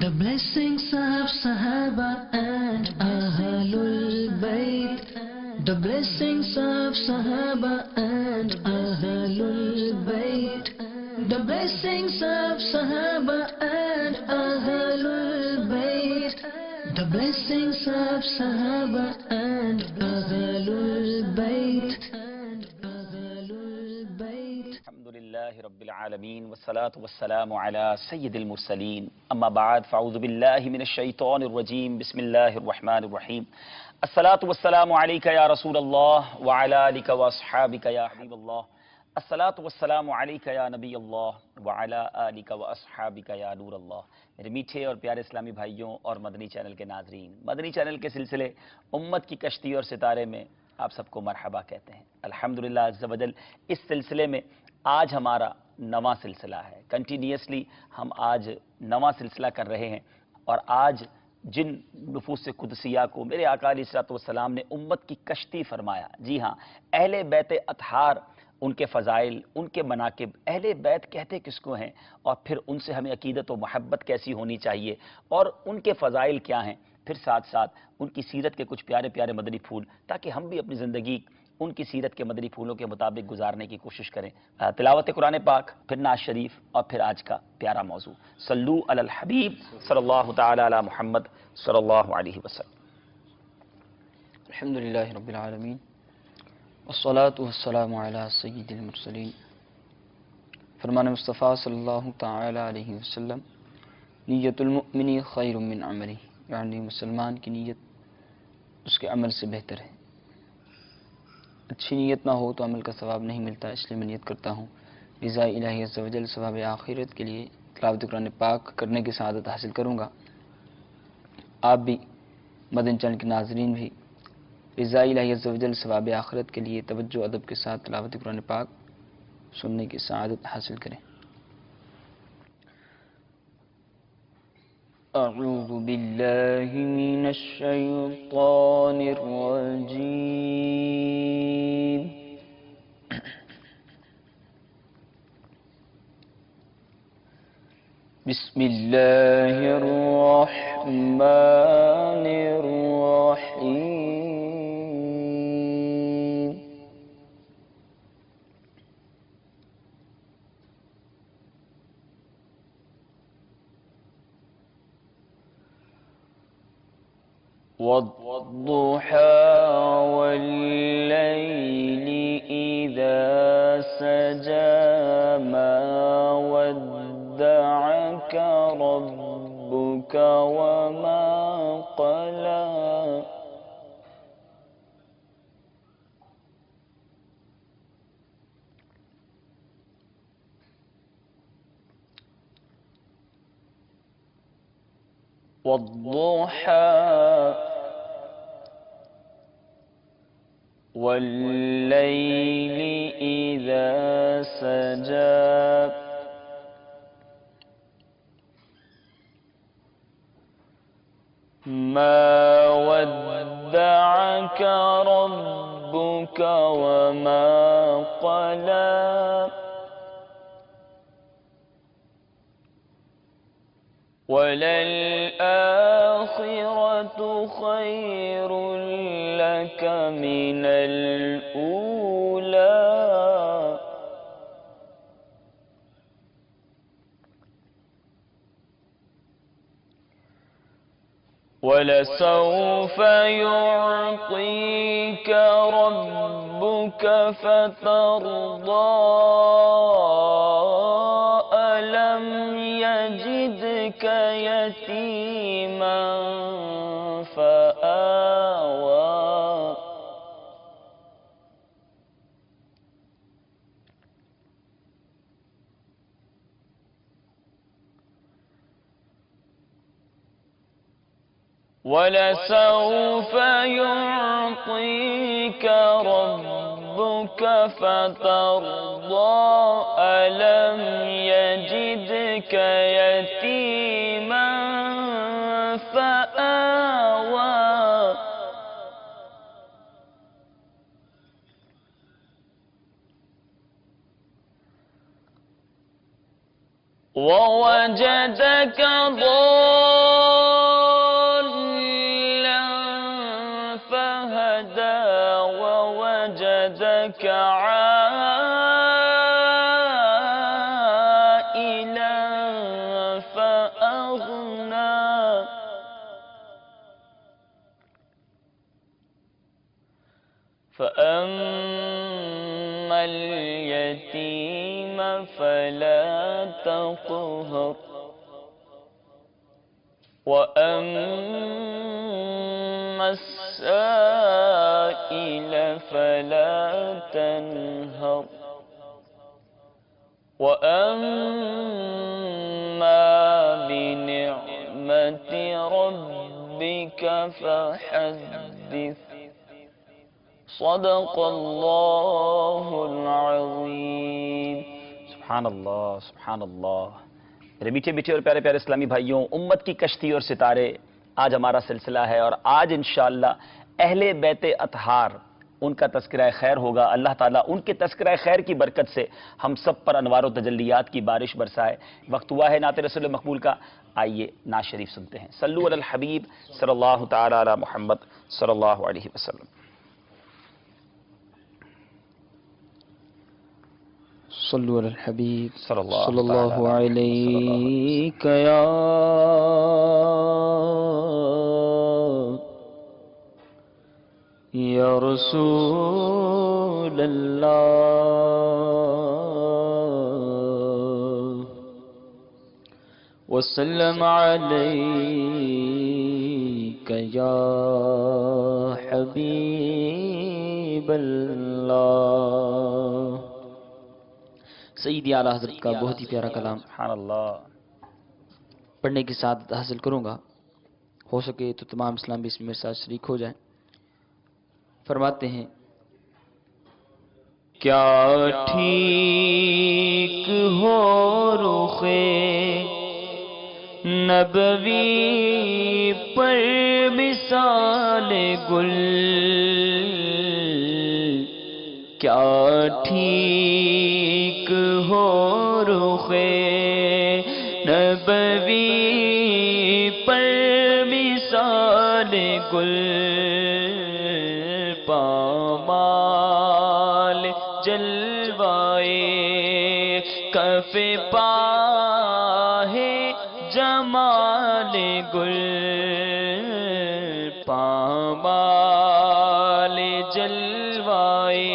The blessings of Sahaba and Ahlul Bayt. The blessings of Sahaba and Ahlul Bayt. The blessings of Sahaba and Ahlul Bayt. The blessings of Sahaba and Ahlul Bayt. الحمدللہ رب العالمین والصلاة والسلام علی سید المرسلین اما بعد فاعوذ باللہ من الشیطان الرجیم بسم اللہ الرحمن الرحیم الصلاة والسلام علیک یا رسول اللہ وعلی آلک واصحابک یا حبیب اللہ الصلاة والسلام علیک یا نبی اللہ وعلی آلک واصحابک یا نور اللہ۔ میرے میٹھے اور پیارے اسلامی بھائیوں اور مدنی چینل کے ناظرین، مدنی چینل کے سلسلے امت کی کشتی اور ستارے میں آپ سب کو مرحبا کہتے ہیں۔ الحمدللہ عز و جل اس سلسلے میں آج ہمارا نواں سلسلہ ہے۔ کنٹینیوسلی ہم آج نواں سلسلہ کر رہے ہیں، اور آج جن نفوس قدسیہ کو میرے آقا علیہ الصلوۃ والسلام نے امت کی کشتی فرمایا، جی ہاں، اہل بیت اطہار، ان کے فضائل، ان کے مناقب، اہل بیت کہتے کس کو ہیں، اور پھر ان سے ہمیں عقیدت و محبت کیسی ہونی چاہیے، اور ان کے فضائل کیا ہیں، پھر ساتھ ساتھ ان کی سیرت کے کچھ پیارے پیارے مدنی پھول، تاکہ ہم بھی اپنی زندگی ان کی سیرت کے مدنی پھولوں کے مطابق گزارنے کی کوشش کریں۔ تلاوت قرآن پاک، پھر نعت شریف، اور پھر آج کا پیارا موضوع صلو علی الحبیب صلی اللہ تعالی علی محمد صلی اللہ علیہ وسلم۔ الحمدللہ رب العالمین والصلاة والسلام علی سید المرسلین۔ فرمان مصطفیٰ صلی اللہ تعالی علیہ وسلم، نیت المؤمن خیر من عملی، یعنی مسلمان کی نیت اس کے عمل سے بہتر ہے۔ اچھی نیت نہ ہو تو عمل کا ثواب نہیں ملتا، اس لیے میں نیت کرتا ہوں رضا الہی عز و جل، ثواب آخرت کے لیے تلاوت قرآن پاک کرنے کی سعادت حاصل کروں گا۔ آپ بھی، مدنی چینل کے ناظرین بھی، رضا الہی عز و جل، ثواب آخرت کے لیے توجہ ادب کے ساتھ تلاوت قرآن پاک سننے کی سعادت حاصل کریں۔ اعوذ باللہ من الشیطان الرجیم، بسم اللہ الرحمن الرحیم۔ والضحى والليل إذا سجى ما ودعك ربك وما قلى والضحى والليل إذا سجى ما ودعك ربك وما قلى وَلَلْآخِرَةُ خَيْرٌ لَكَ مِنَ الْأُولَى وَلَسَوْفَ يُعْطِيكَ رَبُّكَ فَتَرْضَىٰ أَلَمْ يَجِدْكَ يَتِيمًا فَآوَىٰ وَلَسَوْفَ يُعْطِيكَ رَبُّكَ فَتَرْضَىٰ أَلَمْ يَجِدْكَ يَتِيمًا فَآوَىٰ ووجدك ضالا فهدى ووجدك عائلا فأغنى فأما اليتيم فلا تقهر وأما السائل فلا تنهر وأما بنعمة ربك فحدث صدق اللہ العظیم۔ سبحان اللہ، سبحان اللہ۔ میرے میٹھے میٹھے اور پیارے پیارے اسلامی بھائیوں، امت کی کشتی اور ستارے آج ہمارا سلسلہ ہے، اور آج انشاءاللہ اہل بیت اطہار ان کا تذکرہ خیر ہوگا۔ اللہ تعالیٰ ان کے تذکرہ خیر کی برکت سے ہم سب پر انوار و تجلیات کی بارش برسائے۔ وقت ہوا ہے نعت رسول مقبول کا، آئیے نعت شریف سنتے ہیں۔ صلو علی الحبیب صلی اللہ تعالی علی محمد صلی اللہ علیہ وسلم۔ صلو علی الحبیب صلی اللہ صلی اللہ علیہ یا رسول اللہ وسلم علیک یا حبیب اللہ۔ سیدی اعلیٰ حضرت کا بہت ہی پیارا کلام سبحان اللہ۔ پڑھنے کی سعادت حاصل کروں گا، ہو سکے تو تمام اسلام بھی اس میں میرے ساتھ شریک ہو جائیں۔ فرماتے ہیں، کیا ٹھیک ہو رخ نبوی پر مثال گل، کیا ٹھیک ہو رخ نبوی پر مثال گل، پامال جلوائے کف پاہ جمال گل، پامال جلوائے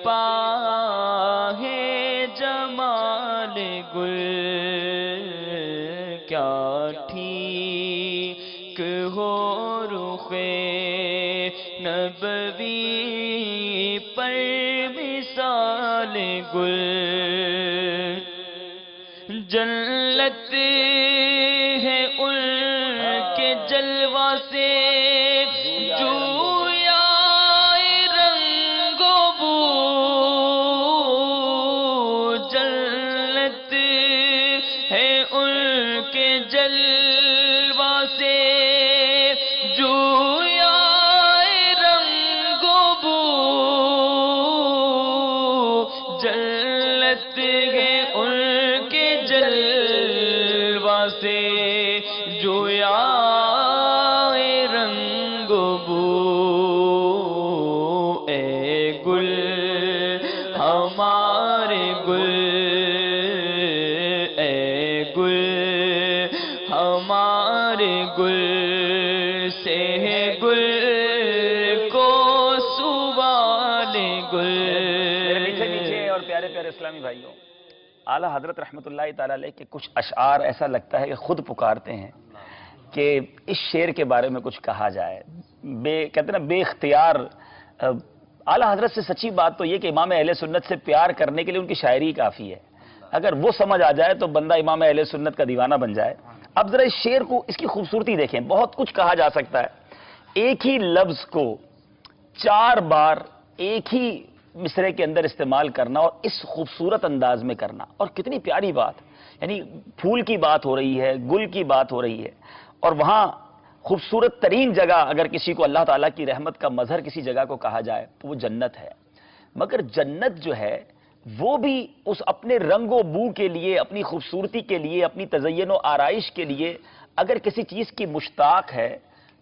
پاہ جمال گل، کیا ٹھیک ہو رخ نبوی پر مثال گل، جنت ہے ان کے جلوہ سے جویا رنگ و بو، جنت ہے ان کے جلوہ سے جویا رنگ و بو، جنت ہے ان کے جلوہ سے جویا رنگ و بو، اے گل ہمارے گل، اے گل ہمارے گل سے ہے گل کو سوال گل۔ میرے میٹھے میٹھے اور پیارے پیارے اسلامی بھائیوں، اعلیٰ حضرت رحمۃ اللہ تعالیٰ علیہ کے کچھ اشعار ایسا لگتا ہے کہ خود پکارتے ہیں کہ اس شعر کے بارے میں کچھ کہا جائے۔ کہتے ہیں نا بے اختیار اعلیٰ حضرت سے سچی بات تو یہ کہ امام اہل سنت سے پیار کرنے کے لیے ان کی شاعری کافی ہے، اگر وہ سمجھ آ جائے تو بندہ امام اہل سنت کا دیوانہ بن جائے۔ اب ذرا اس شعر کو، اس کی خوبصورتی دیکھیں، بہت کچھ کہا جا سکتا ہے، ایک ہی لفظ کو 4 بار ایک ہی مصرے کے اندر استعمال کرنا اور اس خوبصورت انداز میں کرنا، اور کتنی پیاری بات، یعنی پھول کی بات ہو رہی ہے، گل کی بات ہو رہی ہے، اور وہاں خوبصورت ترین جگہ اگر کسی کو اللہ تعالیٰ کی رحمت کا مظہر کسی جگہ کو کہا جائے تو وہ جنت ہے۔ مگر جنت جو ہے وہ بھی اس اپنے رنگ و بو کے لیے، اپنی خوبصورتی کے لیے، اپنی تزین و آرائش کے لیے اگر کسی چیز کی مشتاق ہے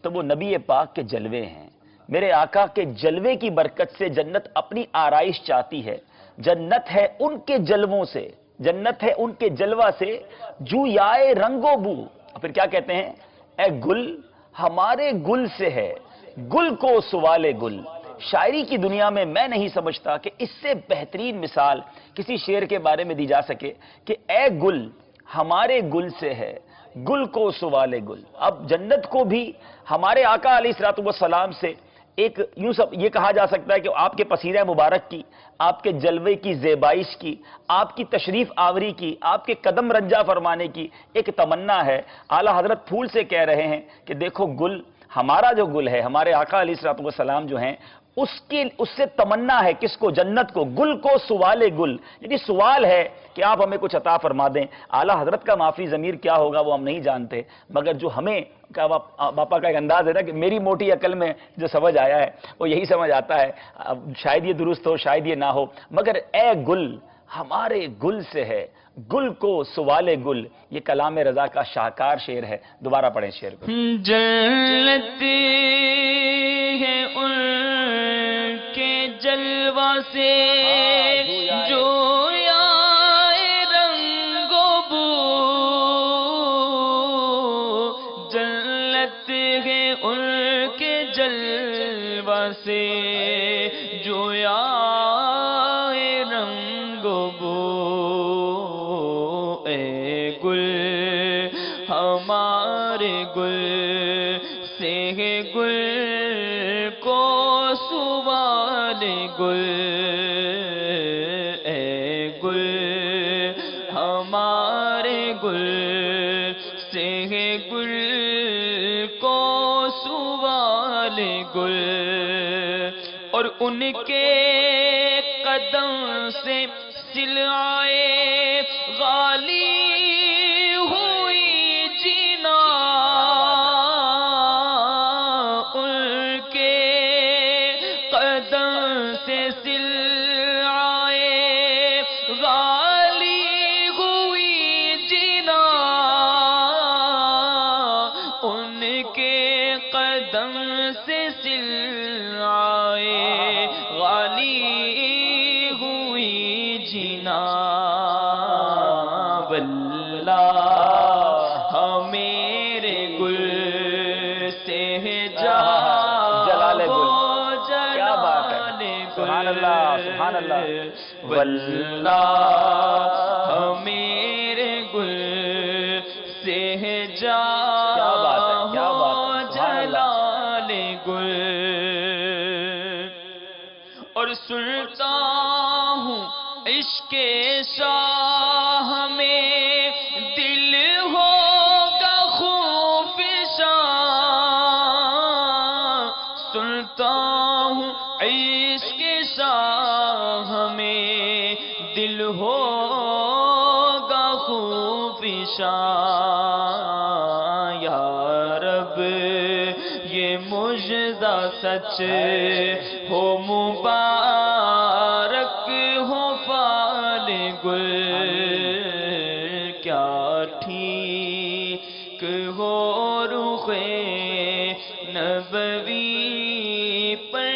تو وہ نبی پاک کے جلوے ہیں۔ میرے آقا کے جلوے کی برکت سے جنت اپنی آرائش چاہتی ہے، جنت ہے ان کے جلووں سے، جنت ہے ان کے جلوہ سے، جو یائے رنگ و بو۔ پھر کیا کہتے ہیں؟ اے گل ہمارے گل سے ہے، گل کو سوال گل۔ شاعری کی دنیا میں میں نہیں سمجھتا کہ اس سے بہترین مثال کسی شعر کے بارے میں دی جا سکے کہ اے گل ہمارے گل سے ہے، گل کو سوال گل۔ اب جنت کو بھی ہمارے آقا علیہ الصلوۃ والسلام سے ایک یوں سب یہ کہا جا سکتا ہے کہ آپ کے پسینہ مبارک کی، آپ کے جلوے کی زیبائش کی، آپ کی تشریف آوری کی، آپ کے قدم رنجا فرمانے کی ایک تمنا ہے۔ اعلیٰ حضرت پھول سے کہہ رہے ہیں کہ دیکھو گل، ہمارا جو گل ہے، ہمارے آقا علیہ الصلوۃ والسلام جو ہیں، اس سے تمنا ہے کس کو؟ جنت کو۔ گل کو سوال گل، یعنی سوال ہے کہ آپ ہمیں کچھ عطا فرما دیں۔ اعلیٰ حضرت کا معافی ضمیر کیا ہوگا وہ ہم نہیں جانتے، مگر جو ہمیں باپا کا ایک انداز ہے نا کہ میری موٹی عقل میں جو سمجھ آیا ہے وہ یہی سمجھ آتا ہے، شاید یہ درست ہو شاید یہ نہ ہو، مگر اے گل ہمارے گل سے ہے، گل کو سوال گل۔ یہ کلام رضا کا شاہکار شعر ہے۔ دوبارہ پڑھیں شعر کو۔ جنت ہے ان کے جلوہ سے جو یائے رنگ و بو، جنت ہے ان کے جلوہ سے جو یائے رنگ و بو، اے گل ہمارے گل سے ہے گل کو سوال گل، اے گل ہمارے گل سے ہے گل کو سوال گل، اور ان کے قدم سے سلائے غالی ہوئی جینا، ان کے قدم سے سلائے غالی ہوئی جینا، ان کے قدم سے سلائے غالی ہوئی جینا، واللہ میرے گل سے جلال گل، کیا بات ہے، سبحان اللہ سبحان اللہ، واللہ میرے گل سے جا کیا بات ہے، کیا بات ہے، سبحان اللہ۔ جلال گل، اور سنتا ہوں عشق شاہ میں دل ہوگا خوفشاں، سنتا ہوں عشق شاہ میں دل ہوگا خوفشاں، یا رب یہ مجزہ سچ ہو مبارک ہو فال گل، کیا ٹھیک ہو رخ نبوی پر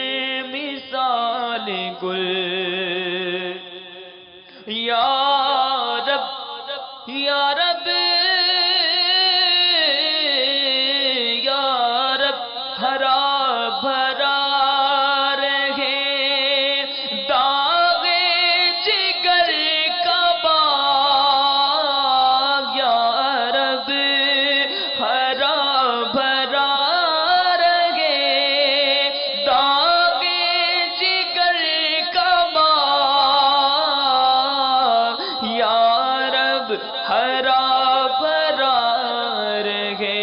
مثال گل، یا رب یا رب یا رب ہرا بھرا رہے داغ جگر کا باغ، یا رب ہرا بھرا رہے داغ جگر کا باغ، یا رب ہرا بھرا رہے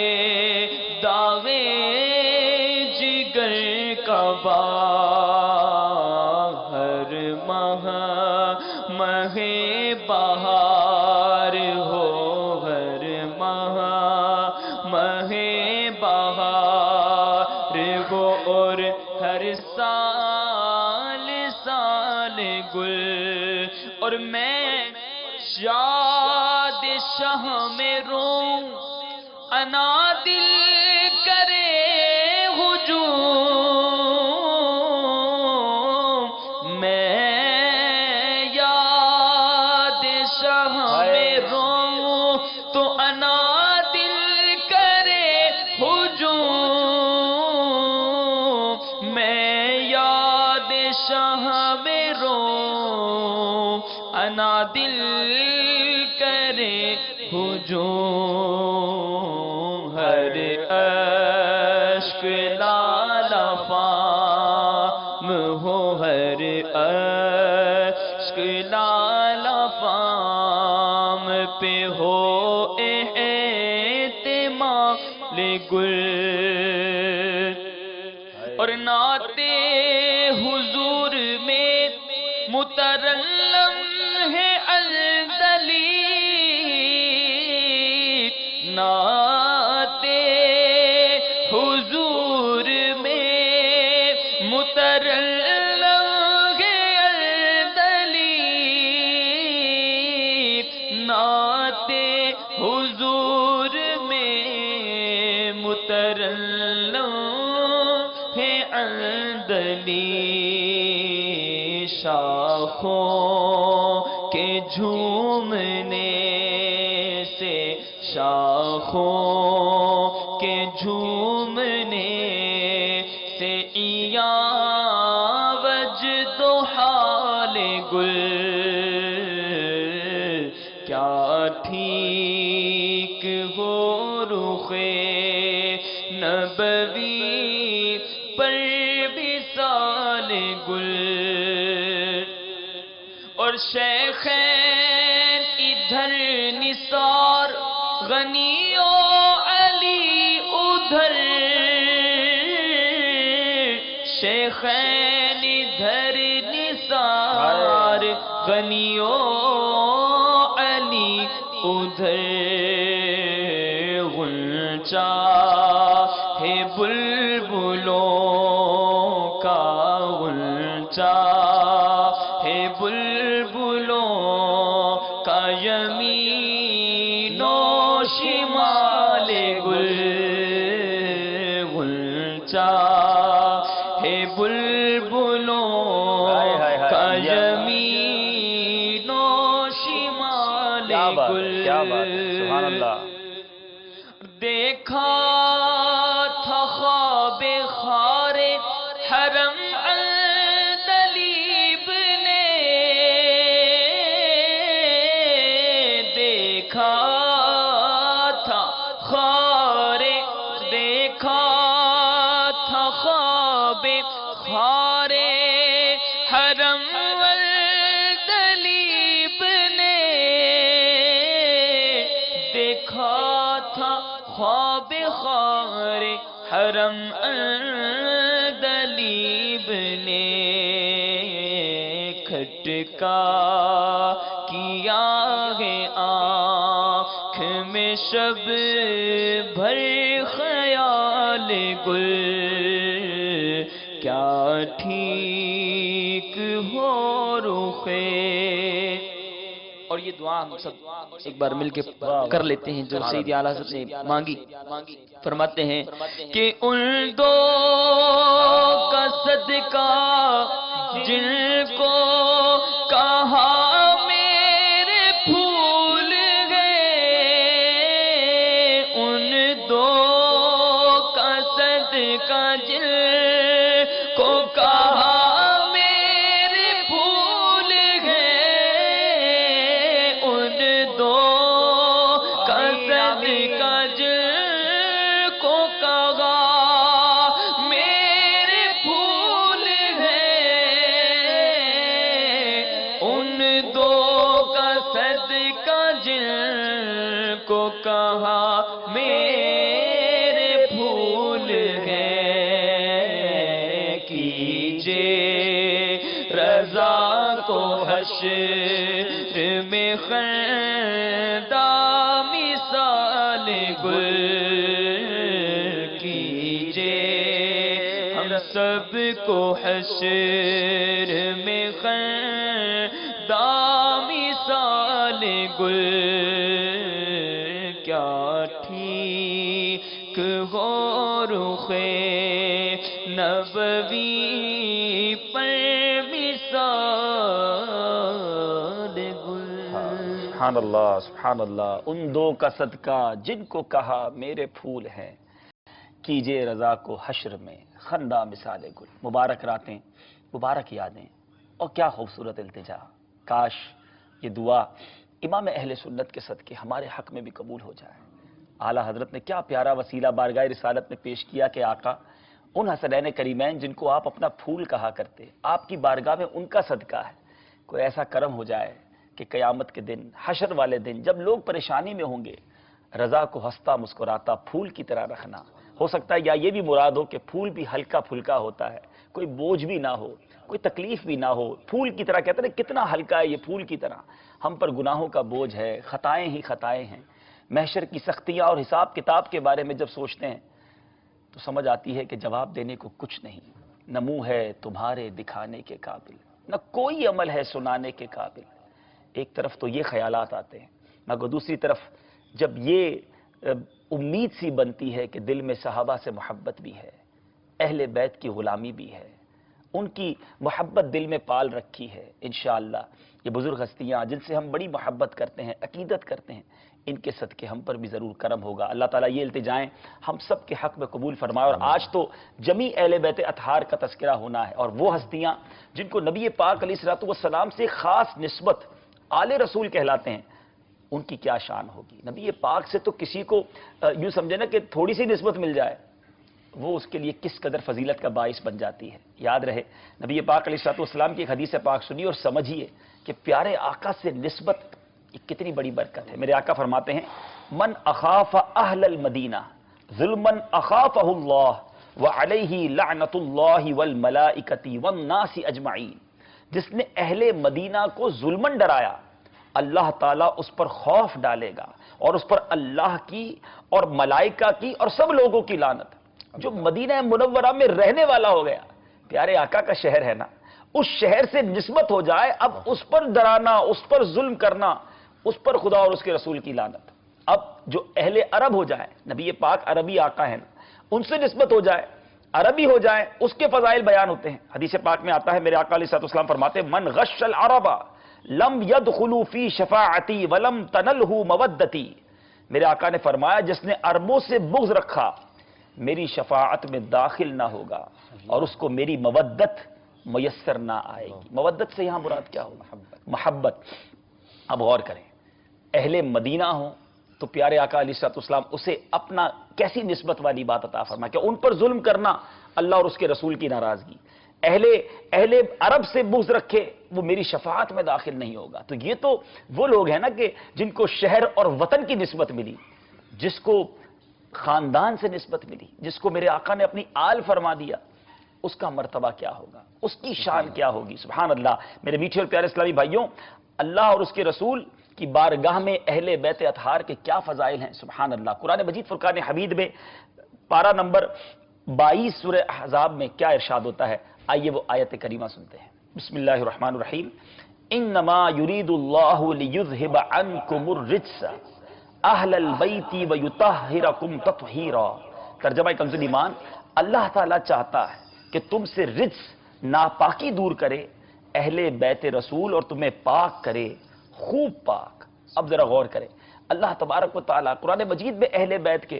داغ جگر کا باغ، ہر ماہ ماہ بہار ہو، ہر ماہ ماہ بہار ہو، اور ہر سال سال گل اور میں یاد شاہ میں روں انا دل کرے ہجوم میں یاد شاہ میں روں تو انا دل کرے ہجوم میں یاد شاہ میں روں انا دل کرے ہجوم ہر اشک لالا فام ہو ہر اشک لالا فام پہ ہو احتمال گل اور نعتِ حضور میں مترنم ہے الدلیل نعتِ حضور میں مترنم ہے الدلیل نعتِ حضور میں مترنم ہے الدلیل شاخوں کے جھومنے سے شاخوں کے جھومنے سے عیاں وجد و حال گل کیا ٹھیک ہو رخ نبوی پر وصال گل اور شیخین ادھر نثار غنی و علی ادھر شیخین ادھر نثار غنی و علی ادھر غنچہ ہے بلبلوں کا غنچہ ہے بلبلوں کا یمین و شمال گل غنچہ ہے بلبلوں کا یمین و شمال گل کیا بات ہے سبحان اللہ دیکھا تھا خواب خار حرم عندلیب نے دیکھا تھا خار دیکھا تھا خواب خار حرم عندلیب نے دیکھا تھا خواب خار حرم عندلیب نے کھٹکا کیا ہے آنکھ میں شب بھر خیال گل کیا ٹھیک ہو رخے اور یہ دعا ہم سب ایک بار مل کے کر لیتے ہیں جو سیدی اعلیٰ حضرت نے مانگی فرماتے ہیں کہ ان دو کا صدقہ جن کو کہا میرے پھول گئے ان دو کا صدقہ جن کو کہا کو کہا میرے پھول ہیں کیجے رضا کو حشر میں خندہ مثال گل کیجے ہم سب کو حشر میں خندہ مثال گل کیا ٹھیک ہو رخ نبوی پر مثال گل. سبحان اللہ سبحان اللہ. ان دو کا صدقہ جن کو کہا میرے پھول ہیں، کیجئے رضا کو حشر میں خندہ مثال گل. مبارک راتیں، مبارک یادیں، اور کیا خوبصورت التجا. کاش یہ دعا امام اہل سنت کے صدقے ہمارے حق میں بھی قبول ہو جائے. اعلیٰ حضرت نے کیا پیارا وسیلہ بارگاہ رسالت میں پیش کیا کہ آقا ان حسنین کریمین جن کو آپ اپنا پھول کہا کرتے، آپ کی بارگاہ میں ان کا صدقہ ہے. کوئی ایسا کرم ہو جائے کہ قیامت کے دن، حشر والے دن، جب لوگ پریشانی میں ہوں گے، رضا کو ہنستا مسکراتا پھول کی طرح رکھنا. ہو سکتا ہے یا یہ بھی مراد ہو کہ پھول بھی ہلکا پھلکا ہوتا ہے، کوئی بوجھ بھی نہ ہو، کوئی تکلیف بھی نہ ہو. پھول کی طرح کہتے ہیں کتنا ہلکا ہے یہ پھول کی طرح. ہم پر گناہوں کا بوجھ ہے، خطائیں ہی خطائیں ہیں. محشر کی سختیاں اور حساب کتاب کے بارے میں جب سوچتے ہیں تو سمجھ آتی ہے کہ جواب دینے کو کچھ نہیں. نہ منہ ہے تمہارے دکھانے کے قابل، نہ کوئی عمل ہے سنانے کے قابل. ایک طرف تو یہ خیالات آتے ہیں، مگر دوسری طرف جب یہ امید سی بنتی ہے کہ دل میں صحابہ سے محبت بھی ہے، اہل بیت کی غلامی بھی ہے، ان کی محبت دل میں پال رکھی ہے. انشاءاللہ یہ بزرگ ہستیاں جن سے ہم بڑی محبت کرتے ہیں، عقیدت کرتے ہیں، ان کے صدقے ہم پر بھی ضرور کرم ہوگا. اللہ تعالیٰ یہ التجائیں ہم سب کے حق میں قبول فرمائے. اور آج تو جمی اہل بیت اطہار کا تذکرہ ہونا ہے، اور وہ ہستیاں جن کو نبی پاک علیہ الصلوۃ والسلام سے خاص نسبت آل رسول کہلاتے ہیں، ان کی کیا شان ہوگی. نبی پاک سے تو کسی کو یوں سمجھے نا کہ تھوڑی سی نسبت مل جائے، وہ اس کے لیے کس قدر فضیلت کا باعث بن جاتی ہے. یاد رہے نبی پاک علیہ الصلوۃ والسلام کی ایک حدیث پاک سنیے اور سمجھیے کہ پیارے آقا سے نسبت یہ کتنی بڑی برکت ہے. میرے آقا فرماتے ہیں من اخاف اہل المدینہ ظلما اخافہ اللہ وعلیہ لعنت اللہ والملائکۃ والناس اجمعین. جس نے اہل مدینہ کو ظلمن ڈرایا، اللہ تعالیٰ اس پر خوف ڈالے گا اور اس پر اللہ کی اور ملائکہ کی اور سب لوگوں کی لعنت. جو مدینہ منورہ میں رہنے والا ہو گیا، پیارے آقا کا شہر ہے نا، اس شہر سے نسبت ہو جائے، اب اس پر ڈرانا، اس پر ظلم کرنا، اس پر خدا اور اس کے رسول کی لعنت. اب جو اہل عرب ہو جائے، نبی پاک عربی آقا ہیں، ان سے نسبت ہو جائے، عربی ہو جائے، اس کے فضائل بیان ہوتے ہیں. حدیث پاک میں آتا ہے میرے آقا علیہ الصلوۃ والسلام فرماتے ہیں من غش العرب لم يدخلوا فی شفاعتی ولم تنلہ مودتی. میرے آقا نے فرمایا جس نے عربوں سے بغض رکھا میری شفاعت میں داخل نہ ہوگا اور اس کو میری مودت میسر نہ آئے گی. مودت سے یہاں مراد کیا ہوگا؟ محبت. اب غور کریں، اہل مدینہ ہوں تو پیارے آقا علیہ الصلوۃ والسلام اسے اپنا کیسی نسبت والی بات عطا فرمائے کہ ان پر ظلم کرنا اللہ اور اس کے رسول کی ناراضگی. اہل عرب سے بغض رکھے وہ میری شفاعت میں داخل نہیں ہوگا. تو یہ تو وہ لوگ ہیں نا کہ جن کو شہر اور وطن کی نسبت ملی، جس کو خاندان سے نسبت ملی، جس کو میرے آقا نے اپنی آل فرما دیا، اس کا مرتبہ کیا ہوگا، اس کی شان کیا ہوگی. سبحان اللہ. میرے میٹھے اور پیارے اسلامی بھائیوں، اللہ اور اس کے رسول کی بارگاہ میں اہل بیت اطہار کے کیا فضائل ہیں. سبحان اللہ. قرآن مجید فرقان حمید میں پارہ نمبر 22 سورہ احزاب میں کیا ارشاد ہوتا ہے، آئیے وہ آیت کریمہ سنتے ہیں. بسم اللہ الرحمن الرحیم. انما یرید اللہ لیذھب عنکم الرجس اہل البیت ویطہرکم تطہیرا. ترجمہ کنز ایمان، اللہ تعالیٰ چاہتا ہے کہ تم سے رجس ناپاکی دور کرے اہل بیت رسول اور تمہیں پاک کرے، خوب پاک. اب ذرا غور کریں، اللہ تبارک و تعالیٰ قرآن مجید میں اہل بیت کے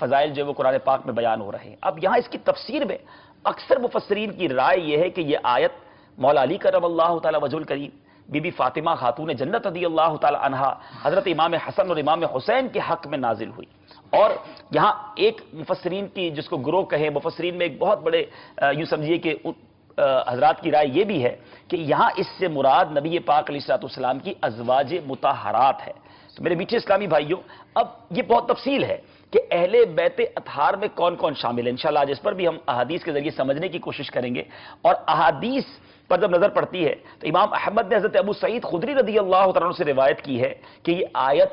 فضائل جو وہ قرآن پاک میں بیان ہو رہے ہیں. اب یہاں اس کی تفسیر میں اکثر مفسرین کی رائے یہ ہے کہ یہ آیت مولا علی کرم اللہ تعالیٰ وجہ الکریم، بی بی فاطمہ خاتون جنت رضی اللہ تعالیٰ عنہا، حضرت امام حسن اور امام حسین کے حق میں نازل ہوئی. اور یہاں ایک مفسرین کی جس کو گروہ کہیں، مفسرین میں ایک بہت بڑے یوں سمجھیے کہ حضرات کی رائے یہ بھی ہے کہ یہاں اس سے مراد نبی پاک علیہ الصلوۃ والسلام کی ازواج مطہرات ہے. تو میرے میٹھے اسلامی بھائیوں، اب یہ بہت تفصیل ہے کہ اہل بیت اطہار میں کون کون شامل ہیں. انشاءاللہ آج اس پر بھی ہم احادیث کے ذریعے سمجھنے کی کوشش کریں گے. اور احادیث پر جب نظر پڑتی ہے تو امام احمد نے حضرت ابو سعید خدری رضی اللہ تعالیٰ عنہ سے روایت کی ہے کہ یہ آیت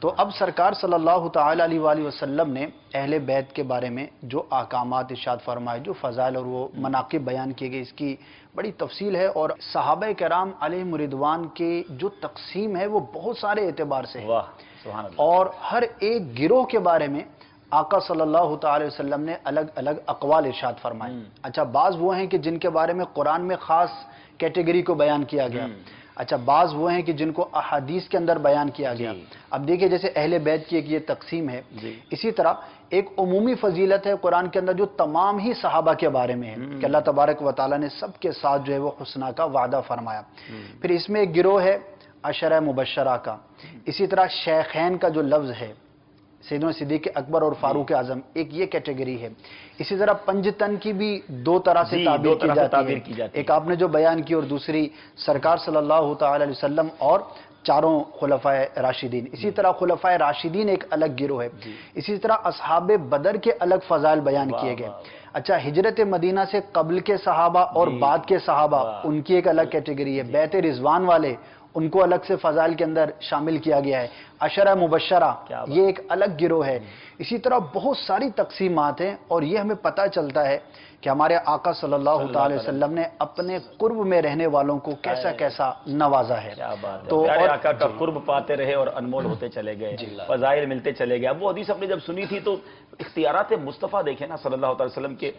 تو اب سرکار صلی اللہ تعالی علیہ وآلہ وسلم نے اہل بیت کے بارے میں جو احکامات ارشاد فرمائے، جو فضائل اور وہ مناقب بیان کیے گئے، اس کی بڑی تفصیل ہے، اور صحابہ کرام علیہم رضوان کے جو تقسیم ہے وہ بہت سارے اعتبار سے ہے، واہ سبحان اللہ، اور ہر ایک گروہ کے بارے میں آقا صلی اللہ تعالی وسلم نے الگ الگ اقوال ارشاد فرمائے۔ اچھا، بعض وہ ہیں کہ جن کے بارے میں قرآن میں خاص کیٹیگری کو بیان کیا گیا، اچھا بعض وہ ہیں کہ جن کو احادیث کے اندر بیان کیا گیا۔ اب دیکھیں جیسے اہل بیت کی ایک یہ تقسیم ہے، اسی طرح ایک عمومی فضیلت ہے قرآن کے اندر جو تمام ہی صحابہ کے بارے میں ہے کہ اللہ تبارک و تعالیٰ نے سب کے ساتھ جو ہے وہ حسنہ کا وعدہ فرمایا۔ پھر اس میں ایک گروہ ہے عشرہ مبشرہ کا، اسی طرح شیخین کا جو لفظ ہے، سیدنا صدیق اکبر اور فاروق اعظم، ایک یہ کیٹیگری ہے۔ اسی طرح پنجتن کی بھی دو طرح سے تعبیر کی جاتی ہے، ایک آپ نے جو بیان کی اور دوسری سرکار صلی اللہ تعالی علیہ وسلم اور چاروں خلفائے راشدین۔ اسی طرح خلفائے راشدین ایک الگ گروہ ہے۔ اسی طرح اصحاب بدر کے الگ فضائل بیان کیے گئے۔ اچھا، ہجرت مدینہ سے قبل کے صحابہ اور بعد کے صحابہ، ان کی ایک الگ کیٹیگری ہے۔ بیت رضوان والے، ان کو الگ سے فضائل کے اندر شامل کیا گیا ہے۔ عشرہ مبشرہ یہ ایک الگ گروہ ہے۔ اسی طرح بہت ساری تقسیمات ہیں، اور یہ ہمیں پتہ چلتا ہے کہ ہمارے آقا صلی اللہ تعالی وسلم نے اپنے قرب میں رہنے والوں کو کیسا کیسا نوازا ہے۔ تو پیارے آقا کا قرب پاتے رہے اور انمول ہوتے چلے گئے، فضائل ملتے چلے گئے۔ اب وہ حدیث اپنے جب سنی تھی تو اختیارات مصطفیٰ دیکھیں نا صلی اللہ تعالی وسلم کے،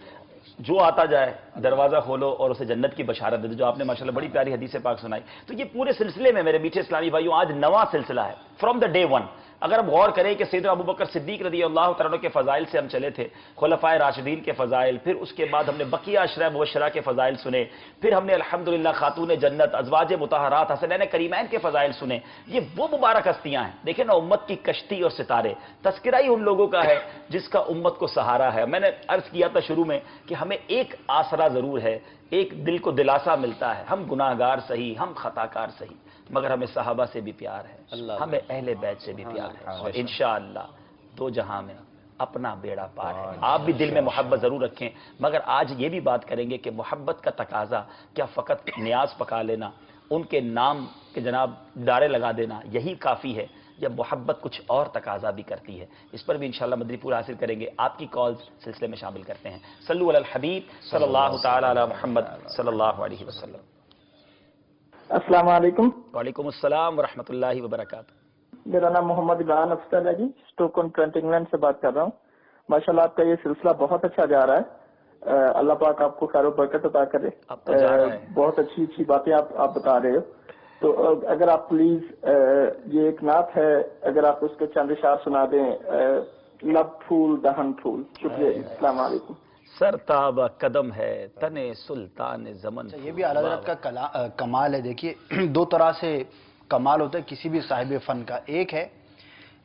جو آتا جائے دروازہ کھولو اور اسے جنت کی بشارت دے دو، جو آپ نے ماشاءاللہ بڑی پیاری حدیث پاک سنائی۔ تو یہ پورے سلسلے میں میرے میٹھے اسلامی بھائیوں آج نواں سلسلہ ہے، فرام دا ڈے ون۔ اگر ہم غور کریں کہ سیدنا ابوبکر صدیق رضی اللہ تعالیٰ عنہ کے فضائل سے ہم چلے تھے، خلفائے راشدین کے فضائل، پھر اس کے بعد ہم نے بقیہ عشرہ مبشرہ کے فضائل سنے، پھر ہم نے الحمدللہ خاتون جنت، ازواج مطہرات، حسنین کریمین کے فضائل سنے۔ یہ وہ مبارک ہستیاں ہیں، دیکھیں نا، امت کی کشتی اور ستارے، تذکرہ ہی ان لوگوں کا ہے جس کا امت کو سہارا ہے۔ میں نے عرض کیا تھا شروع میں کہ ہمیں ایک آسرا ضرور ہے، ایک دل کو دلاسا ملتا ہے، ہم گناہ گار صحیح، ہم خطا کار صحیح، مگر ہمیں صحابہ سے بھی پیار ہے، ہمیں اہل بیت سے بھی پیار ہے، اور انشاءاللہ دو جہاں میں اپنا بیڑا پار ہے۔ آپ بھی دل میں محبت ضرور رکھیں، مگر آج یہ بھی بات کریں گے کہ محبت کا تقاضا کیا فقط نیاز پکا لینا، ان کے نام کے جناب دارے لگا دینا یہی کافی ہے، یا محبت کچھ اور تقاضا بھی کرتی ہے؟ اس پر بھی انشاءاللہ مدنی پور حاصل کریں گے۔ آپ کی کالز سلسلے میں شامل کرتے ہیں۔ صلو علی الحبیب صلی اللہ تعالی علی محمد صلی اللہ علیہ وسلم۔ السلام علیکم۔ وعلیکم السلام ورحمۃ اللہ وبرکاتہ۔ میرا نام محمد عمران افضل ہے جی، اسٹوکن ٹرینٹ انگلینڈ سے بات کر رہا ہوں۔ ماشاءاللہ آپ کا یہ سلسلہ بہت اچھا جا رہا ہے، اللہ پاک آپ کو خیر و برکت عطا کرے۔ بہت اچھی اچھی باتیں آپ بتا رہے ہو، تو اگر آپ پلیز یہ ایک نعت ہے، اگر آپ اس کے چند اشعار سنا دیں، لب پھول دہن پھول۔ شکریہ جی، السلام علیکم۔ سر تاب قدم ہے تن سلطان زمن۔ یہ بھی اعلیٰ حضرت کا کمال ہے۔ دیکھیے دو طرح سے کمال ہوتا ہے کسی بھی صاحب فن کا، ایک ہے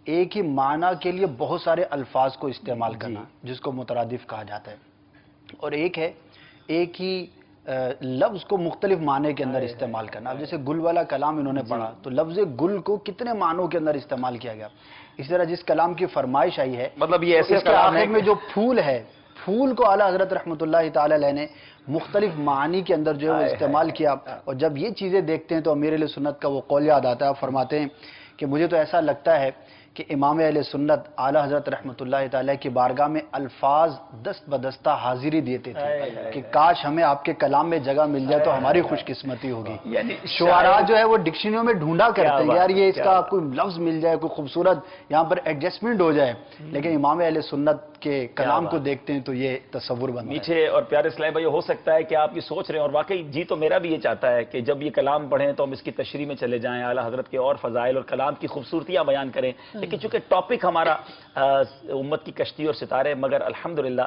ایک ہی معنی کے لیے بہت سارے الفاظ کو استعمال کرنا جس کو مترادف کہا جاتا ہے، اور ایک ہے ایک ہی لفظ کو مختلف معنی کے اندر استعمال کرنا۔ اب جیسے گل والا کلام انہوں نے پڑھا تو لفظ گل کو کتنے معنوں کے اندر استعمال کیا گیا۔ اسی طرح جس کلام کی فرمائش آئی ہے، مطلب یہ ایسے اس کے آخر میں جو پھول ہے، پھول کو اعلیٰ حضرت رحمۃ اللہ تعالی علیہ نے مختلف معانی کے اندر جو ہے وہ استعمال کیا۔ اور جب یہ چیزیں دیکھتے ہیں تو امیر اہل سنت کا وہ قول یاد آتا ہے، فرماتے ہیں کہ مجھے تو ایسا لگتا ہے کہ امام اہل سنت اعلیٰ حضرت رحمۃ اللہ تعالی کی بارگاہ میں الفاظ دست بدستہ حاضری دیتے تھے کہ کاش ہمیں آپ کے کلام میں جگہ مل جائے تو ہماری خوش قسمتی ہوگی۔ شعراء جو ہے وہ ڈکشنریوں میں ڈھونڈا کرتے ہیں، یار یہ اس کا کوئی لفظ مل جائے، کوئی خوبصورت یہاں پر ایڈجسٹمنٹ ہو جائے، لیکن امام اہل سنت کے کلام کو دیکھتے ہیں تو یہ تصور بنتا ہے۔ میٹھے اور پیارے اسلامی بھائی، ہو سکتا ہے کہ آپ یہ سوچ رہے ہیں، اور واقعی جی تو میرا بھی یہ چاہتا ہے کہ جب یہ کلام پڑھیں تو ہم اس کی تشریح میں چلے جائیں، اعلیٰ حضرت کے اور فضائل اور کلام کی خوبصورتیاں بیان کریں، لیکن چونکہ ٹاپک ہمارا امت کی کشتی اور ستارے، مگر الحمدللہ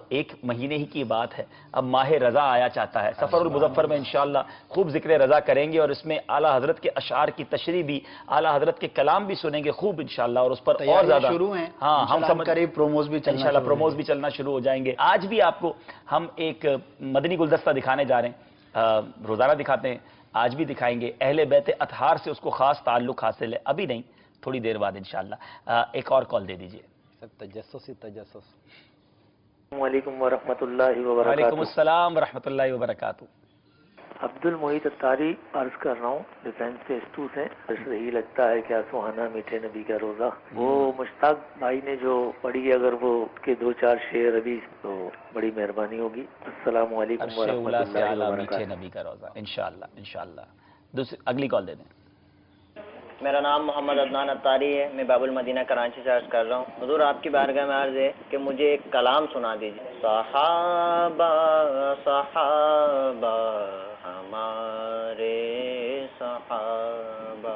ایک مہینے ہی کی بات ہے، اب ماہ رضا آیا چاہتا ہے۔ سفر المظفر میں انشاءاللہ خوب ذکر رضا کریں گے، اور اس میں اعلیٰ حضرت کے اشعار کی تشریح بھی، اعلیٰ حضرت کے کلام بھی سنیں گے خوب انشاءاللہ، اور اس پر اور زیادہ شروع ہیں۔ ہاں ہم سمجھ قریب پروموز بھی انشاءاللہ پروموز بھی چلنا شروع ہو جائیں گے۔ آج بھی آپ کو ہم ایک مدنی گلدستہ دکھانے جا رہے ہیں، روزانہ دکھاتے ہیں، آج بھی دکھائیں گے۔ اہل بیت اطہار سے اس کو خاص تعلق حاصل ہے، ابھی نہیں، تھوڑی دیر بعد انشاءاللہ۔ ایک اور کال دے دیجئے۔ تجسس السلام علیکم ورحمۃ اللہ وبرکاتہ۔ وعلیکم السلام ورحمۃ اللہ وبرکاتہ۔ عبد المحیط اتاری عرض کر رہا ہوں، ڈیفینس سے اسٹو سے. یہی لگتا ہے کیا سہانا میٹھے نبی کا روزہ. وہ مشتاق بھائی نے جو پڑھی، اگر وہ کے 2-4 شعر ابھی تو بڑی مہربانی ہوگی. السلام علیکم ورحمۃ اللہ وبرکاتہ. میٹھے نبی کا روزہ انشاءاللہ. اگلی کال دے دیں. میرا نام محمد عدنان اتاری ہے، میں باب المدینہ کراچی سے عرض کر رہا ہوں. حضور آپ کی بارگاہ میں عرض ہے کہ مجھے ایک کلام سنا دیجیے. صحابہ صحابہ ہمارے صحابہ.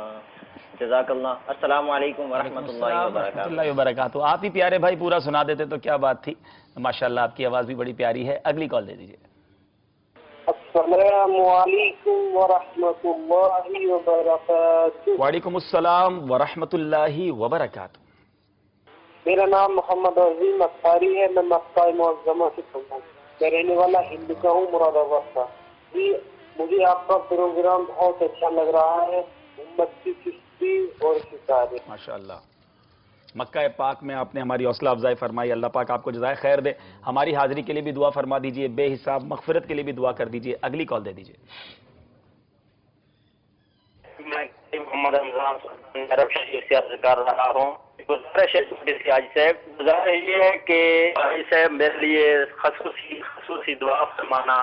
جزاک اللہ. السلام علیکم ورحمۃ اللہ وبرکاتہ. آپ ہی پیارے بھائی پورا سنا دیتے تو کیا بات تھی. ماشاءاللہ آپ کی آواز بھی بڑی پیاری ہے. اگلی کال دے دیجیے. السلام علیکم ورحمۃ اللہ وبرکاتہ. وعلیکم السلام ورحمۃ اللہ وبرکاتہ. میرا نام محمد عظیم اتاری ہے، میں مکہ معظمہ سے ہوں. میں رہنے والا ہند کا ہوں، مراد آباد کا. جی مجھے آپ کا پروگرام بہت اچھا لگ رہا ہے. امت کی چشتی اور ستارے. ماشاءاللہ. مکہ پاک میں آپ نے ہماری حوصلہ افزائی فرمائی. اللہ پاک آپ کو جزائے خیر دے. ہماری حاضری کے لیے بھی دعا فرما دیجئے، بے حساب مغفرت کے لیے بھی دعا کر دیجئے. اگلی کال دے دیجئے. میں محمد رمضان عرب شریف سے عرض کر رہا ہوں. گزارش ہے حاجی صاحب، گزارش یہ ہے کہ حاجی صاحب میرے لیے خصوصی دعا فرمانا.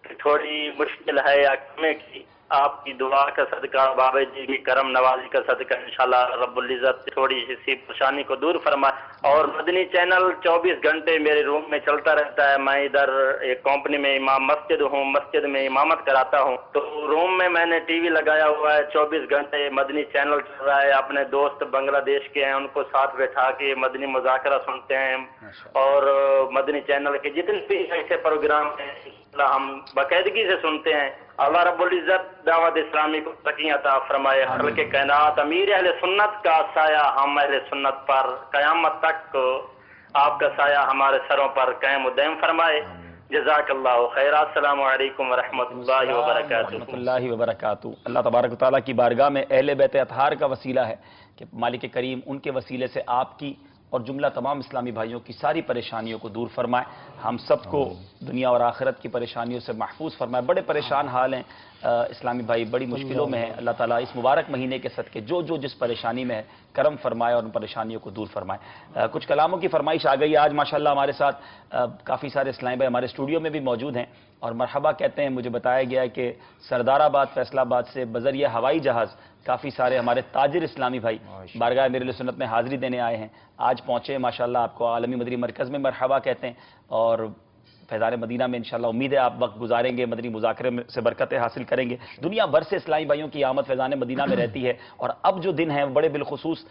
تھوڑی مشکل ہے یا کمے کی، آپ کی دعا کا صدقہ، بابا جی کی کرم نوازی کا صدقہ انشاءاللہ رب العزت تھوڑی سی پریشانی کو دور فرمائے. اور مدنی چینل 24 گھنٹے میرے روم میں چلتا رہتا ہے. میں ادھر ایک کمپنی میں امام مسجد ہوں، مسجد میں امامت کراتا ہوں. تو روم میں نے ٹی وی لگایا ہوا ہے، 24 گھنٹے مدنی چینل چل رہا ہے. اپنے دوست بنگلہ دیش کے ہیں، ان کو ساتھ بیٹھا کے مدنی مذاکرہ سنتے ہیں. اور مدنی چینل کے جتنے بھی ایسے پروگرام ہیں ہم باقاعدگی سے سنتے ہیں. اللہ رب العزت دعوت اسلامی کو ترقی عطا فرمائے. خلق کائنات امیر اہل سنت کا سایہ ہم اہل سنت پر قیامت تک آپ کا سایہ ہمارے سروں پر قائم و دائم فرمائے. جزاک اللہ خیر. السلام علیکم ورحمۃ اللہ وبرکاتہ. ورحمۃ اللہ وبرکاتہ. اللہ تبارک و تعالیٰ کی بارگاہ میں اہل بیت اطہار کا وسیلہ ہے کہ مالک کریم ان کے وسیلے سے آپ کی اور جملہ تمام اسلامی بھائیوں کی ساری پریشانیوں کو دور فرمائے. ہم سب کو دنیا اور آخرت کی پریشانیوں سے محفوظ فرمائے. بڑے پریشان حال ہیں اسلامی بھائی، بڑی مشکلوں میں ہیں. اللہ تعالیٰ اس مبارک مہینے کے صدقے جو جس پریشانی میں ہے کرم فرمائے اور ان پریشانیوں کو دور فرمائے. کچھ کلاموں کی فرمائش آ گئی. آج ماشاءاللہ ہمارے ساتھ کافی سارے اسلامی بھائی ہمارے اسٹوڈیو میں بھی موجود ہیں اور مرحبا کہتے ہیں. مجھے بتایا گیا ہے کہ سردار آباد فیصل آباد سے بذریعہ ہوائی جہاز کافی سارے ہمارے تاجر اسلامی بھائی بارگاہ میرے سنت میں حاضری دینے آئے ہیں. آج پہنچے ماشاءاللہ. آپ کو عالمی مدنی مرکز میں مرحبا کہتے ہیں اور فیضان مدینہ میں انشاءاللہ امید ہے آپ وقت گزاریں گے، مدنی مذاکرے سے برکتیں حاصل کریں گے. دنیا بھر سے اسلامی بھائیوں کی آمد فیضان مدینہ میں رہتی ہے اور اب جو دن ہیں بڑے بالخصوص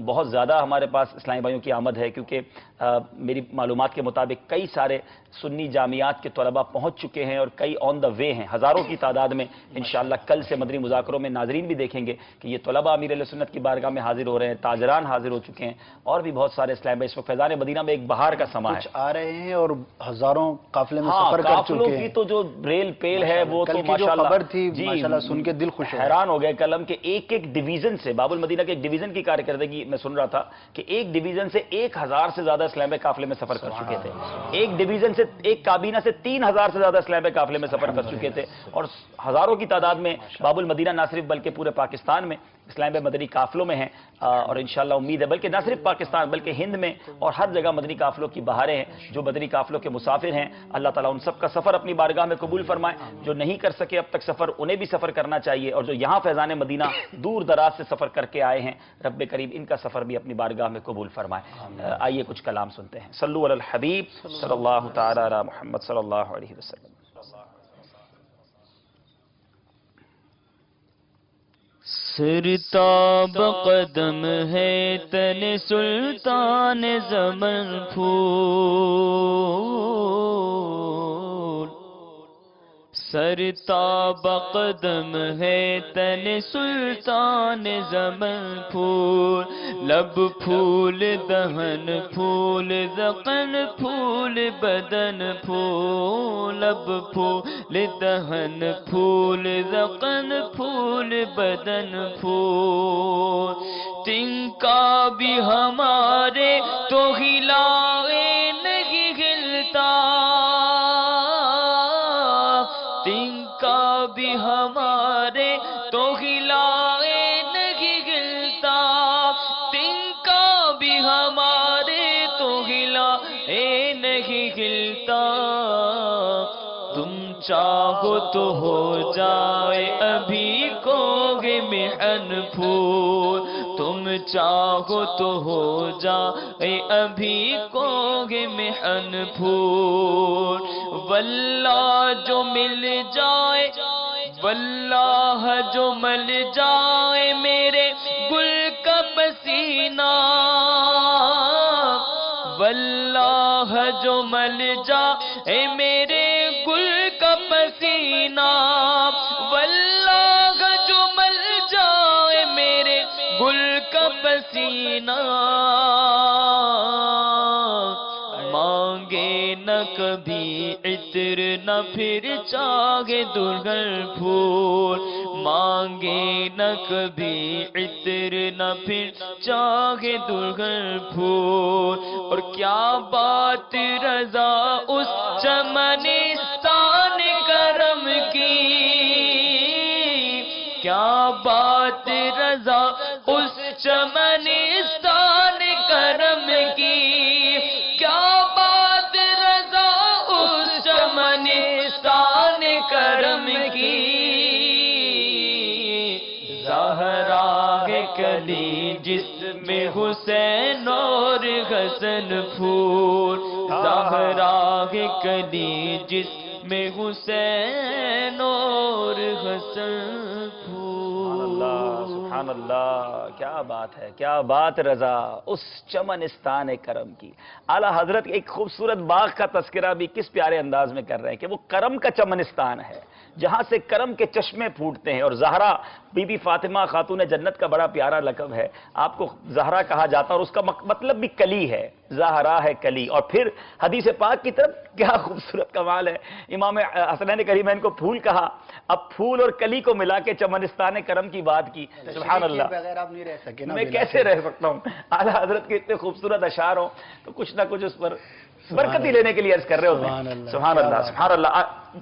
بہت زیادہ ہمارے پاس اسلامی بھائیوں کی آمد ہے کیونکہ میری معلومات کے مطابق کئی سارے سنی جامعات کے طلباء پہنچ چکے ہیں اور کئی آن دا وے ہیں ہزاروں کی تعداد میں. انشاءاللہ کل سے مدنی مذاکروں میں ناظرین بھی دیکھیں گے کہ یہ طلباء امیر اہل سنت کی بارگاہ میں حاضر ہو رہے ہیں، تاجران حاضر ہو چکے ہیں اور بھی بہت سارے اسلامی بھائی. اس وقت فیضان مدینہ میں ایک بہار کا سما ہے. کچھ آ رہے ہیں اور ہزاروں قافلے میں سفر کر قافلوں چکے کی ہیں. تو جو ریل پیل ہے وہ تو کل کی جو ماشاءاللہ خبر تھی ماشاءاللہ سن کے دل خوش ہو حیران ہو گئے. کلم کے ایک ڈویژن سے باب المدینہ کے ایک ڈویژن کی کارکردگی میں سن رہا تھا کہ ایک ڈویژن سے 1000 سے زیادہ اسلامی قافلے میں سفر کر چکے تھے. ایک ڈویژن سے ایک کابینہ سے 3000 سے زیادہ اسلامی قافلے میں سفر کر چکے تھے اور ہزاروں کی تعداد میں باب المدینہ نہ صرف بلکہ پورے پاکستان میں اسلامی مدنی قافلوں میں ہیں اور انشاءاللہ امید ہے بلکہ نہ صرف پاکستان بلکہ ہند میں اور ہر جگہ مدنی قافلوں کی بہاریں ہیں. جو مدنی قافلوں کے مسافر ہیں اللہ تعالیٰ ان سب کا سفر اپنی بارگاہ میں قبول فرمائے. جو نہیں کر سکے اب تک سفر انہیں بھی سفر کرنا چاہیے اور جو یہاں فیضان مدینہ دور دراز سے سفر کر کے آئے ہیں رب کریم ان کا سفر بھی اپنی بارگاہ میں قبول فرمائے. آئیے کچھ کلام سنتے ہیں. صلو علی الحبیب صلی اللہ تعالی علی محمد صلی اللہ علیہ وسلم. سرتاب قدم ہے تن سلطان زمن پھول، سرتاب قدم ہے تن سلطان زمن پھول، لب پھول دہن پھول ذقن پھول بدن پھول، لب پھول دہن پھول ذقن پھول بدن پھول، تنکا بھی ہمارے تو ہلائے نہیں ہلتا، تنکا تو ہلائے نہیں ہلتا، تنکا بھی ہمارے تو ہلائے نہیں ہلتا، تم چاہو تو ہو جائے ابھی کوہ محن پھول، تم چاہو تو ہو جائے ابھی کوہ محن پھول، واللہ جو مل جائے، واللہ جو مل جائے میرے گل کا پسینہ، واللہ جو مل جائے میرے گل کا پسینہ، واللہ جو مل جائے میرے گل کا پسینہ، مانگے نہ کبھی عطر نہ پھر چاہے دلہن پھول، مانگے نہ کبھی عطر نہ پھر چاہے دلہن پھول، اور کیا بات رضا اس چمنستان کرم کی، کیا بات رضا اس چمنستان کرم کی، کیا بات رضا اس چمنستان کرم کی، زہرا ہے کلی جس میں حسین اور حسن پھول، زہرا ہے کلی جس میں حسین اور حسن پھول۔ سبحان اللہ، کیا بات ہے، کیا بات رضا اس چمنستان کرم کی۔ اعلیٰ حضرت ایک خوبصورت باغ کا تذکرہ بھی کس پیارے انداز میں کر رہے ہیں کہ وہ کرم کا چمنستان ہے جہاں سے کرم کے چشمے پھوٹتے ہیں، اور زہرا بی بی فاطمہ خاتون جنت کا بڑا پیارا لقب ہے، آپ کو زہرا کہا جاتا اور اس کا مطلب بھی کلی ہے، زہرا ہے کلی۔ اور پھر حدیث پاک کی طرف کیا خوبصورت کمال ہے، امام حسنین کریمین کو پھول کہا، اب پھول اور کلی کو ملا کے چمنستان کرم کی بات کی، سبحان اللہ۔ بغیر آپ نہیں رہ سکے نا، میں کیسے رہ سکتا ہوں، اعلیٰ حضرت کے اتنے خوبصورت اشعار ہوں تو کچھ نہ کچھ اس پر برکتی لینے کے لیے عرض کر رہے ہوتے ہیں۔ سبحان اللہ، سبحان اللہ۔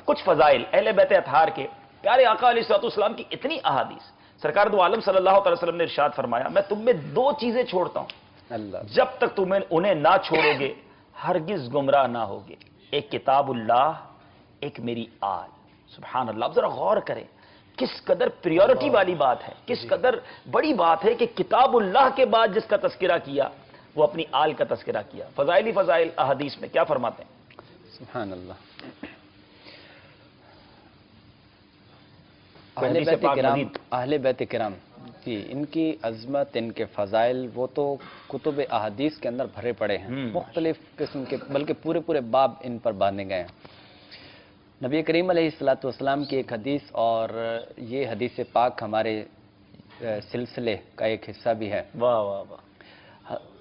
کچھ فضائل اہل بیت اطہار کے، پیارے آقا علیہ الصلوۃ والسلام کی اتنی احادیث، سرکار دو عالم صلی اللہ علیہ وسلم نے ارشاد فرمایا، میں تم میں دو چیزیں چھوڑتا ہوں، جب تک تم انہیں نہ چھوڑو گے ہرگز گمراہ نہ ہوگے، ایک کتاب اللہ، ایک میری آل۔ سبحان اللہ، اب ذرا غور کریں کس قدر پریورٹی والی بات ہے، کس قدر بڑی بات ہے کہ کتاب اللہ کے بعد جس کا تذکرہ کیا وہ اپنی آل کا تذکرہ کیا۔ فضائل احادیث میں کیا فرماتے ہیں؟ سبحان اللہ۔ اہل بیت کرام جی، ان کی عظمت، ان کے فضائل وہ تو کتب احادیث کے اندر بھرے پڑے ہیں، مختلف قسم کے، بلکہ پورے پورے باب ان پر باندھے گئے ہیں۔ نبی کریم علیہ السلام کی ایک حدیث، اور یہ حدیث پاک ہمارے سلسلے کا ایک حصہ بھی ہے۔ واہ واہ واہ۔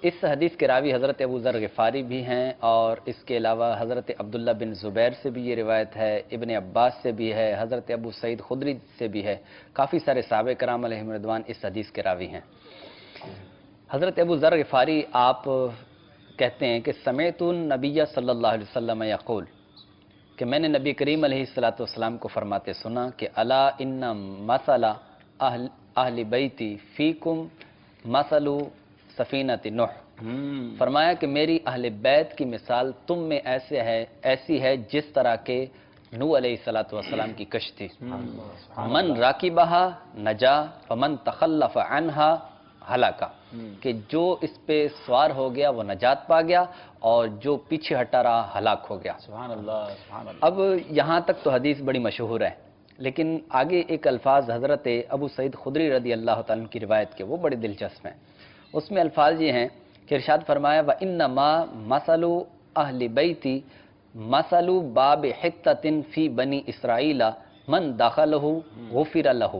اس حدیث کے راوی حضرت ابو ذر غفاری بھی ہیں، اور اس کے علاوہ حضرت عبداللہ بن زبیر سے بھی یہ روایت ہے، ابن عباس سے بھی ہے، حضرت ابو سعید خدری سے بھی ہے، کافی سارے صحابہ کرام علیہم رضوان اس حدیث کے راوی ہیں۔ حضرت ابو ذر غفاری آپ کہتے ہیں کہ سمعت النبی صلی اللہ علیہ وسلم یقول، کہ میں نے نبی کریم علیہ السلام کو فرماتے سنا کہ الا ان مثل اہل بیتی فیکم مثل سفینۃ نوح، فرمایا کہ میری اہل بیت کی مثال تم میں ایسی ہے جس طرح کے نوح علیہ السلام کی کشتی، من راکبہا نجا فمن تخلف عنہا ہلاکا، کہ جو اس پہ سوار ہو گیا وہ نجات پا گیا، اور جو پیچھے ہٹا رہا ہلاک ہو گیا۔ سبحان اللہ، سبحان اللہ۔ اب یہاں تک تو حدیث بڑی مشہور ہے، لیکن آگے ایک الفاظ حضرت ابو سعید خدری رضی اللہ تعالیٰ عنہ کی روایت کے وہ بڑے دلچسپ ہیں۔ اس میں الفاظ یہ ہیں کہ ارشاد فرمایا وَإِنَّمَا مَثَلُ أَهْلِ بَيْتِ مَثَلُ بَابِ حِتَّةٍ فِي بَنِي إِسْرَائِيلَ مَنْ دَخَلَهُ غُفِرَ لَهُ،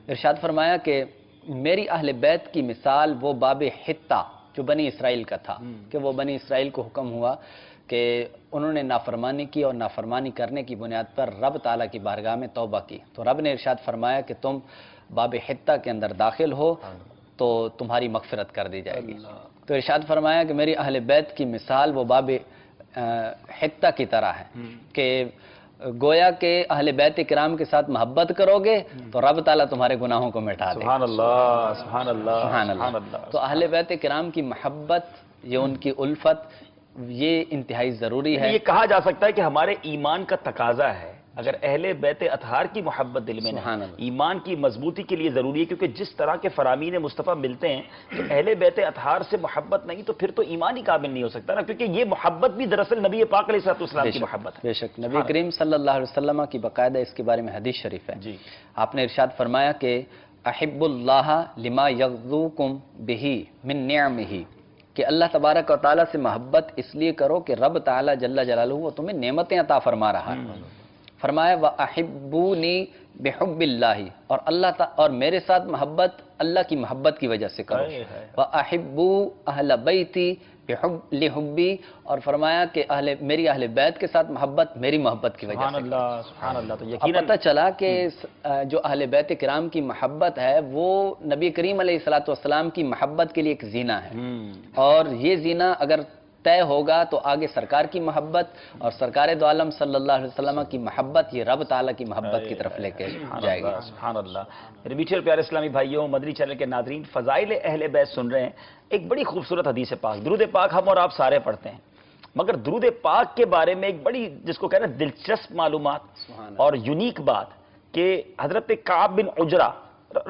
ارشاد فرمایا کہ میری اہل بیت کی مثال وہ باب حتہ جو بنی اسرائیل کا تھا، کہ وہ بنی اسرائیل کو حکم ہوا کہ انہوں نے نافرمانی کی، اور نافرمانی کرنے کی بنیاد پر رب تعالیٰ کی بارگاہ میں توبہ کی، تو رب نے ارشاد فرمایا کہ تم باب حتہ کے اندر داخل ہو تو تمہاری مغفرت کر دی جائے گی۔ تو ارشاد فرمایا کہ میری اہل بیت کی مثال وہ باب حتہ کی طرح ہے کہ گویا کہ اہل بیت کرام کے ساتھ محبت کرو گے تو رب تعالیٰ تمہارے گناہوں کو مٹا دے گا۔ سبحان اللہ، سبحان اللہ، سبحان سبحان اللہ۔ اللہ۔ تو اہل بیت کرام کی محبت، یہ ان کی الفت، یہ انتہائی ضروری ہے۔ یہ کہا جا سکتا ہے کہ ہمارے ایمان کا تقاضا ہے، اگر اہل بیت اطہار کی محبت دل میں سبحان نہیں، اللہ۔ ایمان کی مضبوطی کے لیے ضروری ہے، کیونکہ جس طرح کے فرامین مصطفیٰ ملتے ہیں کہ اہل بیت اطہار سے محبت نہیں تو پھر تو ایمان ہی قابل نہیں ہو سکتا نا، کیونکہ یہ محبت بھی دراصل نبی پاک علیہ السلام کی محبت ہے۔ بے شک نبی کریم صلی اللہ علیہ وسلم کی باقاعدہ اس کے بارے میں حدیث شریف ہے۔ جی، آپ نے ارشاد فرمایا کہ احب اللہ لما یغذوکم بہ من نعمہ، کہ اللہ تبارک و تعالیٰ سے محبت اس لیے کرو کہ رب تعالیٰ جل جلالہ وہ تمہیں نعمتیں عطا فرما رہا ہے۔ فرمایا وَأَحِبُّونِي بِحُبِّ اللَّهِ، اور اور میرے ساتھ محبت اللہ کی محبت کی وجہ سے کرو۔ وَأَحِبُّوا أَهْلَ بَيْتِي لِحُبِّي، اور فرمایا کہ میری اہل بیت کے ساتھ محبت میری محبت کی وجہ سبحان سے۔ اللہ، سبحان اللہ۔ تو اب یقیناً پتہ چلا کہ جو اہل بیت کرام کی محبت ہے وہ نبی کریم علیہ السلام کی محبت کے لیے ایک زینہ ہے، اور یہ زینہ اگر طے ہوگا تو آگے سرکار کی محبت اور سرکار دو عالم صلی اللہ علیہ وسلم کی محبت یہ رب تعالیٰ کی محبت کی طرف لے کے جائے گی۔ سبحان اللہ۔ میرے میٹھے اور پیارے اسلامی بھائیوں، مدنی چینل کے ناظرین، فضائل اہل بیت سن رہے ہیں۔ ایک بڑی خوبصورت حدیث پاک، درود پاک ہم اور آپ سارے پڑھتے ہیں، مگر درود پاک کے بارے میں ایک بڑی جس کو کہنا دلچسپ معلومات اور یونیک بات کہ حضرت کعب بن عجرہ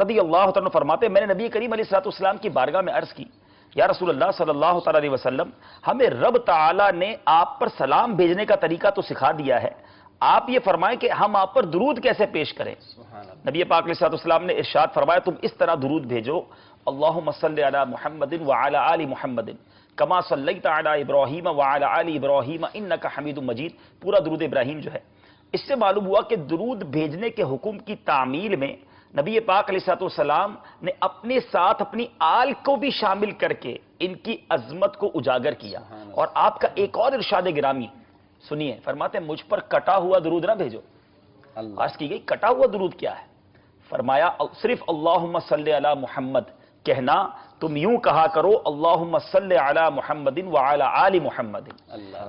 رضی اللہ عنہ فرماتے ہیں، میں نے نبی کریم علیہ السلام کی بارگاہ میں عرض کی، یا رسول اللہ صلی اللہ تعالی علیہ وسلم، ہمیں رب تعالیٰ نے آپ پر سلام بھیجنے کا طریقہ تو سکھا دیا ہے، آپ یہ فرمائیں کہ ہم آپ پر درود کیسے پیش کریں؟ نبی پاک علیہ السلام نے ارشاد فرمایا، تم اس طرح درود بھیجو، اللہم صلی علی محمد وعلی آل محمد کما صلیت علی ابراہیم وعلی آل ابراہیم انک حمید مجید، پورا درود ابراہیم جو ہے۔ اس سے معلوم ہوا کہ درود بھیجنے کے حکم کی تعمیل میں نبی پاک علیہ السلام نے اپنے ساتھ اپنی آل کو بھی شامل کر کے ان کی عظمت کو اجاگر کیا، اور آپ کا ایک اور ارشاد گرامی سنیے، فرماتے ہیں مجھ پر کٹا ہوا درود نہ بھیجو۔ عرض کی گئی کٹا ہوا درود کیا ہے؟ فرمایا صرف اللہم صلی علی محمد کہنا، تم یوں کہا کرو اللہم صلی علی محمد وعلی آل محمد۔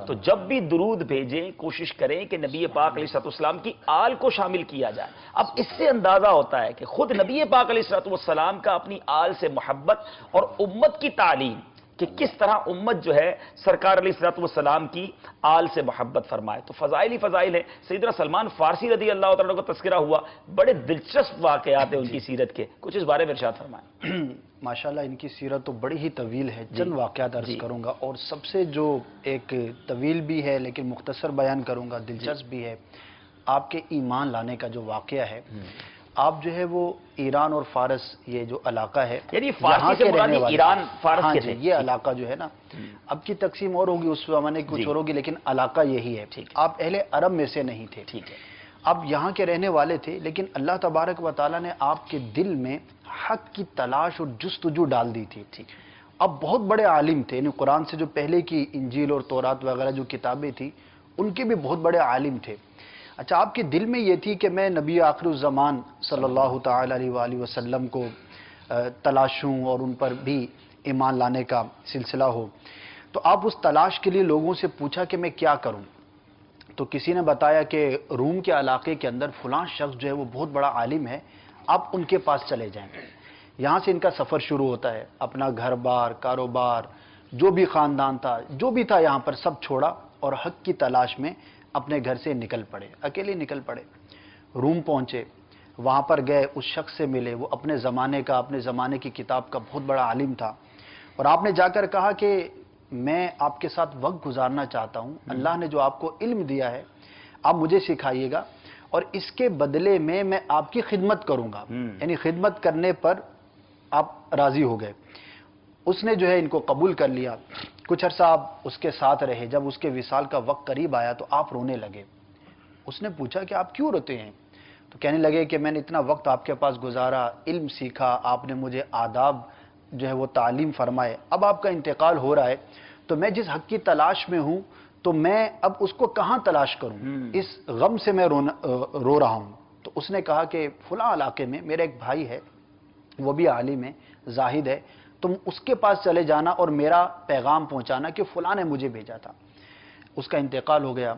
تو جب بھی درود بھیجیں کوشش کریں کہ نبی پاک علیہ السلام کی آل کو شامل کیا جائے۔ اب اس سے اندازہ ہوتا ہے کہ خود نبی پاک علیہ السلام کا اپنی آل سے محبت اور امت کی تعلیم کہ کس طرح امت جو ہے سرکار علیہ السلام کی آل سے محبت فرمائے۔ تو فضائل ہی فضائل ہیں۔ سیدنا سلمان فارسی رضی اللہ تعالیٰ کا تذکرہ ہوا، بڑے دلچسپ واقعات ہیں ان کی سیرت کے، کچھ اس بارے میں ارشاد فرمائیں۔ ماشاءاللہ ان کی سیرت تو بڑی ہی طویل ہے، چند واقعات عرض کروں گا، اور سب سے جو ایک طویل بھی ہے لیکن مختصر بیان کروں گا، دلچسپ بھی ہے، آپ کے ایمان لانے کا جو واقعہ ہے۔ آپ جو ہے وہ ایران اور فارس یہ جو علاقہ ہے، یعنی فارسی سے مراد ایران فارس کے تھے، یہ علاقہ جو ہے نا، اب کی تقسیم اور ہوگی، اس زمانے کی کچھ اور ہوگی، لیکن علاقہ یہی ہے۔ آپ اہل عرب میں سے نہیں تھے، ٹھیک ہے، آپ یہاں کے رہنے والے تھے، لیکن اللہ تبارک و تعالیٰ نے آپ کے دل میں حق کی تلاش اور جستجو ڈال دی تھی۔ اب بہت بڑے عالم تھے، یعنی قرآن سے جو پہلے کی انجیل اور تورات وغیرہ جو کتابیں تھیں ان کے بھی بہت بڑے عالم تھے۔ اچھا، آپ کے دل میں یہ تھی کہ میں نبی آخر الزمان صلی اللہ تعالی علیہ وآلہ وسلم کو تلاشوں اور ان پر بھی ایمان لانے کا سلسلہ ہو، تو آپ اس تلاش کے لیے لوگوں سے پوچھا کہ میں کیا کروں؟ تو کسی نے بتایا کہ روم کے علاقے کے اندر فلاں شخص جو ہے وہ بہت بڑا عالم ہے، آپ ان کے پاس چلے جائیں۔ یہاں سے ان کا سفر شروع ہوتا ہے، اپنا گھر بار، کاروبار، جو بھی خاندان تھا، جو بھی تھا یہاں پر سب چھوڑا اور حق کی تلاش میں اپنے گھر سے نکل پڑے، اکیلے نکل پڑے۔ روم پہنچے، وہاں پر گئے، اس شخص سے ملے، وہ اپنے زمانے کی کتاب کا بہت بڑا عالم تھا، اور آپ نے جا کر کہا کہ میں آپ کے ساتھ وقت گزارنا چاہتا ہوں، اللہ نے جو آپ کو علم دیا ہے آپ مجھے سکھائیے گا، اور اس کے بدلے میں آپ کی خدمت کروں گا، یعنی خدمت کرنے پر آپ راضی ہو گئے۔ اس نے جو ہے ان کو قبول کر لیا، کچھ عرصہ آپ اس کے ساتھ رہے، جب اس کے وصال کا وقت قریب آیا تو آپ رونے لگے۔ اس نے پوچھا کہ آپ کیوں روتے ہیں؟ تو کہنے لگے کہ میں نے اتنا وقت آپ کے پاس گزارا، علم سیکھا، آپ نے مجھے آداب جو ہے وہ تعلیم فرمائے، اب آپ کا انتقال ہو رہا ہے، تو میں جس حق کی تلاش میں ہوں تو میں اب اس کو کہاں تلاش کروں؟ اس غم سے میں رو رہا ہوں۔ تو اس نے کہا کہ فلاں علاقے میں میرا ایک بھائی ہے، وہ بھی عالم ہے، زاہد ہے، تم اس کے پاس چلے جانا اور میرا پیغام پہنچانا کہ فلاں نے مجھے بھیجا تھا۔ اس کا انتقال ہو گیا،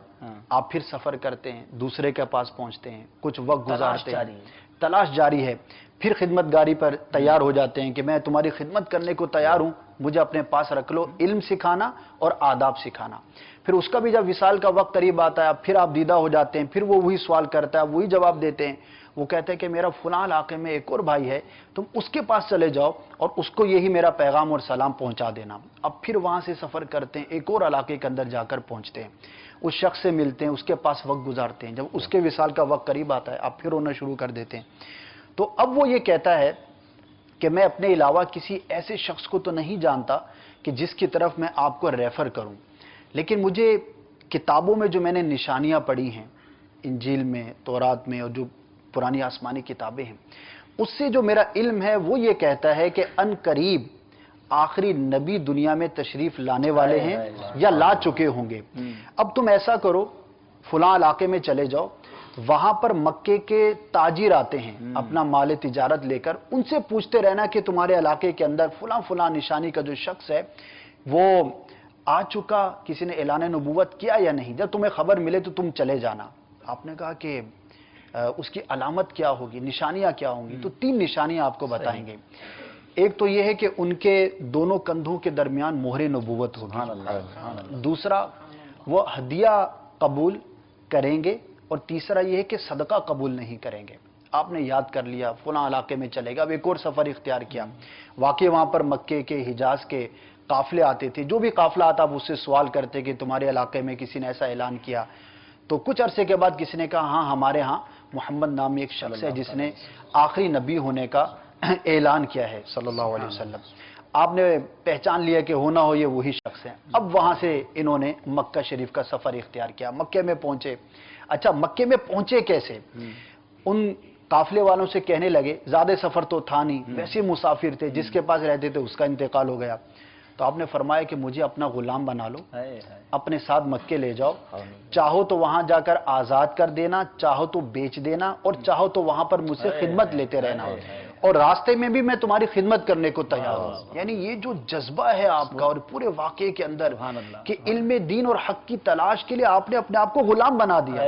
آپ پھر سفر کرتے ہیں، دوسرے کے پاس پہنچتے ہیں، کچھ وقت گزارتے ہیں، تلاش جاری ہے، پھر خدمت گاری پر تیار ہو جاتے ہیں کہ میں تمہاری خدمت کرنے کو تیار ہوں، مجھے اپنے پاس رکھ لو، علم سکھانا اور آداب سکھانا۔ پھر اس کا بھی جب وصال کا وقت قریب آتا ہے، پھر آپ دیدہ ہو جاتے ہیں، پھر وہ وہی سوال کرتا ہے، وہی جواب دیتے ہیں، وہ کہتے ہیں کہ میرا فلاں علاقے میں ایک اور بھائی ہے، تم اس کے پاس چلے جاؤ اور اس کو یہی میرا پیغام اور سلام پہنچا دینا۔ اب پھر وہاں سے سفر کرتے ہیں، ایک اور علاقے کے اندر جا کر پہنچتے ہیں، اس شخص سے ملتے ہیں، اس کے پاس وقت گزارتے ہیں، جب اس کے وصال کا وقت قریب آتا ہے آپ پھر رونا شروع کر دیتے ہیں۔ تو اب وہ یہ کہتا ہے کہ میں اپنے علاوہ کسی ایسے شخص کو تو نہیں جانتا کہ جس کی طرف میں آپ کو ریفر کروں، لیکن مجھے کتابوں میں جو میں نے نشانیاں پڑھی ہیں، انجیل میں، تورات میں، اور جو پرانی آسمانی کتابیں ہیں، اس سے جو میرا علم ہے وہ یہ کہتا ہے کہ ان قریب آخری نبی دنیا میں تشریف لانے والے ہیں یا لا چکے ہوں گے۔ اب تم ایسا کرو، فلاں علاقے میں چلے جاؤ، وہاں پر مکے کے تاجر آتے ہیں اپنا مال تجارت لے کر، ان سے پوچھتے رہنا کہ تمہارے علاقے کے اندر فلاں فلاں نشانی کا جو شخص ہے وہ آ چکا، کسی نے اعلان نبوت کیا یا نہیں، جب تمہیں خبر ملے تو تم چلے جانا۔ آپ نے کہا کہ اس کی علامت کیا ہوگی، نشانیاں کیا ہوں گی؟ تو 3 نشانیاں آپ کو بتائیں گے۔ ایک تو یہ ہے کہ ان کے دونوں کندھوں کے درمیان مہر نبوت ہوگی، دوسرا وہ ہدیہ قبول کریں گے، اور تیسرا یہ ہے کہ صدقہ قبول نہیں کریں گے۔ آپ نے یاد کر لیا فلاں علاقے میں چلے گا، اب ایک اور سفر اختیار کیا، واقعی وہاں پر مکے کے، حجاز کے قافلے آتے تھے، جو بھی قافلہ آتا آپ اس سے سوال کرتے کہ تمہارے علاقے میں کسی نے ایسا اعلان کیا، تو کچھ عرصے کے بعد کسی نے کہا ہاں ہمارے ہاں محمد نامی ایک شخص ہے جس نے آخری نبی ہونے کا اعلان کیا ہے صلی اللہ علیہ وسلم۔ آپ نے پہچان لیا کہ ہونا ہو یہ وہی شخص ہے۔ اب وہاں سے انہوں نے مکہ شریف کا سفر اختیار کیا، مکے میں پہنچے۔ اچھا مکے میں پہنچے کیسے؟ ان قافلے والوں سے کہنے لگے، زیادہ سفر تو تھا نہیں، ویسے مسافر تھے، جس کے پاس رہتے تھے اس کا انتقال ہو گیا، تو آپ نے فرمایا کہ مجھے اپنا غلام بنا لو، اپنے ساتھ مکے لے جاؤ، چاہو تو وہاں جا کر آزاد کر دینا، چاہو تو بیچ دینا، اور چاہو تو وہاں پر مجھ سے خدمت لیتے رہنا، اور راستے میں بھی میں تمہاری خدمت کرنے کو تیار ہوں۔ یعنی یہ جو جذبہ ہے آپ کا اور پورے واقعے کے اندر کہ علم دین اور حق کی تلاش کے لیے آپ نے اپنے آپ کو غلام بنا دیا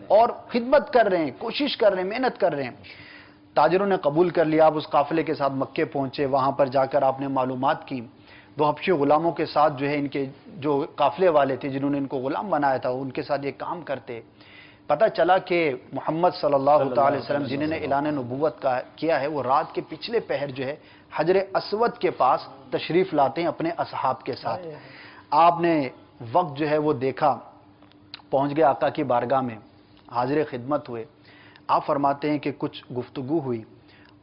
اور خدمت کر رہے ہیں، کوشش کر رہے ہیں، محنت کر رہے ہیں۔ تاجروں نے قبول کر لیا، آپ اس قافلے کے ساتھ مکے پہنچے، وہاں پر جا کر آپ نے معلومات کی، 2 حبشی غلاموں کے ساتھ جو ہے ان کے جو قافلے والے تھے جنہوں نے ان کو غلام بنایا تھا ان کے ساتھ یہ کام کرتے، پتہ چلا کہ محمد صلی اللہ علیہ وسلم جنہوں نے اعلان نبوت کا کیا ہے وہ رات کے پچھلے پہر جو ہے حجر اسود کے پاس تشریف لاتے ہیں اپنے اصحاب کے ساتھ۔ آپ نے وقت جو ہے وہ دیکھا، پہنچ گئے آقا کی بارگاہ میں، حاضر خدمت ہوئے۔ آپ فرماتے ہیں کہ کچھ گفتگو ہوئی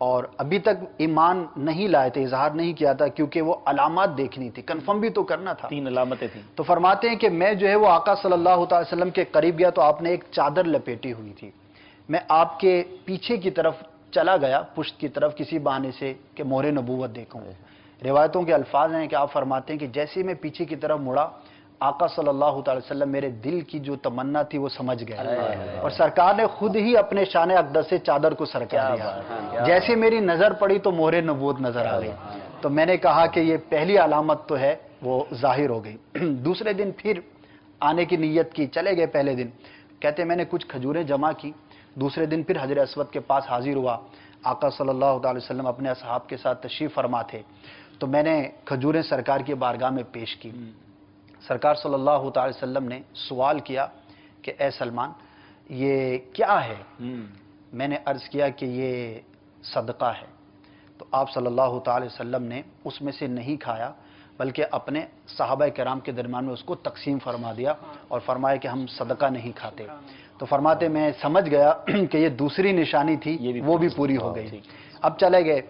اور ابھی تک ایمان نہیں لائے تھے، اظہار نہیں کیا تھا، کیونکہ وہ علامات دیکھنی تھی، کنفرم بھی تو کرنا تھا۔ 3 علامتیں تھیں۔ تو فرماتے ہیں کہ میں جو ہے وہ آقا صلی اللہ علیہ وسلم کے قریب گیا تو آپ نے ایک چادر لپیٹی ہوئی تھی، میں آپ کے پیچھے کی طرف چلا گیا، پشت کی طرف کسی بہانے سے کہ مہر نبوت دیکھوں۔ روایتوں کے الفاظ ہیں کہ آپ فرماتے ہیں کہ جیسے میں پیچھے کی طرف مڑا، آقا صلی اللہ علیہ وسلم میرے دل کی جو تمنا تھی وہ سمجھ گئے، اور سرکار نے خود ہی اپنے شان اقدس سے چادر کو سر کر دیا۔ جیسے میری نظر پڑی تو مہر نبوت نظر آ گئی، تو میں نے کہا کہ یہ پہلی علامت تو ہے وہ ظاہر ہو گئی۔ دوسرے دن پھر آنے کی نیت کی، چلے گئے۔ پہلے دن کہتے میں نے کچھ کھجوریں جمع کی، دوسرے دن پھر حجر اسود کے پاس حاضر ہوا، آقا صلی اللہ علیہ وسلم اپنے اصحاب کے ساتھ تشریف فرما تھے، تو میں نے کھجوریں سرکار کی بارگاہ میں پیش کی۔ سرکار صلی اللہ علیہ وسلم نے سوال کیا کہ اے سلمان یہ کیا ہے؟ میں نے عرض کیا کہ یہ صدقہ ہے، تو آپ صلی اللہ علیہ وسلم نے اس میں سے نہیں کھایا بلکہ اپنے صحابہ کرام کے درمیان میں اس کو تقسیم فرما دیا اور فرمایا کہ ہم صدقہ نہیں کھاتے۔ تو فرماتے میں سمجھ گیا کہ یہ دوسری نشانی تھی، وہ بھی پوری ہو گئی۔ اب چلے گئے،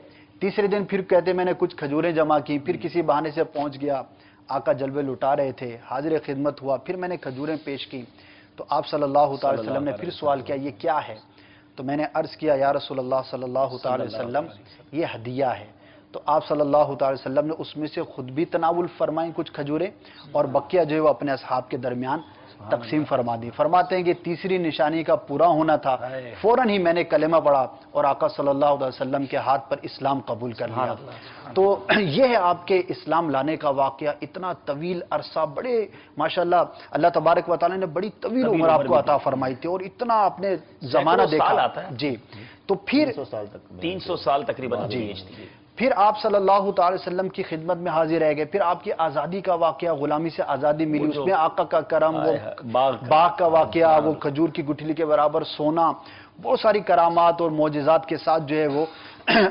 تیسرے دن پھر کہتے میں نے کچھ کھجوریں جمع کی، پھر کسی بہانے سے پہنچ گیا، آقا جلوے لٹا رہے تھے، حاضر خدمت ہوا، پھر میں نے کھجوریں پیش کی، تو آپ صلی اللہ علیہ وسلم نے پھر سوال کیا یہ کیا ہے؟ تو میں نے عرض کیا یا رسول اللہ صلی اللہ علیہ وسلم یہ ہدیہ ہے۔ تو آپ صلی اللہ علیہ وسلم نے اس میں سے خود بھی تناول فرمائیں کچھ کھجوریں، اور بقیہ جو ہے وہ اپنے اصحاب کے درمیان تقسیم فرما دی. فرماتے ہیں کہ تیسری نشانی کا پورا ہونا تھا, فوراً ہی میں نے کلمہ پڑھا اور آقا صلی اللہ علیہ وسلم کے ہاتھ پر اسلام قبول کر لیا. تو یہ ہے آپ کے اسلام لانے کا واقعہ. اتنا طویل عرصہ, بڑے ماشاءاللہ اللہ تبارک و تعالیٰ نے بڑی طویل عمر آپ کو عطا فرمائی تھی, اور اتنا آپ نے زمانہ دیکھا. جی, تو پھر 300 سال تقریباً. جی, پھر آپ صلی اللہ تعالی وسلم کی خدمت میں حاضر رہ گئے. پھر آپ کی آزادی کا واقعہ, غلامی سے آزادی ملی, اس میں آقا کا کرم, وہ باغ کا واقعہ, وہ کھجور کی گٹھلی کے برابر سونا, بہت ساری کرامات اور معجزات کے ساتھ جو ہے وہ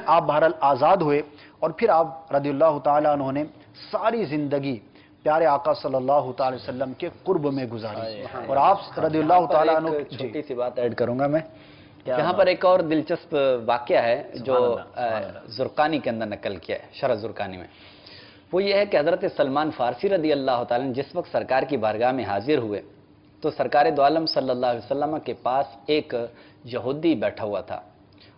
آپ بہرحال آزاد ہوئے. اور پھر آپ رضی اللہ تعالیٰ عنہ نے ساری زندگی پیارے آقا صلی اللہ تعالی وسلم کے قرب میں گزاری. اور آپ رضی اللہ تعالیٰ عنہ, چھوٹی سی بات ایڈ کروں گا میں, یہاں پر ایک اور دلچسپ واقعہ ہے جو زرقانی کے اندر نقل کیا ہے, شرح زرقانی میں. وہ یہ ہے کہ حضرت سلمان فارسی رضی اللہ تعالیٰ نے جس وقت سرکار کی بارگاہ میں حاضر ہوئے تو سرکار دو عالم صلی اللہ علیہ وسلم کے پاس ایک یہودی بیٹھا ہوا تھا,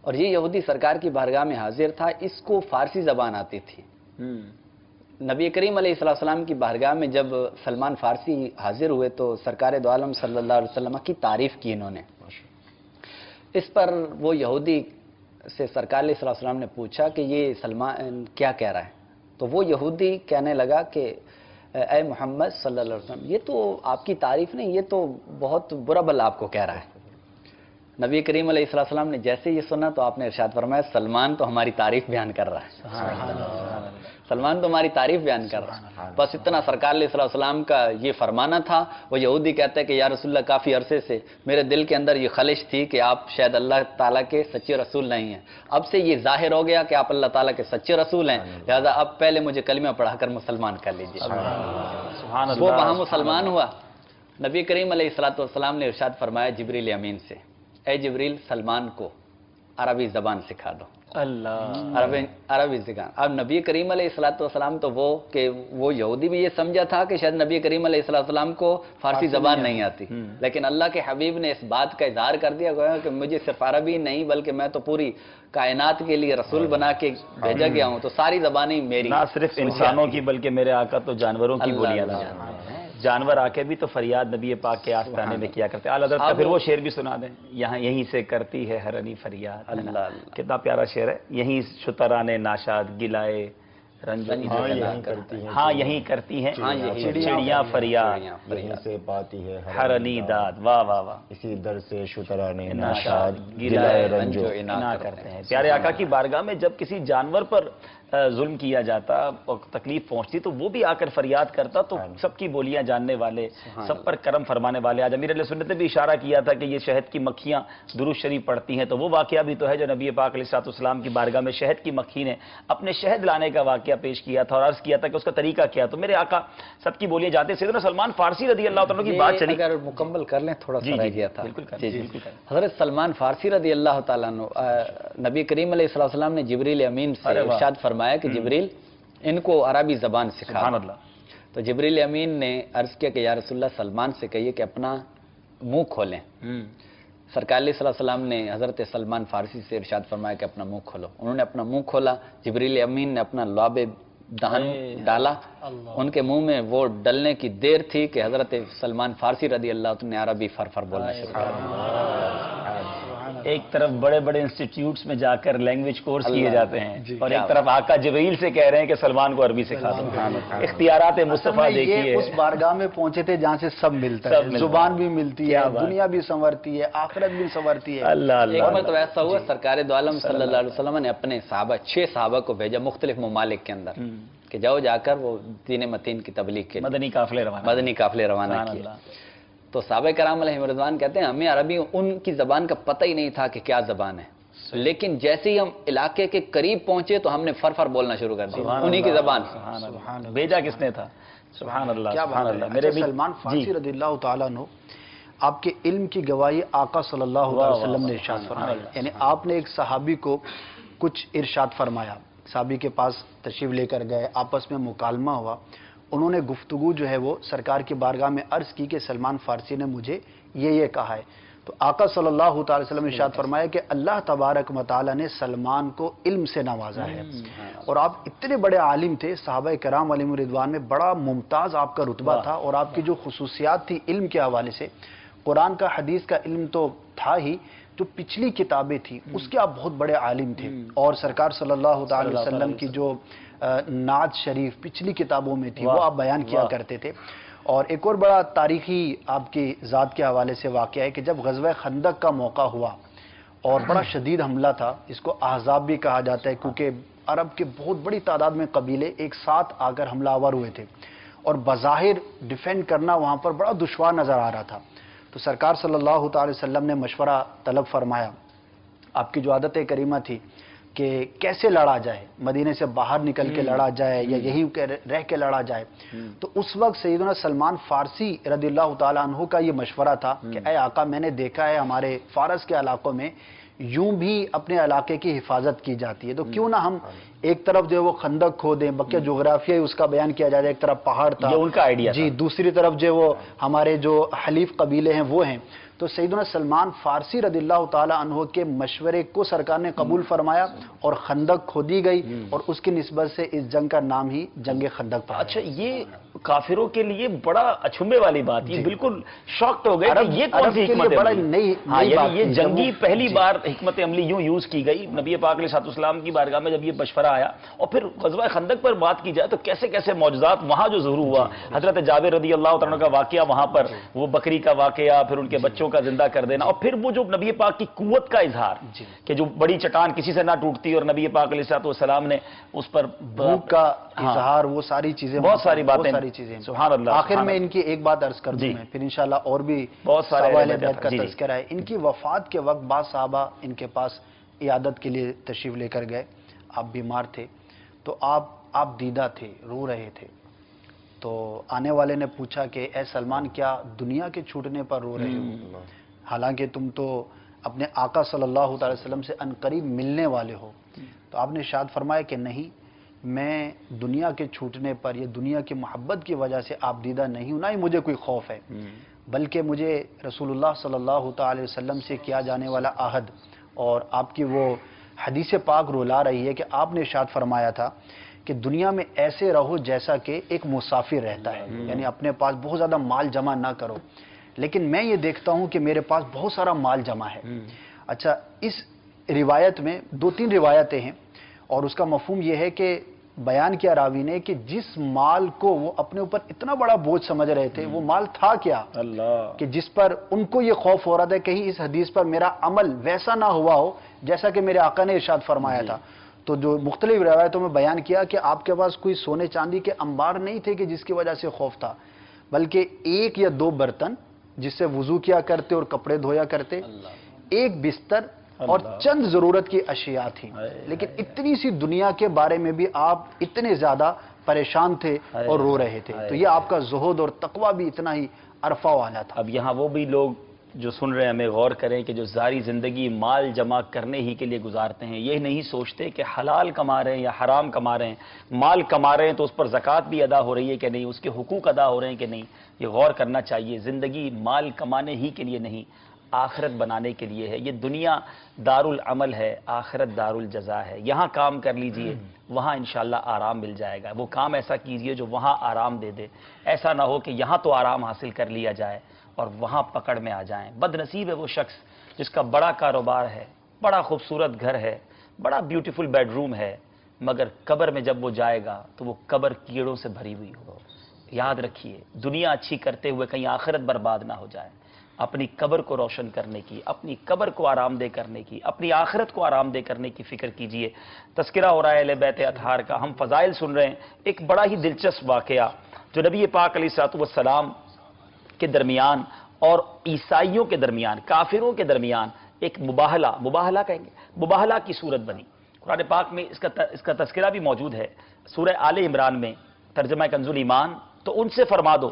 اور یہ یہودی سرکار کی بارگاہ میں حاضر تھا. اس کو فارسی زبان آتی تھی. نبی کریم علیہ السلام کی بارگاہ میں جب سلمان فارسی حاضر ہوئے تو سرکار دو عالم صلی اللہ علیہ وسلم کی تعریف کی انہوں نے. اس پر وہ یہودی سے سرکار علیہ السلام نے پوچھا کہ یہ سلمان کیا کہہ رہا ہے. تو وہ یہودی کہنے لگا کہ اے محمد صلی اللہ علیہ وسلم, یہ تو آپ کی تعریف نہیں, یہ تو بہت برا بھلا آپ کو کہہ رہا ہے. نبی کریم علیہ السلام نے جیسے یہ سنا تو آپ نے ارشاد فرمایا سلمان تو ہماری تعریف بیان کر رہا ہے, سلمان تو ہماری تعریف بیان کر رہا ہے. بس اتنا سرکار علیہ السلام کا یہ فرمانا تھا. وہ یہودی کہتا ہے کہ یا رسول اللہ, کافی عرصے سے میرے دل کے اندر یہ خلش تھی کہ آپ شاید اللہ تعالیٰ کے سچے رسول نہیں ہیں. اب سے یہ ظاہر ہو گیا کہ آپ اللہ تعالیٰ کے سچے رسول ہیں, لہذا اب پہلے مجھے کلمہ پڑھا کر مسلمان کر لیجیے. وہ وہاں مسلمان ہوا. نبی کریم علیہ السلام نے ارشاد فرمایا جبریل امین سے, اے جبریل سلمان کو عربی زبان سکھا دو. اللہ, عربی سکھا. اب نبی کریم علیہ السلام تو وہ یہودی بھی یہ سمجھا تھا کہ شاید نبی کریم علیہ السلام کو فارسی زبان نہیں آتی, لیکن اللہ کے حبیب نے اس بات کا اظہار کر دیا کہ مجھے صرف عربی نہیں بلکہ میں تو پوری کائنات کے لیے رسول بنا کے بھیجا گیا ہوں, تو ساری زبانیں میری. نہ صرف انسانوں کی بلکہ میرے آقا تو جانوروں کی بولیاں جانتے ہیں. جانور آ کے بھی تو فریاد نبی پاک کے آستانے میں کیا کرتے ہیں. اعلیٰ حضرت کا پھر وہ شعر بھی سنا دیں, یہاں یہیں سے کرتی ہے ہرنی فریاد. اللہ, کتنا پیارا شعر ہے. یہیں شتران ناشاد گلائے رنج کرتی ہیں, ہاں یہیں کرتی ہیں چڑیاں فریاد, یہیں سے پاتی ہے ہرنی داد. واہ واہ واہ, اسی در سے شتران ناشاد گلائے رنج انا کرتے ہیں. پیارے آقا کی بارگاہ میں جب کسی جانور پر ظلم کیا جاتا اور تکلیف پہنچتی تو وہ بھی آ کر فریاد کرتا, تو سب کی بولیاں جاننے والے, سب پر کرم فرمانے والے. آج امیر علیہ سنت نے بھی اشارہ کیا تھا کہ یہ شہد کی مکھیاں درود شریف پڑھتی ہیں, تو وہ واقعہ بھی تو ہے جو نبی پاک علیہ السلام کی بارگاہ میں شہد کی مکھی نے اپنے شہد لانے کا واقعہ پیش کیا تھا اور عرض کیا تھا کہ اس کا طریقہ کیا. تو میرے آقا سب کی بولیاں جاتے. سیدنا سلمان فارسی رضی اللہ تعالیٰ کی بات چلی, اگر مکمل کر لیں, تھوڑا سا رہ گیا تھا. حضرت سلمان فارسی رضی اللہ تعالیٰ نبی کریم علیہ السلام نے جبریل امین سے ارشاد فرمایا کہ جبریل ان کو عربی زبان سکھا. تو جبریل امین نے عرض کیا کہ یا رسول اللہ سلمان سے کہیے کہ اپنا منہ کھولیں. سرکار علیہ السلام نے حضرت سلمان فارسی سے ارشاد فرمایا کہ اپنا منہ کھولو. انہوں نے اپنا منہ کھولا. جبریل امین نے اپنا لعاب دہن ڈالا. ان کے منہ میں وہ ڈلنے کی دیر تھی کہ حضرت سلمان فارسی رضی اللہ عنہ نے عربی فر بولنا شروع کر. ایک طرف بڑے بڑے انسٹیٹیوٹس میں جا کر لینگویج کورس کیے جاتے ہیں, اور ایک طرف آقا جبریل سے کہہ رہے ہیں کہ سلمان کو عربی سکھا دو. اختیارات مصطفیٰ دیکھیے. اس بارگاہ میں پہنچے تھے جہاں سے سب ملتا ہے, زبان بھی ملتی ہے, دنیا بھی سنورتی ہے, آخرت بھی سنورتی ہے. ایک مرتبہ ایسا ہوا, سرکار دو عالم صلی اللہ علیہ وسلم نے اپنے صحابہ 6 صحابہ کو بھیجا مختلف ممالک کے اندر کہ جاؤ جا کر وہ دین متین کی تبلیغ کے مدنی قافلے روانہ کیے. تو صحابہ کرام علیہ رضوان کہتے ہیں ہمیں عربی ان کی زبان کا پتہ ہی نہیں تھا کہ کیا زبان ہے, لیکن جیسے ہی ہم علاقے کے قریب پہنچے تو ہم نے فر بولنا شروع کر دیا انہی کی زبان. بھیجا کس نے تھا؟ سبحان اللہ, سبحان اللہ. میرے سلمان فارسی رضی اللہ تعالیٰ عنہ آپ کے علم کی گواہی آقا صلی اللہ علیہ وسلم نے ارشاد فرمائی. یعنی آپ نے ایک صحابی کو کچھ ارشاد فرمایا, صحابی کے پاس تشریف لے کر گئے, آپس میں مکالمہ ہوا. انہوں نے گفتگو جو ہے وہ سرکار کی بارگاہ میں عرض کی کہ سلمان فارسی نے مجھے یہ کہا ہے. تو آقا صلی اللہ تعالی وسلم نے ارشاد فرمایا کہ اللہ تبارک و تعالی نے سلمان کو علم سے نوازا ہے، اور آپ اتنے بڑے عالم تھے، صحابہ کرام علیہم رضوان میں بڑا ممتاز آپ کا رتبہ تھا، اور آپ کی جو خصوصیات تھی علم کے حوالے سے، قرآن کا حدیث کا علم تو تھا ہی، جو پچھلی کتابیں تھی اس کے آپ بہت بڑے عالم تھے، اور سرکار صلی اللہ تعالی وسلم کی جو نعت شریف پچھلی کتابوں میں تھی وہ آپ بیان کیا کرتے تھے۔ اور ایک اور بڑا تاریخی آپ کی ذات کے حوالے سے واقعہ ہے کہ جب غزوہ خندق کا موقع ہوا اور بڑا شدید حملہ تھا، اس کو احزاب بھی کہا جاتا ہے کیونکہ عرب کے بہت بڑی تعداد میں قبیلے ایک ساتھ آ کر حملہ آور ہوئے تھے، اور بظاہر ڈیفینڈ کرنا وہاں پر بڑا دشوار نظر آ رہا تھا۔ تو سرکار صلی اللہ تعالی وسلم نے مشورہ طلب فرمایا، آپ کی جو عادت کریمہ تھی کہ کیسے لڑا جائے، مدینے سے باہر نکل کے لڑا جائے یا یہی رہ کے لڑا جائے، تو اس وقت سیدنا سلمان فارسی رضی اللہ تعالیٰ عنہ کا یہ مشورہ تھا کہ اے آقا، میں نے دیکھا ہے ہمارے فارس کے علاقوں میں یوں بھی اپنے علاقے کی حفاظت کی جاتی ہے، تو کیوں نہ ہم ایک طرف جو ہے وہ خندق کھودیں، بقیہ جغرافیہ اس کا بیان کیا جائے، ایک طرف پہاڑ تھا، یہ ان کا آئیڈیا جی، دوسری طرف جو وہ ہمارے جو حلیف قبیلے ہیں وہ ہیں۔ تو سیدنا سلمان فارسی رضی اللہ تعالی عنہ کے مشورے کو سرکار نے قبول فرمایا اور خندق کھودی گئی، اور اس کی نسبت سے اس جنگ کا نام ہی جنگ خندق پڑا۔ اچھا، یہ کافروں کے لیے بڑا اچھمبے والی بات، یہ بالکل شاکڈ ہو گئے کہ یہ کون سی حکمت عملی، یعنی یہ جنگی پہلی بار حکمت عملی یوں یوز کی گئی نبی پاک علیہ السلام کی بارگاہ میں جب یہ مشورہ آیا۔ اور پھر غزوہ خندق پر بات کی جائے تو کیسے کیسے معجزات وہاں جو ظہور ہوا، حضرت جابر رضی اللہ تعالیٰ کا واقعہ وہاں پر، وہ بکری کا واقعہ، پھر ان کے بچوں کا زندہ کر دینا، اور پھر وہ جو نبی پاک کی قوت کا اظہار کہ جو بڑی چٹان کسی سے نہ ٹوٹتی، اور نبی پاک علیہ السلام نے اس پر بھوک کا اظہار، وہ ساری چیزیں، بہت ساری باتیں، سبحان اللہ۔ آخر میں ان کی ایک بات عرض کر دوں میں، پھر انشاءاللہ اور بھی بہت سارے اہل بیت کا تذکرہ ہے۔ ان کی وفات کے وقت بعض صحابہ ان کے پاس عیادت کے لیے تشریف لے کر گئے، آپ بیمار تھے، تو آپ دیدہ تھے، رو رہے تھے، تو آنے والے نے پوچھا کہ اے سلمان، کیا دنیا کے چھوٹنے پر رو رہے ہو؟ حالانکہ تم تو اپنے آقا صلی اللہ علیہ وسلم سے عنقریب ملنے والے ہو۔ تو آپ نے ارشاد فرمایا کہ نہیں، میں دنیا کے چھوٹنے پر یا دنیا کی محبت کی وجہ سے آپ دیدہ نہیں ہوں، نہ ہی مجھے کوئی خوف ہے، بلکہ مجھے رسول اللہ صلی اللہ تعالی وسلم سے کیا جانے والا عہد اور آپ کی وہ حدیث پاک رلا رہی ہے کہ آپ نے ارشاد فرمایا تھا کہ دنیا میں ایسے رہو جیسا کہ ایک مسافر رہتا ہے، یعنی اپنے پاس بہت زیادہ مال جمع نہ کرو، لیکن میں یہ دیکھتا ہوں کہ میرے پاس بہت سارا مال جمع ہے۔ اچھا، اس روایت میں 2-3 روایتیں ہیں، اور اس کا مفہوم یہ ہے کہ بیان کیا راوی نے کہ جس مال کو وہ اپنے اوپر اتنا بڑا بوجھ سمجھ رہے تھے، وہ مال تھا کیا، کہ جس پر ان کو یہ خوف ہو رہا تھا کہیں اس حدیث پر میرا عمل ویسا نہ ہوا ہو جیسا کہ میرے آقا نے ارشاد فرمایا تھا۔ تو جو مختلف روایتوں میں بیان کیا کہ آپ کے پاس کوئی سونے چاندی کے انبار نہیں تھے کہ جس کی وجہ سے خوف تھا، بلکہ 1 یا 2 برتن جس سے وضو کیا کرتے اور کپڑے دھویا کرتے، 1 بستر اور چند ضرورت کی اشیاء تھیں، لیکن اتنی سی دنیا کے بارے میں بھی آپ اتنے زیادہ پریشان تھے اور رو رہے تھے۔ تو یہ آپ کا زہد اور تقوی بھی اتنا ہی عرفہ والا تھا۔ اب یہاں وہ بھی لوگ جو سن رہے ہیں ہمیں غور کریں کہ جو ساری زندگی مال جمع کرنے ہی کے لیے گزارتے ہیں، یہ نہیں سوچتے کہ حلال کما رہے ہیں یا حرام کما رہے ہیں، مال کما رہے ہیں تو اس پر زکوٰۃ بھی ادا ہو رہی ہے کہ نہیں، اس کے حقوق ادا ہو رہے ہیں کہ نہیں، یہ غور کرنا چاہیے۔ زندگی مال کمانے ہی کے لیے نہیں، آخرت بنانے کے لیے ہے۔ یہ دنیا دار العمل ہے، آخرت دار الجزا ہے۔ یہاں کام کر لیجئے، وہاں انشاءاللہ آرام مل جائے گا۔ وہ کام ایسا کیجئے جو وہاں آرام دے دے، ایسا نہ ہو کہ یہاں تو آرام حاصل کر لیا جائے اور وہاں پکڑ میں آ جائیں۔ بد نصیب ہے وہ شخص جس کا بڑا کاروبار ہے، بڑا خوبصورت گھر ہے، بڑا بیوٹیفل بیڈ روم ہے، مگر قبر میں جب وہ جائے گا تو وہ قبر کیڑوں سے بھری ہوئی ہو۔ یاد رکھیے، دنیا اچھی کرتے ہوئے کہیں آخرت برباد نہ ہو جائے۔ اپنی قبر کو روشن کرنے کی، اپنی قبر کو آرام دہ کرنے کی، اپنی آخرت کو آرام دہ کرنے کی فکر کیجئے۔ تذکرہ ہو رہا ہے اہل بیت اطہار کا، ہم فضائل سن رہے ہیں۔ ایک بڑا ہی دلچسپ واقعہ جو نبی پاک علیہ السلام کے درمیان اور عیسائیوں کے درمیان، کافروں کے درمیان ایک مباہلہ کہیں گے، مباہلہ کی صورت بنی۔ قرآن پاک میں اس کا تذکرہ بھی موجود ہے، سورہ آل عمران میں، ترجمہ کنز الایمان۔ تو ان سے فرما دو،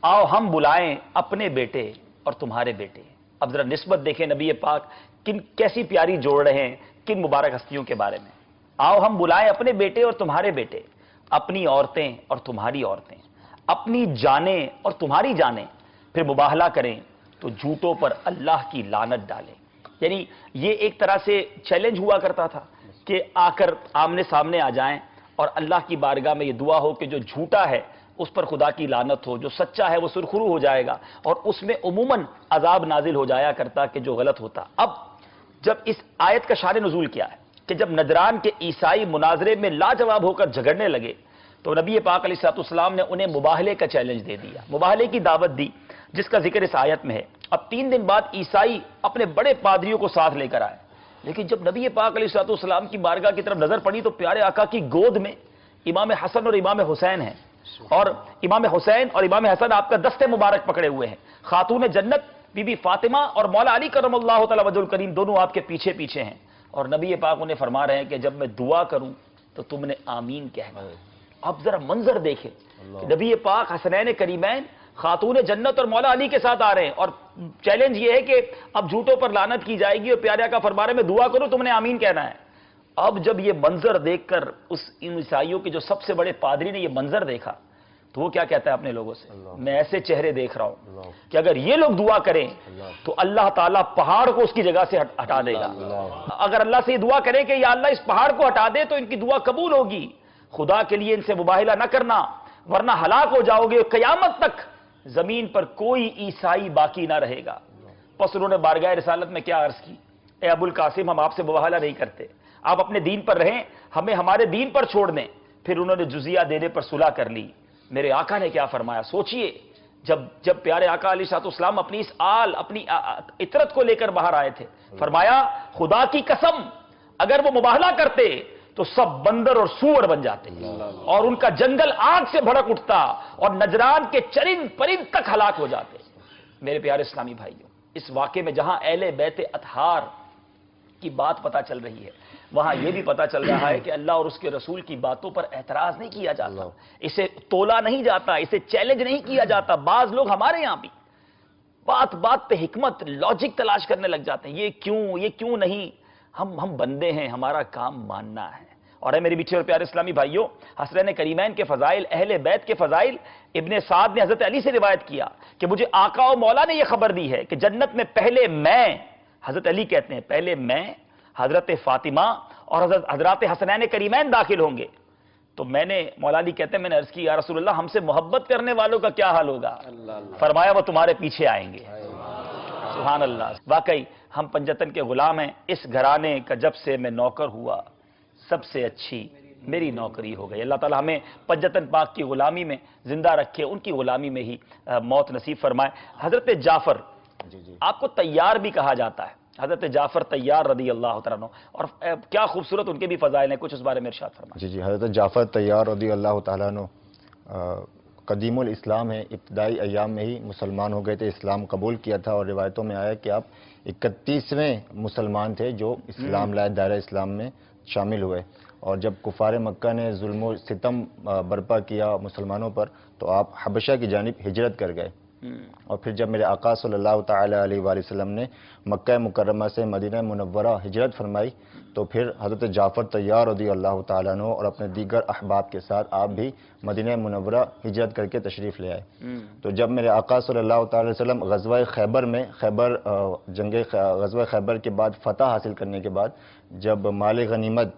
آؤ ہم بلائیں اپنے بیٹے اور تمہارے بیٹے۔ اب ذرا نسبت دیکھیں نبی پاک کیسی پیاری جوڑ رہے ہیں کن مبارک ہستیوں کے بارے میں۔ آؤ ہم بلائیں اپنے بیٹے اور تمہارے بیٹے، اپنی عورتیں اور تمہاری عورتیں، اپنی جانیں اور تمہاری جانیں، پھر مباہلہ کریں، تو جھوٹوں پر اللہ کی لعنت ڈالیں. یعنی یہ ایک طرح سے چیلنج ہوا کرتا تھا کہ آ کر آمنے سامنے آ جائیں اور اللہ کی بارگاہ میں یہ دعا ہو کہ جو جھوٹا ہے اس پر خدا کی لعنت ہو، جو سچا ہے وہ سرخرو ہو جائے گا، اور اس میں عموماً عذاب نازل ہو جایا کرتا کہ جو غلط ہوتا. اب جب اس آیت کا شان نزول کیا ہے کہ جب نجران کے عیسائی مناظرے میں لاجواب ہو کر جھگڑنے لگے تو نبی پاک علیہ السلام نے انہیں مباہلے کا چیلنج دے دیا، مباہلے کی دعوت دی، جس کا ذکر اس آیت میں ہے. اب 3 دن بعد عیسائی اپنے بڑے پادریوں کو ساتھ لے کر آئے، لیکن جب نبی پاک علیہ السلام کی بارگاہ کی طرف نظر پڑی تو پیارے آقا کی گود میں امام حسن اور امام حسین ہیں، اور امام حسین اور امام حسن آپ کا دست مبارک پکڑے ہوئے ہیں. خاتون جنت بی بی فاطمہ اور مولا علی کرم اللہ تعالی وجہ الکریم دونوں آپ کے پیچھے پیچھے ہیں، اور نبی پاک انہیں فرما رہے ہیں کہ جب میں دعا کروں تو تم نے آمین کہنا. اب ذرا منظر دیکھیں کہ نبی پاک حسنین کریمین خاتون جنت اور مولا علی کے ساتھ آ رہے ہیں، اور چیلنج یہ ہے کہ اب جھوٹوں پر لعنت کی جائے گی، اور پیارے آقا فرما رہے ہیں میں دعا کروں تم نے آمین کہنا ہے. اب جب یہ منظر دیکھ کر ان عیسائیوں کے جو سب سے بڑے پادری نے یہ منظر دیکھا تو وہ کیا کہتا ہے اپنے لوگوں سے، میں ایسے چہرے دیکھ رہا ہوں کہ اگر یہ لوگ دعا کریں تو اللہ تعالیٰ پہاڑ کو اس کی جگہ سے ہٹا دے گا. اگر اللہ سے یہ دعا کریں کہ یا اللہ اس پہاڑ کو ہٹا دے تو ان کی دعا قبول ہوگی. خدا کے لیے ان سے مباہلہ نہ کرنا ورنہ ہلاک ہو جاؤ گے، قیامت تک زمین پر کوئی عیسائی باقی نہ رہے گا. پس انہوں نے بارگاہ رسالت میں کیا عرض کی، اے ابو القاسم ہم آپ سے مباہلہ نہیں کرتے، آپ اپنے دین پر رہیں، ہمیں ہمارے دین پر چھوڑ دیں. پھر انہوں نے جزیہ دینے پر صلح کر لی. میرے آقا نے کیا فرمایا سوچئے، جب پیارے آقا علیہ السلام اپنی اس اپنی عطرت کو لے کر باہر آئے تھے، فرمایا خدا کی قسم اگر وہ مباہلہ کرتے تو سب بندر اور سور بن جاتے اور ان کا جنگل آگ سے بھڑک اٹھتا اور نجران کے چرند پرند تک ہلاک ہو جاتے. میرے پیارے اسلامی بھائیوں، اس واقعے میں جہاں اہل بیت اطہار کی بات پتہ چل رہی ہے وہاں یہ بھی پتہ چل رہا ہے کہ اللہ اور اس کے رسول کی باتوں پر اعتراض نہیں کیا جاتا، اسے تولا نہیں جاتا، اسے چیلنج نہیں کیا جاتا. بعض لوگ ہمارے یہاں بھی بات بات پہ حکمت لاجک تلاش کرنے لگ جاتے ہیں، یہ کیوں نہیں. ہم بندے ہیں، ہمارا کام ماننا ہے. اور اے میری میٹھے اور پیارے اسلامی بھائیوں، حسنین کریمین کے فضائل، اہل بیت کے فضائل، ابن سعد نے حضرت علی سے روایت کیا کہ مجھے آقا و مولا نے یہ خبر دی ہے کہ جنت میں پہلے میں، حضرت علی کہتے ہیں پہلے میں، حضرت فاطمہ اور حضرات حسنین کریمین داخل ہوں گے. تو میں نے، مولا علی کہتے ہیں میں نے عرض کی یا رسول اللہ ہم سے محبت کرنے والوں کا کیا حال ہوگا؟ فرمایا وہ تمہارے پیچھے آئیں گے. سبحان اللہ. واقعی ہم پنجتن کے غلام ہیں. اس گھرانے کا جب سے میں نوکر ہوا سب سے اچھی میری نوکری ہو گئی. اللہ تعالی ہمیں پنجتن پاک کی غلامی میں زندہ رکھے، ان کی غلامی میں ہی موت نصیب فرمائے. حضرت جعفر آپ کو تیار بھی کہا جاتا ہے، حضرت جعفر طیار رضی اللہ تعالیٰ عنہ، اور کیا خوبصورت ان کے بھی فضائل ہیں، کچھ اس بارے میں ارشاد فرمائیں. جی حضرت جعفر طیار رضی اللہ تعالیٰ عنہ قدیم الاسلام ہے، ابتدائی ایام میں ہی مسلمان ہو گئے تھے، اسلام قبول کیا تھا، اور روایتوں میں آیا کہ آپ 31ویں مسلمان تھے جو اسلام لائے، دائرہ اسلام میں شامل ہوئے. اور جب کفار مکہ نے ظلم و ستم برپا کیا مسلمانوں پر تو آپ حبشہ کی جانب ہجرت کر گئے. اور پھر جب میرے آقا صلی اللہ تعالی علیہ وآلہ وسلم نے مکہ مکرمہ سے مدینہ منورہ ہجرت فرمائی تو پھر حضرت جعفر طیار رضی اللہ تعالیٰ عنہ اور اپنے دیگر احباب کے ساتھ آپ بھی مدینہ منورہ ہجرت کر کے تشریف لے آئے. تو جب میرے آقا صلی اللہ تعالی وسلم غزوہ خیبر میں غزوہ خیبر کے بعد فتح حاصل کرنے کے بعد جب مال غنیمت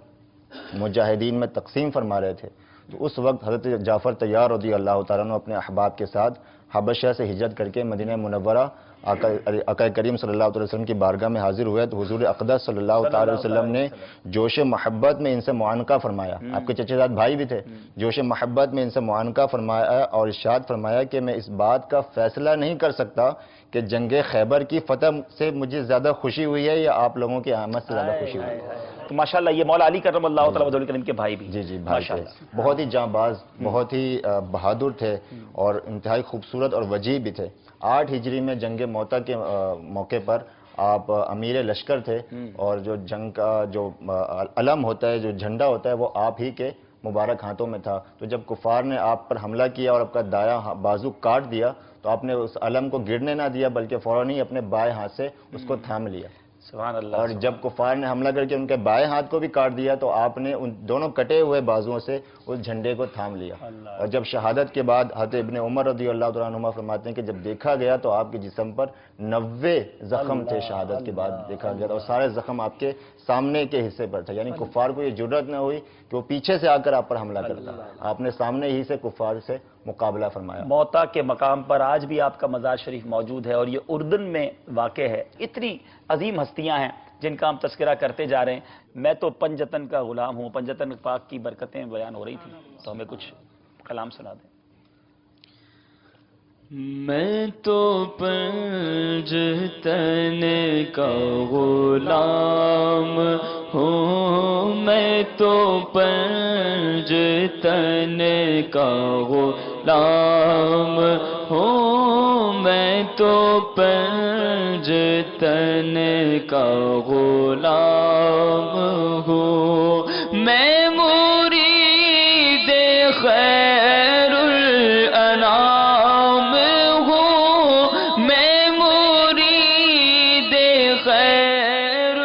مجاہدین میں تقسیم فرما رہے تھے تو اس وقت حضرت جعفر طیار رضی اللہ تعالیٰ عنہ اپنے احباب کے ساتھ حبشہ سے ہجرت کر کے مدینہ منورہ آقا کریم صلی اللہ علیہ وسلم کی بارگاہ میں حاضر ہوئے تو حضور اقدس صلی اللہ تعالی وسلم نے جوش محبت میں ان سے معانقہ فرمایا. آپ کے چچا زاد بھائی بھی تھے. جوش محبت میں ان سے معانقہ فرمایا اور ارشاد فرمایا کہ میں اس بات کا فیصلہ نہیں کر سکتا کہ جنگ خیبر کی فتح سے مجھے زیادہ خوشی ہوئی ہے یا آپ لوگوں کی آمد سے زیادہ خوشی ہوئی ہے. تو ماشاءاللہ یہ مولا علی کرم اللہ تعالیٰ وجہ الکریم کے بھائی بھی. جی بھائی تھے، بہت ہی جاں باز، بہت ہی بہادر تھے اور انتہائی خوبصورت اور وجیح بھی تھے. 8 ہجری میں جنگ موتا کے موقع پر آپ امیر لشکر تھے اور جو جنگ کا جو علم ہوتا ہے، جو جھنڈا ہوتا ہے وہ آپ ہی کے مبارک ہاتھوں میں تھا. تو جب کفار نے آپ پر حملہ کیا اور آپ کا دایاں بازو کاٹ دیا تو آپ نے اس علم کو گرنے نہ دیا بلکہ فوراً ہی اپنے بائیں ہاتھ سے اس کو تھام لیا. سبحان اللہ. اور جب کفار نے حملہ کر کے ان کے بائیں ہاتھ کو بھی کاٹ دیا تو آپ نے ان دونوں کٹے ہوئے بازوؤں سے اس جھنڈے کو تھام لیا. اور جب شہادت کے بعد حضرت ابن عمر رضی اللہ تعالیٰ عنہما فرماتے ہیں کہ جب دیکھا گیا تو آپ کے جسم پر 90 زخم تھے. شہادت کے بعد دیکھا گیا اور سارے زخم آپ کے سامنے کے حصے پر تھے. یعنی کفار کو یہ جرأت نہ ہوئی کہ وہ پیچھے سے آ کر آپ پر حملہ کرتا. آپ نے سامنے ہی سے کفار سے مقابلہ فرمایا. موتا کے مقام پر آج بھی آپ کا مزار شریف موجود ہے اور یہ اردن میں واقع ہے. اتنی عظیم ہستیاں ہیں جن کا ہم تذکرہ کرتے جا رہے ہیں. میں تو پنجتن کا غلام ہوں. پنجتن پاک کی برکتیں بیان ہو رہی تھیں تو ہمیں کچھ کلام سنا دیں. میں تو پنجتن کا غلام ہوں. میں تو پنجتن کا غلام ہوں. میں تو پنجتن کا غلام ہوں. میں مرید خیر الانام ہوں. میں مرید خیر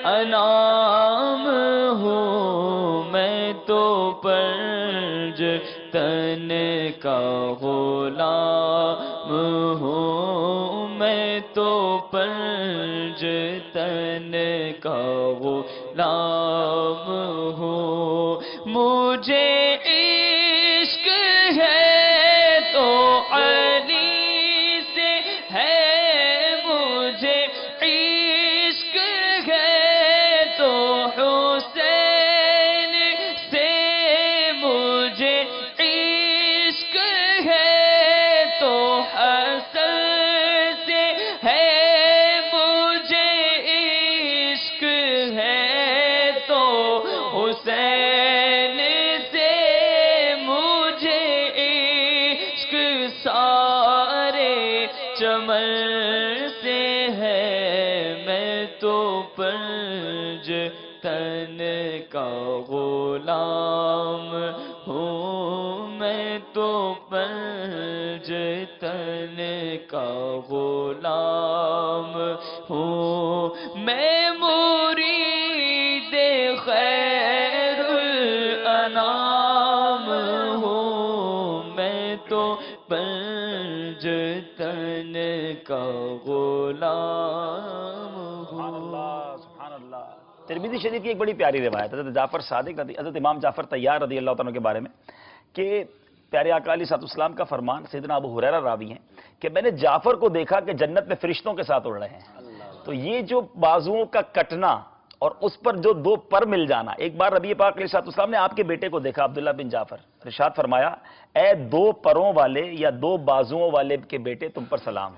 الانام ہوں. میں تو پنجتن کا غلام ہوں. میں تو پنجتن کا غلام ہوں. مجھے عشق ہے تو علی سے ہے. مجھے عشق ہے تو حسین سے. مجھے عشق ہے تو حسن سے ہے. مجھے عشق ہے تو حسین سے. مجھے عشق سارے چمن سے ہے. میں تو پنجتن کا غلام ہوں. میں تو پنجتن کا غلام ہوں. میں مرید خیر الانام ہوں. میں تو پنجتن کا غلام ہوں. سبحان اللہ. ترمذی شریف کی ایک بڑی پیاری روایت حضرت جعفر صادق حضرت امام جعفر طیار رضی اللہ تعالیٰ کے بارے میں کہ پیارے آقا علیہ السلام کا فرمان سیدنا ابو ہریرہ راوی ہیں کہ میں نے جعفر کو دیکھا کہ جنت میں فرشتوں کے ساتھ اڑ رہے ہیں. تو یہ جو بازوؤں کا کٹنا اور اس پر جو دو پر مل جانا. ایک بار نبی پاک علیہ السلام نے آپ کے بیٹے کو دیکھا عبداللہ بن جعفر. ارشاد فرمایا اے دو پروں والے یا دو بازوؤں والے کے بیٹے تم پر سلام.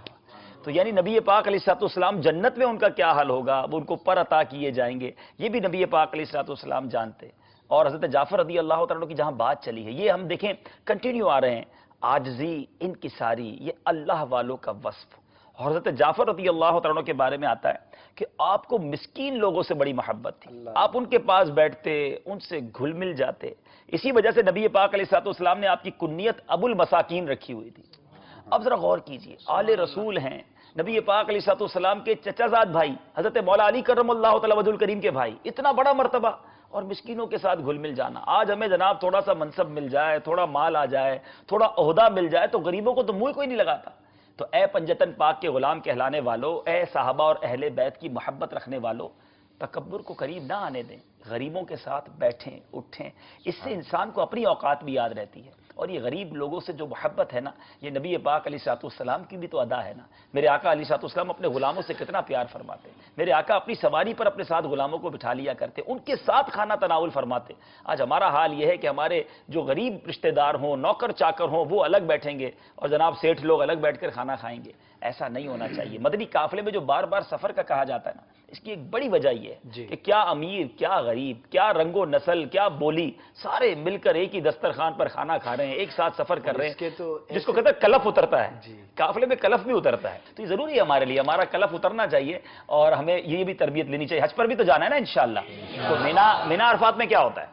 تو یعنی نبی پاک علیہ السلام جنت میں ان کا کیا حال ہوگا, اب ان کو پر عطا کیے جائیں گے, یہ بھی نبی پاک علیہ السلام جانتے. اور حضرت جعفر رضی اللہ تعالیٰ کی جہاں بات چلی ہے یہ ہم دیکھیں کنٹینیو آ رہے ہیں. عاجزی, انکساری, یہ اللہ والوں کا وصف. اور حضرت جعفر رضی اللہ تعالیٰ کے بارے میں آتا ہے کہ آپ کو مسکین لوگوں سے بڑی محبت تھی. آپ ان کے پاس بیٹھتے, ان سے گھل مل جاتے. اسی وجہ سے نبی پاک علیہ السلام نے آپ کی کنیت ابو المساکین رکھی ہوئی تھی. اب ذرا غور کیجئے, آل رسول ہیں, نبی پاک علیہ السلام کے چچا زاد بھائی حضرت مولا علی کرم اللہ تعالیٰ وجہ الکریم کے بھائی, اتنا بڑا مرتبہ اور مسکینوں کے ساتھ گھل مل جانا. آج ہمیں جناب تھوڑا سا منصب مل جائے, تھوڑا مال آ جائے, تھوڑا عہدہ مل جائے تو غریبوں کو تو منہ کوئی نہیں لگاتا. تو اے پنجتن پاک کے غلام کہلانے والوں, اے صحابہ اور اہل بیت کی محبت رکھنے والوں, تکبر کو قریب نہ آنے دیں. غریبوں کے ساتھ بیٹھیں, اٹھیں. اس سے انسان کو اپنی اوقات بھی یاد رہتی ہے. اور یہ غریب لوگوں سے جو محبت ہے نا, یہ نبی پاک علیہ السلام کی بھی تو ادا ہے نا. میرے آقا علیہ السلام اپنے غلاموں سے کتنا پیار فرماتے. میرے آقا اپنی سواری پر اپنے ساتھ غلاموں کو بٹھا لیا کرتے, ان کے ساتھ کھانا تناول فرماتے. آج ہمارا حال یہ ہے کہ ہمارے جو غریب رشتہ دار ہوں, نوکر چاکر ہوں, وہ الگ بیٹھیں گے اور جناب سیٹھ لوگ الگ بیٹھ کر کھانا کھائیں گے. ایسا نہیں ہونا چاہیے. مدنی قافلے میں جو بار بار سفر کا کہا جاتا ہے نا, اس کی ایک بڑی وجہ یہ ہے کہ کیا امیر, کیا غریب, کیا رنگ و نسل, کیا بولی, سارے مل کر ایک ہی دسترخوان پر کھانا کھا رہے ہیں, ایک ساتھ سفر کر رہے ہیں, جس کو کہتے ہیں کلف اترتا ہے. قافلے میں کلف بھی اترتا ہے. تو یہ ضروری ہے ہمارے لیے, ہمارا کلف اترنا چاہیے اور ہمیں یہ بھی تربیت لینی چاہیے. حج پر بھی تو جانا ہے نا انشاءاللہ. تو مینا عرفات میں کیا ہوتا ہے؟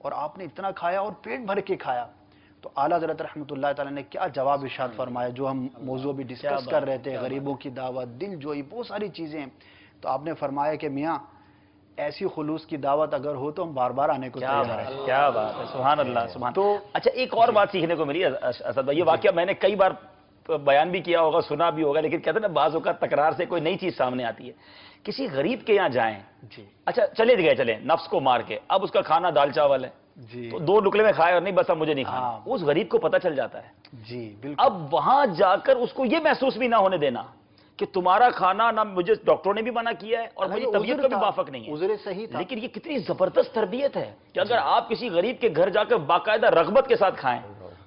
اور آپ نے اتنا کھایا اور پیٹ بھر کے کھایا. تو اعلیٰ حضرت رحمۃ اللہ تعالیٰ نے کیا جواب ارشاد فرمایا, جو ہم موضوع بھی ڈسکس کر رہے تھے, غریبوں کی دعوت, دل جوئی, بہت ساری چیزیں ہیں. تو آپ نے فرمایا کہ میاں ایسی خلوص کی دعوت اگر ہو تو ہم بار بار آنے کو تیار ہیں. کیا بات ہے, سبحان اللہ, سبحان. تو اچھا ایک اور بات سیکھنے کو ملی اسد بھائی, یہ واقعہ میں نے کئی بار بیان بھی کیا ہوگا, سنا بھی ہوگا, لیکن کہتے ہیں نا بعض اوقات تکرار سے کوئی نئی چیز سامنے آتی ہے. کسی غریب کے یہاں جائیں, اچھا چلے نفس کو مار کے, اب اس کا کھانا دال چاول ہے, تو 2 لقمے میں کھائے اور نہیں بس اب مجھے نہیں کھانا, اس غریب کو پتہ چل جاتا ہے. جی بالکل. اب وہاں جا کر اس کو یہ محسوس بھی نہ ہونے دینا کہ تمہارا کھانا نہ مجھے ڈاکٹروں نے بھی منع کیا ہے اور مجھے طبیعت کا بھی موافق نہیں ہے. عذر صحیح تھا. لیکن یہ کتنی زبردست تربیت ہے کہ اگر آپ کسی غریب کے گھر جا کر باقاعدہ رغبت کے ساتھ کھائیں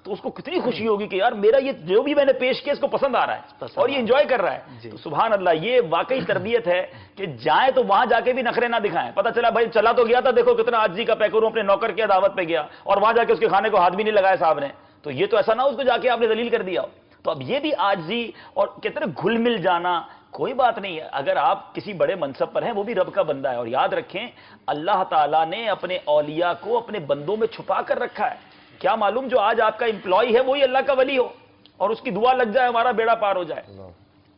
تو اس کو کتنی خوشی ہوگی کہ یار میرا یہ جو بھی میں نے پیش کیا اس کو پسند آ رہا ہے اور یہ انجوائے کر رہا ہے. تو سبحان اللہ, یہ واقعی تربیت ہے کہ جائیں تو وہاں جا کے بھی نخرے نہ دکھائیں. پتہ چلا بھائی چلا تو گیا تھا, دیکھو کتنا عاجزی کا پیکروں اپنے نوکر کے دعوت پہ گیا اور وہاں جا کے اس کے کھانے کو ہاتھ بھی نہیں لگایا صاحب نے, تو یہ تو ایسا نہ اس کو جا کے آپ نے ذلیل کر دیا. تو اب یہ بھی عاجزی اور کہتے ہیں گھل مل جانا کوئی بات نہیں ہے. اگر آپ کسی بڑے منصب پر ہیں وہ بھی رب کا بندہ ہے, اور یاد رکھیں اللہ تعالیٰ نے اپنے اولیاء کو اپنے بندوں میں چھپا کر رکھا ہے. کیا معلوم جو آج آپ کا امپلائی ہے وہی اللہ کا ولی ہو اور اس کی دعا لگ جائے ہمارا بیڑا پار ہو جائے.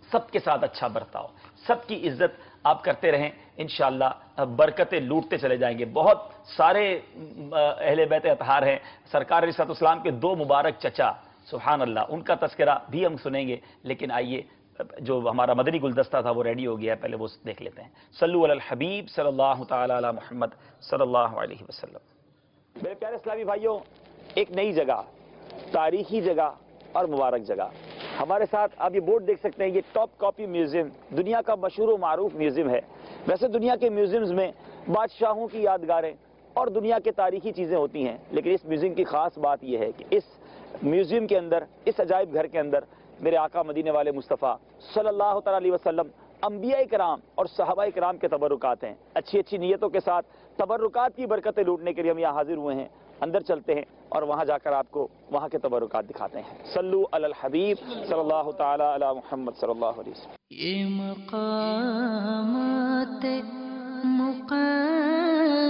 سب کے ساتھ اچھا برتاؤ, سب کی عزت آپ کرتے رہیں, انشاءاللہ برکتیں لوٹتے چلے جائیں گے. بہت سارے اہل بیت اطہار ہیں, سرکار علیہ السلام کے 2 مبارک چچا, سبحان اللہ, ان کا تذکرہ بھی ہم سنیں گے. لیکن آئیے جو ہمارا مدنی گلدستہ تھا وہ ریڈی ہو گیا ہے, پہلے وہ دیکھ لیتے ہیں. صلو علی الحبیب صلی اللہ تعالی علی محمد صلی اللہ علیہ وسلم. میرے پیارے اسلامی بھائیوں, ایک نئی جگہ, تاریخی جگہ اور مبارک جگہ ہمارے ساتھ. آپ یہ بورڈ دیکھ سکتے ہیں, یہ ٹاپ کاپی میوزیم دنیا کا مشہور و معروف میوزیم ہے. ویسے دنیا کے میوزیمز میں بادشاہوں کی یادگاریں اور دنیا کے تاریخی چیزیں ہوتی ہیں, لیکن اس میوزیم کی خاص بات یہ ہے کہ اس میوزیم کے اندر, اس عجائب گھر کے اندر میرے آقا مدینے والے مصطفیٰ صلی اللہ تعالی علیہ وسلم, انبیاء کرام اور صحابہ کرام کے تبرکات ہیں. اچھی اچھی نیتوں کے ساتھ تبرکات کی برکتیں لوٹنے کے لیے ہم یہاں حاضر ہوئے ہیں. اندر چلتے ہیں اور وہاں جا کر آپ کو وہاں کے تبرکات دکھاتے ہیں. صلو علی الحبیب صلی اللہ تعالی علی محمد صلی اللہ علیہ وسلم. یہ مقامات مقدسہ,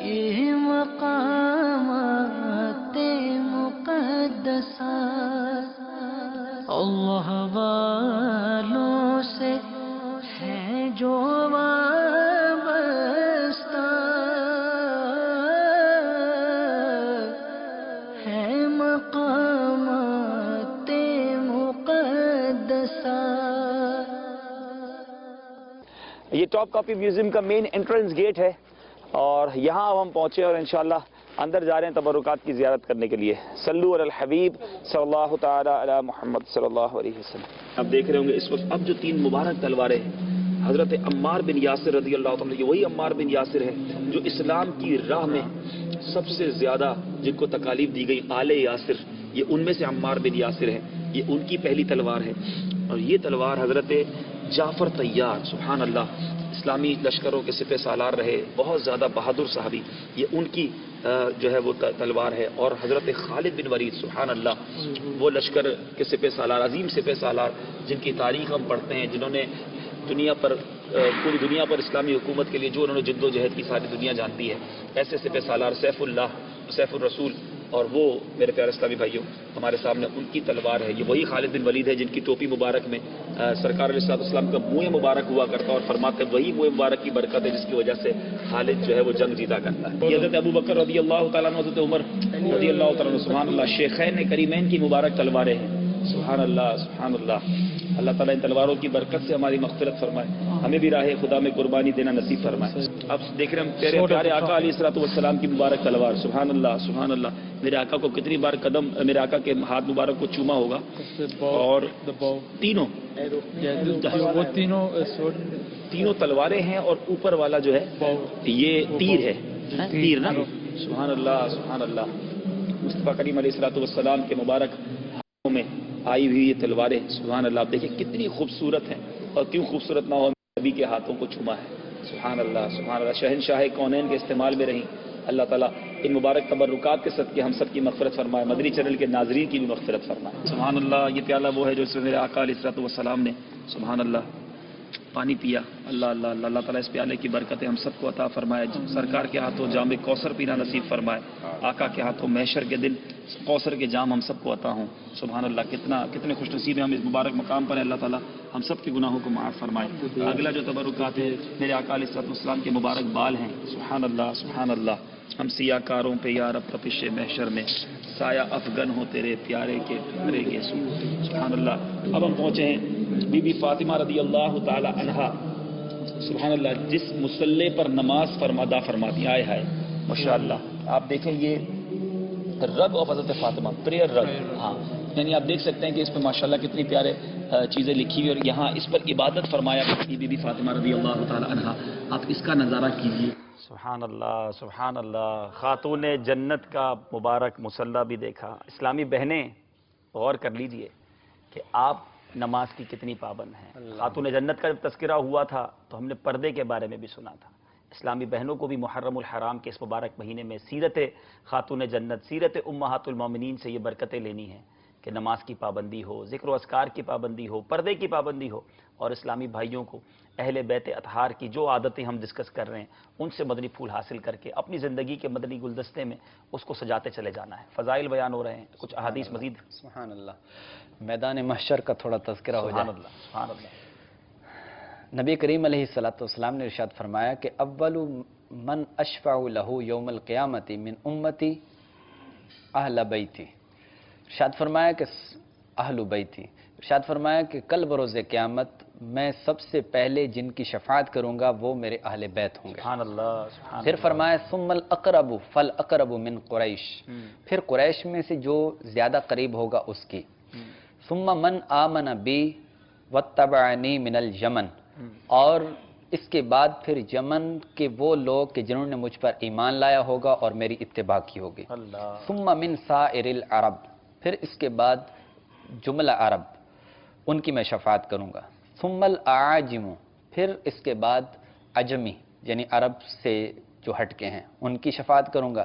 یہ مقامات مقدسہ اللہ والوں سے ہے جو وابستہ, ہے مقامات مقدسہ. یہ ٹاپ کاپی میوزیم کا مین انٹرنس گیٹ ہے اور یہاں اب ہم پہنچے اور انشاءاللہ اندر جا رہے ہیں تبرکات کی زیارت کرنے کے لیے. صلو علی الحبیب صلی اللہ تعالی علی محمد صلی اللہ علیہ وسلم. آپ دیکھ رہے ہوں گے اس وقت اب جو 3 مبارک تلواریں حضرت عمار بن یاسر رضی اللہ عنہ, یہ وہی عمار بن یاسر ہے جو اسلام کی راہ میں سب سے زیادہ جن کو تکالیف دی گئی, آل یاسر, یہ ان میں سے عمار بن یاسر ہے. یہ ان کی پہلی تلوار ہے اور یہ تلوار حضرت جعفر طیار, سبحان اللہ, اسلامی لشکروں کے سپہ سالار رہے, بہت زیادہ بہادر صحابی, یہ ان کی جو ہے وہ تلوار ہے. اور حضرت خالد بن ولید, سبحان اللہ, وہ لشکر کے سپہ سالار, عظیم سپہ سالار جن کی تاریخ ہم پڑھتے ہیں, جنہوں نے دنیا پر, پوری دنیا پر اسلامی حکومت کے لیے جو انہوں نے جد و جہد کی ساری دنیا جانتی ہے. ایسے سپہ سالار سیف اللہ, سیف الرسول, اور وہ میرے پیارے اسلامی بھائیوں ہمارے سامنے ان کی تلوار ہے. یہ وہی خالد بن ولید ہے جن کی ٹوپی مبارک میں سرکار علیہ السلام کا منہ مبارک ہوا کرتا اور فرماتے وہی منہ مبارک کی برکت ہے جس کی وجہ سے خالد جو ہے وہ جنگ جیتا کرتا ہے. یہ حضرت ابو بکر رضی اللہ تعالیٰ عنہ, حضرت عمر رضی اللہ تعالیٰ عنہ, سبحان اللہ, شیخین کریمین کی مبارک تلواریں ہیں. سبحان اللہ, سبحان اللہ. اللہ تعالیٰ ان تلواروں کی برکت سے ہماری مغفرت فرمائے, ہمیں بھی راہ خدا میں قربانی دینا نصیب فرمائے. اب دیکھ رہے ہیں ہم پیارے آقا علیہ السلام کی مبارک تلوار, سبحان اللہ, سبحان اللہ. میرے آقا کو کتنی بار قدم, میرے آقا کے ہاتھ مبارک کو چوما ہوگا, اور تینوں تلواریں ہیں اور اوپر والا جو ہے یہ تیر ہے, تیر نا, سبحان اللہ, سبحان اللہ. مصطفیٰ کریم علیہ السلام کے مبارک ہاتھوں میں آئی ہوئی یہ تلواریں, سبحان اللہ. آپ دیکھیں کتنی خوبصورت ہیں, اور کیوں خوبصورت نہ ہو, نبی کے ہاتھوں کو چوما ہے, سبحان اللہ, سبحان اللہ. شہنشاہ کونین کے استعمال میں رہیں. اللہ تعالیٰ ان مبارک تبرکات کے صدقے ہم سب کی مغفرت فرمائے, مدنی چینل کے ناظرین کی بھی مغفرت فرمائے. سبحان اللہ. یہ پیالہ وہ ہے جو اس میں میرے آقا علیہ السلام نے, سبحان اللہ, پانی پیا. اللہ اللہ اللہ اللہ تعالیٰ اس پیالے کی برکتیں ہم سب کو عطا فرمائے. سرکار کے ہاتھوں جام کوثر پینا نصیب فرمائے. آقا کے ہاتھوں محشر کے دن کوثر کے جام ہم سب کو عطا ہوں. سبحان اللہ, کتنے خوش نصیب ہیں ہم اس مبارک مقام پر. اللہ تعالیٰ ہم سب کے گناہوں کو معاف فرمائے. اگلا جو تبرکات ہے میرے آقا علیہ الصلوۃ والسلام کے مبارک بال ہیں. سبحان اللہ سبحان اللہ. ہم سیاہ کاروں پہ یا رب تپش محشر میں سایہ افغن ہو تیرے پیارے کے بھرے گے سو. سبحان اللہ. اب ہم پہنچے ہیں بی بی فاطمہ رضی اللہ تعالی عنہا. سبحان اللہ, جس مصلی پر نماز ادا فرماتی. آئے ہائے ماشاء اللہ. آپ دیکھیں یہ رگ آف حضرت فاطمہ, پریئر رگ. ہاں یعنی آپ دیکھ سکتے ہیں کہ اس پہ ماشاءاللہ کتنی پیارے چیزیں لکھی ہوئی, اور یہاں اس پر عبادت فرمایا کرتی بی بی فاطمہ رضی اللہ تعالی عنہا. آپ اس کا نظارہ کیجیے. سبحان اللہ سبحان اللہ. خاتون جنت کا مبارک مصلی بھی دیکھا. اسلامی بہنیں غور کر لیجئے کہ آپ نماز کی کتنی پابند ہیں. خاتون جنت کا جب تذکرہ ہوا تھا تو ہم نے پردے کے بارے میں بھی سنا تھا. اسلامی بہنوں کو بھی محرم الحرام کے اس مبارک مہینے میں سیرت خاتون جنت, سیرت امہات المومنین سے یہ برکتیں لینی ہیں کہ نماز کی پابندی ہو, ذکر و اذکار کی پابندی ہو, پردے کی پابندی ہو. اور اسلامی بھائیوں کو اہل بیت اطہار کی جو عادتیں ہم ڈسکس کر رہے ہیں ان سے مدنی پھول حاصل کر کے اپنی زندگی کے مدنی گلدستے میں اس کو سجاتے چلے جانا ہے. فضائل بیان ہو رہے ہیں, کچھ احادیث مزید. سبحان اللہ. میدان محشر کا تھوڑا تذکرہ ہو جائے. سبحان اللہ سبحان اللہ. نبی کریم علیہ الصلوۃ والسلام نے ارشاد فرمایا کہ اول من اشفع له یوم القیامت من امتی اہل بیتی. ارشاد فرمایا کہ اہل بیتی, ارشاد فرمایا کہ کل بروز قیامت میں سب سے پہلے جن کی شفاعت کروں گا وہ میرے اہل بیت ہوں گے. سبحان اللہ سبحان. پھر فرمایا ثم الاقرب فالاقرب من قریش, پھر قریش میں سے جو زیادہ قریب ہوگا اس کی. ثم من آمن بی واتبعنی من الجمن, اور اس کے بعد پھر یمن کے وہ لوگ کہ جنہوں نے مجھ پر ایمان لایا ہوگا اور میری اتباع کی ہوگی. ثم من سائر العرب, پھر اس کے بعد جملہ عرب ان کی میں شفاعت کروں گا. ثم الاعاجم, پھر اس کے بعد عجمی یعنی عرب سے جو ہٹ کے ہیں ان کی شفاعت کروں گا.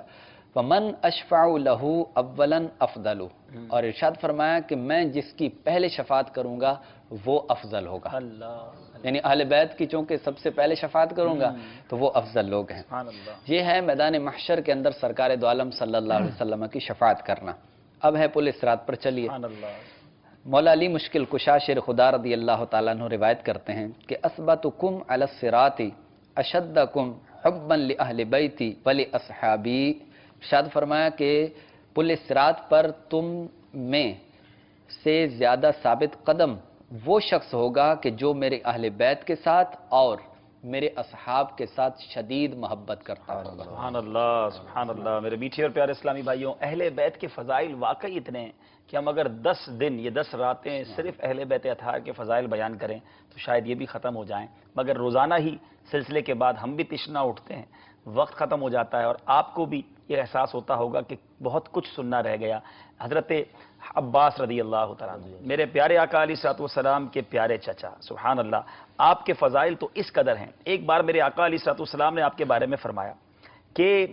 ومن اشفع له اولا افضل, اور ارشاد فرمایا کہ میں جس کی پہلے شفاعت کروں گا وہ افضل ہوگا. یعنی اہل بیت کی چونکہ سب سے پہلے شفاعت کروں گا تو وہ افضل لوگ ہیں. یہ ہے میدان محشر کے اندر سرکار دو عالم صلی اللہ علیہ وسلم کی شفاعت کرنا. اب ہے پل صراط پر چلیے. مولا علی مشکل کشا شیر خدا رضی اللہ تعالیٰ عنہ روایت کرتے ہیں کہ اثبتکم علی الصراط اشدکم حبا لاہل بیتی ولاصحابی. ارشاد فرمایا کہ پل صراط پر تم میں سے زیادہ ثابت قدم وہ شخص ہوگا کہ جو میرے اہل بیت کے ساتھ اور میرے اصحاب کے ساتھ شدید محبت کرتا ہے. سبحان اللہ سبحان اللہ. میرے میٹھے اور پیارے اسلامی بھائیوں, اہل بیت کے فضائل واقعی اتنے ہیں کہ ہم اگر 10 دن یہ 10 راتیں صرف اہل بیت اطہار کے فضائل بیان کریں تو شاید یہ بھی ختم ہو جائیں. مگر روزانہ ہی سلسلے کے بعد ہم بھی تشنا اٹھتے ہیں, وقت ختم ہو جاتا ہے, اور آپ کو بھی یہ احساس ہوتا ہوگا کہ بہت کچھ سننا رہ گیا. حضرت عباس رضی اللہ تعالیٰ عنہ, میرے پیارے آقا علیہ الصلوۃ والسلام کے پیارے چچا, سبحان اللہ, آپ کے فضائل تو اس قدر ہیں. ایک بار میرے آقا علیہ الصلوۃ والسلام نے آپ کے بارے میں فرمایا کہ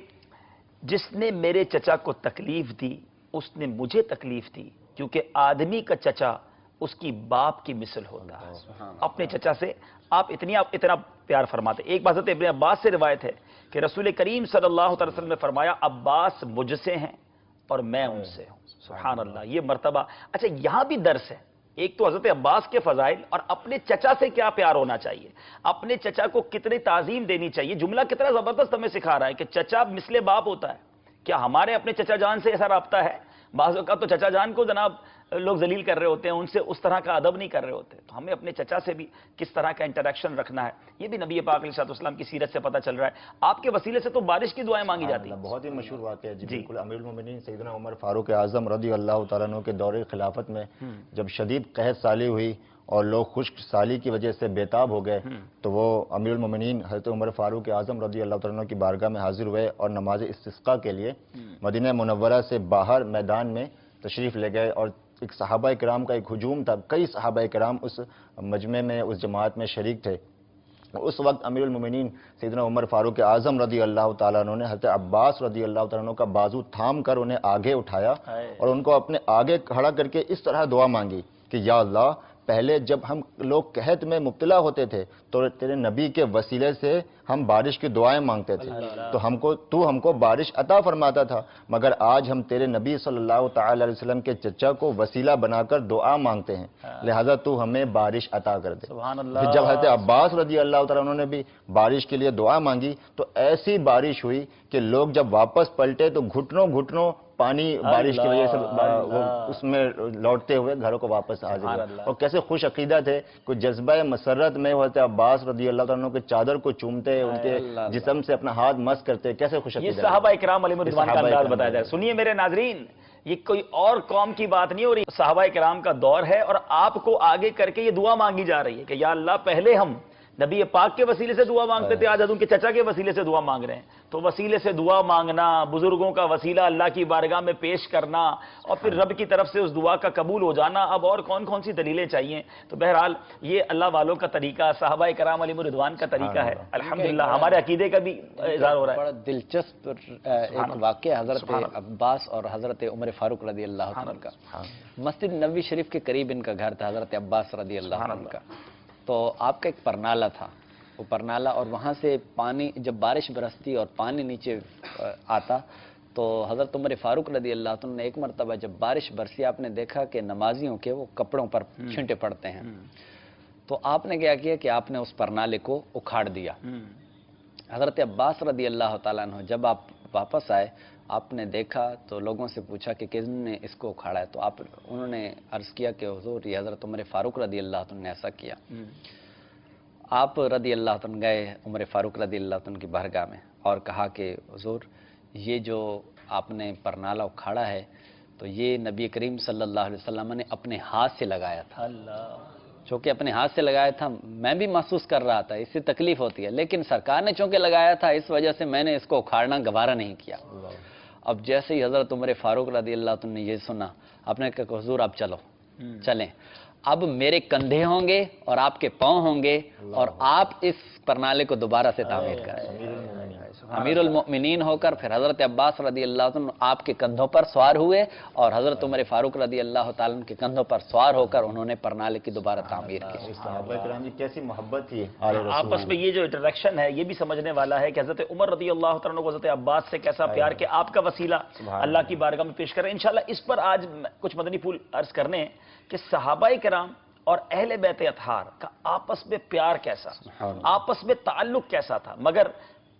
جس نے میرے چچا کو تکلیف دی اس نے مجھے تکلیف دی, کیونکہ آدمی کا چچا اس کی باپ کی مثل ہوتا ہے. اپنے چچا سے آپ اتنا پیار فرماتے. ایک بات حضرت ابن عباس سے روایت ہے کہ رسول کریم صلی اللہ علیہ وسلم نے فرمایا عباس مجھ سے ہیں اور میں ان سے ہوں. سبحان اللہ, یہ مرتبہ. اچھا یہاں بھی درس ہے. ایک تو حضرت عباس کے فضائل, اور اپنے چچا سے کیا پیار ہونا چاہیے, اپنے چچا کو کتنی تعظیم دینی چاہیے. جملہ کتنا زبردست ہمیں سکھا رہا ہے کہ چچا مثل باپ ہوتا ہے. کیا ہمارے اپنے چچا جان سے ایسا رابطہ ہے؟ بعض اوقات تو چچا جان کو جناب لوگ ذلیل کر رہے ہوتے ہیں, ان سے اس طرح کا ادب نہیں کر رہے ہوتے. تو ہمیں اپنے چچا سے بھی کس طرح کا انٹریکشن رکھنا ہے, یہ بھی نبی پاک علیہ الصلوۃ والسلام کی سیرت سے پتہ چل رہا ہے. آپ کے وسیلے سے تو بارش کی دعائیں مانگی جاتی ہیں. بہت ہی مشہور واقعہ ہے جی. بالکل امیر المومنین سیدنا عمر فاروق اعظم رضی اللہ تعالیٰ عنہ کے دور خلافت میں جب شدید قحط سالی ہوئی اور لوگ خشک سالی کی وجہ سے بےتاب ہو گئے تو وہ امیر المومنین حضرت عمر فاروق اعظم رضی اللہ تعالیٰ عنہ کی بارگاہ میں حاضر ہوئے اور نماز استسقاء کے لیے مدینہ منورہ سے باہر میدان میں تشریف لے گئے. اور ایک صحابہ کرام کا ایک ہجوم تھا, کئی صحابہ کرام اس مجمع میں اس جماعت میں شریک تھے. اس وقت امیر المومنین سیدنا عمر فاروق اعظم رضی اللہ تعالیٰ عنہ نے حضرت عباس رضی اللہ تعالیٰ عنہ کا بازو تھام کر انہیں آگے اٹھایا اور ان کو اپنے آگے کھڑا کر کے اس طرح دعا مانگی کہ یا اللہ پہلے جب ہم لوگ قحط میں مبتلا ہوتے تھے تو تیرے نبی کے وسیلے سے ہم بارش کی دعائیں مانگتے تھے، تو تو ہم کو بارش عطا فرماتا تھا، مگر آج ہم تیرے نبی صلی اللہ تعالی علیہ وسلم کے چچا کو وسیلہ بنا کر دعا مانگتے ہیں، لہٰذا تو ہمیں بارش عطا کر دے۔ پھر جب حضرت عباس رضی اللہ تعالیٰ عنہ نے بھی بارش کے لیے دعا مانگی تو ایسی بارش ہوئی کہ لوگ جب واپس پلٹے تو گھٹنوں پانی بارش کی وجہ سے وہ اس میں لوٹتے ہوئے گھروں کو واپس آ گئے، اور کیسے خوش عقیدہ تھے، کوئی جذبہ مسرت میں حضرت عباس رضی اللہ تعالیٰ عنہ کے چادر کو چومتے، ان کے جسم سے اپنا ہاتھ مس کرتے، کیسے خوش عقیدہ۔ یہ صحابہ اکرام علیہم الرضوان کا انداز بتایا جائے۔ سنیے میرے ناظرین، یہ کوئی اور قوم کی بات نہیں ہو رہی، صحابہ کرام کا دور ہے، اور آپ کو آگے کر کے یہ دعا مانگی جا رہی ہے کہ یا اللہ پہلے ہم نبی پاک کے وسیلے سے دعا مانگتے تھے، آج ان کے چچا کے وسیلے سے دعا مانگ رہے ہیں۔ تو وسیلے سے دعا مانگنا، بزرگوں کا وسیلہ اللہ کی بارگاہ میں پیش کرنا، اور پھر رب کی طرف سے اس دعا کا قبول ہو جانا، اب اور کون کون سی دلیلیں چاہیے؟ تو بہرحال یہ اللہ والوں کا طریقہ، صحابہ کرام علیہم الرضوان کا طریقہ ہے، الحمدللہ ہمارے عقیدے کا بھی اظہار ہو رہا ہے۔ بڑا دلچسپ ایک واقعہ حضرت عباس اور حضرت عمر فاروق رضی اللہ عنہ کا، مسجد نبوی شریف کے قریب ان کا گھر تھا، حضرت عباس رضی اللہ عنہ کا۔ تو آپ کا ایک پرنالہ تھا، وہ پرنالہ، اور وہاں سے پانی جب بارش برستی اور پانی نیچے آتا تو حضرت عمر فاروق رضی اللہ عنہ نے ایک مرتبہ جب بارش برسی آپ نے دیکھا کہ نمازیوں کے وہ کپڑوں پر چھینٹے پڑتے ہیں، تو آپ نے کیا کیا کہ آپ نے اس پرنالے کو اکھاڑ دیا۔ حضرت عباس رضی اللہ تعالیٰ عنہ جب آپ واپس آئے، آپ نے دیکھا تو لوگوں سے پوچھا کہ کس نے اس کو اکھاڑا ہے، تو انہوں نے عرض کیا کہ حضور یہ حضرت عمر فاروق رضی اللہ عنہ نے ایسا کیا۔ آپ رضی اللہ عنہ گئے عمر فاروق رضی اللہ عنہ کی بارگاہ میں اور کہا کہ حضور یہ جو آپ نے پرنالہ اکھاڑا ہے تو یہ نبی کریم صلی اللہ علیہ وسلم نے اپنے ہاتھ سے لگایا تھا، چونکہ اپنے ہاتھ سے لگایا تھا، میں بھی محسوس کر رہا تھا، اس سے تکلیف ہوتی ہے، لیکن سرکار نے چونکہ لگایا تھا اس وجہ سے میں نے اس کو اکھاڑنا گوارا نہیں کیا۔ اب جیسے ہی حضرت عمر فاروق رضی اللہ عنہ نے یہ سنا، آپ نے کہا کہ حضور آپ چلیں، اب میرے کندھے ہوں گے اور آپ کے پاؤں ہوں گے، اور آپ اس پرنالے کو دوبارہ سے تعمیر کریں۔ امیر المؤمنین ہو کر پھر حضرت عباس رضی اللہ عنہ آپ کے کندھوں پر سوار ہوئے، اور حضرت عمر فاروق رضی اللہ تعالیٰ عنہ کے کندھوں پر سوار ہو کر انہوں نے پرنالے کی دوبارہ تعمیر کی۔ صحابہ کرام کی کیسی محبت تھی آپس میں، یہ جو انٹریکشن ہے یہ بھی سمجھنے والا ہے کہ حضرت عمر رضی اللہ تعالیٰ عنہ کو حضرت عباس سے کیسا پیار کہ آپ کا وسیلہ اللہ کی بارگاہ میں پیش کریں۔ انشاءاللہ اس پر آج کچھ مدنی پھول عرض کرنے ہیں کہ صحابہ کرام اور اہل بیت اطہار کا آپس میں پیار کیسا، آپس میں تعلق کیسا تھا۔ مگر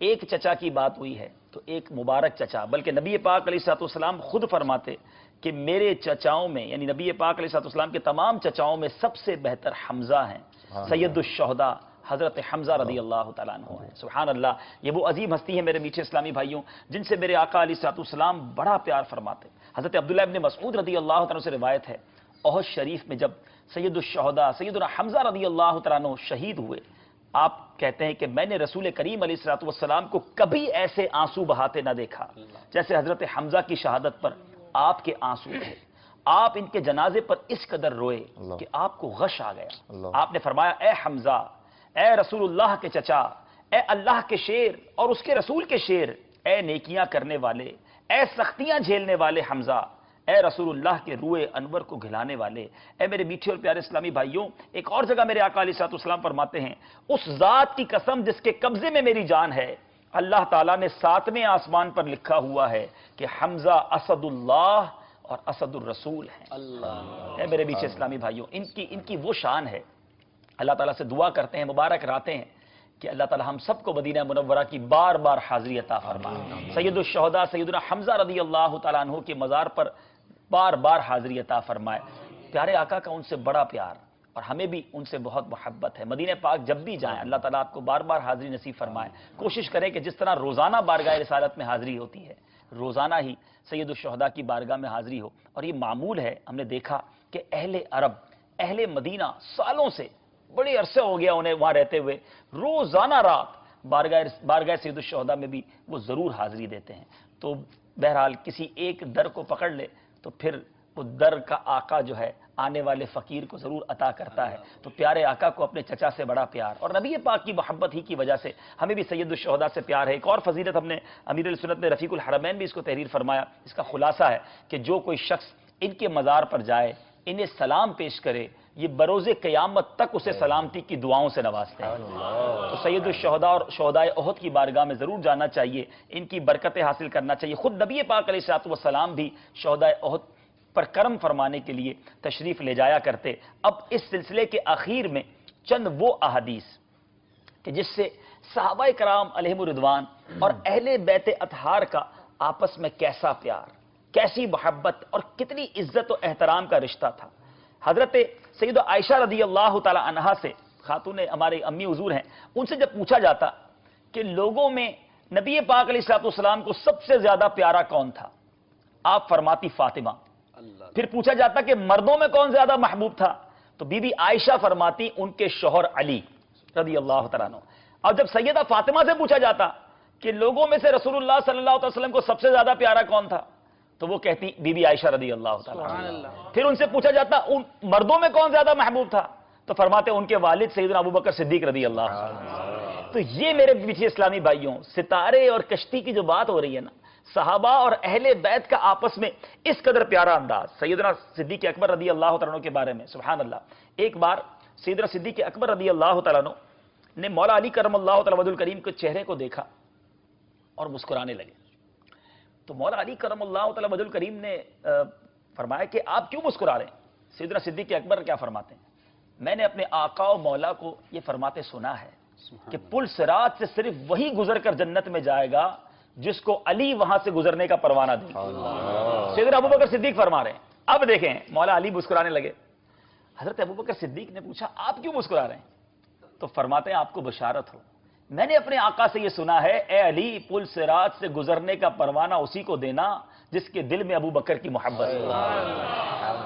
ایک چچا کی بات ہوئی ہے تو ایک مبارک چچا، بلکہ نبی پاک علیہ الصلوۃ والسلام خود فرماتے کہ میرے چچاؤں میں، یعنی نبی پاک علیہ الصلوۃ والسلام کے تمام چچاؤں میں سب سے بہتر حمزہ ہیں، سید الشہداء حضرت حمزہ رضی اللہ تعالیٰ عنہ ہیں۔ سبحان اللہ، یہ وہ عظیم ہستی ہے میرے میٹھے اسلامی بھائیوں جن سے میرے آقا علیہ الصلوۃ والسلام بڑا پیار فرماتے۔ حضرت عبداللہ ابن مسعود رضی اللہ تعالیٰ سے روایت ہے، احد شریف میں جب سید الشہداء سیدنا حمزہ رضی اللہ تعالیٰ عنہ شہید ہوئے، آپ کہتے ہیں کہ میں نے رسول کریم علیہ الصلوۃ والسلام کو کبھی ایسے آنسو بہاتے نہ دیکھا جیسے حضرت حمزہ کی شہادت پر آپ کے آنسو تھے۔ آپ ان کے جنازے پر اس قدر روئے کہ آپ کو غش آ گیا۔ آپ نے فرمایا اے حمزہ، اے رسول اللہ کے چچا، اے اللہ کے شیر اور اس کے رسول کے شیر، اے نیکیاں کرنے والے، اے سختیاں جھیلنے والے حمزہ، اے رسول اللہ کے روئے انور کو گھلانے والے۔ اے میرے میٹھے اور پیارے اسلامی بھائیوں، ایک اور جگہ میرے آقا علیہ الصلوۃ والسلام فرماتے ہیں، اس ذات کی قسم جس کے قبضے میں میری جان ہے، اللہ تعالیٰ نے 7ویں آسمان پر لکھا ہوا ہے کہ حمزہ اسد اللہ اور اسد الرسول ہیں۔ اے میرے میٹھے اسلامی بھائیوں، ان کی وہ شان ہے۔ اللہ تعالیٰ سے دعا کرتے ہیں، مبارک راتے ہیں کہ اللہ تعالیٰ ہم سب کو مدینہ منورہ کی بار بار حاضری عطا فرمائے۔ سید الشہداء سیدنا حمزہ رضی اللہ تعالیٰ عنہ کے مزار پر بار بار حاضری عطا فرمائے۔ پیارے آقا کا ان سے بڑا پیار، اور ہمیں بھی ان سے بہت محبت ہے۔ مدینہ پاک جب بھی جائیں اللہ تعالیٰ آپ کو بار بار حاضری نصیب فرمائے۔ کوشش کریں کہ جس طرح روزانہ بارگاہ رسالت میں حاضری ہوتی ہے، روزانہ ہی سید الشہداء کی بارگاہ میں حاضری ہو۔ اور یہ معمول ہے، ہم نے دیکھا کہ اہل عرب، اہل مدینہ سالوں سے، بڑے عرصے ہو گیا انہیں وہاں رہتے ہوئے، روزانہ رات بارگاہ سید الشہداء میں بھی وہ ضرور حاضری دیتے ہیں۔ تو بہرحال کسی ایک در کو پکڑ لے تو پھر وہ در کا آقا جو ہے آنے والے فقیر کو ضرور عطا کرتا ہے۔ تو پیارے آقا کو اپنے چچا سے بڑا پیار، اور نبی پاک کی محبت ہی کی وجہ سے ہمیں بھی سید الشہداء سے پیار ہے۔ ایک اور فضیلت ہم نے امیر السنت نے رفیق الحرمین بھی اس کو تحریر فرمایا، اس کا خلاصہ ہے کہ جو کوئی شخص ان کے مزار پر جائے، انہیں سلام پیش کرے، یہ بروز قیامت تک اسے سلامتی کی دعاؤں سے نوازتے ہیں۔ تو سید الشہداء اور شہدائے احد کی بارگاہ میں ضرور جانا چاہیے، ان کی برکتیں حاصل کرنا چاہیے۔ خود نبی پاک علیہ الصلوۃ والسلام بھی شہدائے احد پر کرم فرمانے کے لیے تشریف لے جایا کرتے۔ اب اس سلسلے کے آخر میں چند وہ احادیث کہ جس سے صحابہ کرام علیہم الرضوان اور اہل بیت اطہار کا آپس میں کیسا پیار، کیسی محبت اور کتنی عزت و احترام کا رشتہ تھا۔ حضرت سیدہ عائشہ رضی اللہ تعالی عنہا سے، خاتون ہمارے امی حضور ہیں، ان سے جب پوچھا جاتا کہ لوگوں میں نبی پاک علیہ الصلوۃ والسلام کو سب سے زیادہ پیارا کون تھا، آپ فرماتی فاطمہ۔ پھر پوچھا جاتا کہ مردوں میں کون زیادہ محبوب تھا، تو بی بی عائشہ فرماتی ان کے شوہر علی رضی اللہ تعالیٰ عنہ۔ اور جب سیدہ فاطمہ سے پوچھا جاتا کہ لوگوں میں سے رسول اللہ صلی اللہ علیہ وسلم کو سب سے زیادہ پیارا کون تھا، تو وہ کہتی بی بی عائشہ رضی اللہ تعالیٰ عنہ۔ پھر ان سے پوچھا جاتا ان مردوں میں کون زیادہ محبوب تھا، تو فرماتے ان کے والد سیدنا ابوبکر صدیق رضی اللہ عنہ۔ تو یہ میرے پیچھے اسلامی بھائیوں، ستارے اور کشتی کی جو بات ہو رہی ہے نا، صحابہ اور اہل بیت کا آپس میں اس قدر پیارا انداز۔ سیدنا صدیق اکبر رضی اللہ تعالیٰ عنہ کے بارے میں سبحان اللہ، ایک بار سیدنا صدیق اکبر رضی اللہ تعالیٰ عنہ نے مولا علی کرم اللہ تعالیٰ وجہ الکریم کے چہرے کو دیکھا اور مسکرانے لگے۔ تو مولا علی کرم اللہ تعالیٰ وجہ الکریم نے فرمایا کہ آپ کیوں مسکرا رہے ہیں؟ سیدنا صدیق اکبر کیا فرماتے ہیں؟ میں نے اپنے آقا و مولا کو یہ فرماتے سنا ہے کہ پل صراط سے صرف وہی گزر کر جنت میں جائے گا جس کو علی وہاں سے گزرنے کا پروانہ دے۔ سیدنا ابوبکر صدیق فرما رہے ہیں۔ اب دیکھیں مولا علی مسکرانے لگے۔ حضرت ابوبکر صدیق نے پوچھا آپ کیوں مسکرا رہے ہیں؟ تو فرماتے ہیں آپ کو بشارت ہو، میں نے اپنے آقا سے یہ سنا ہے اے علی پل صراط سے گزرنے کا پروانہ اسی کو دینا جس کے دل میں ابو بکر کی محبت ہو۔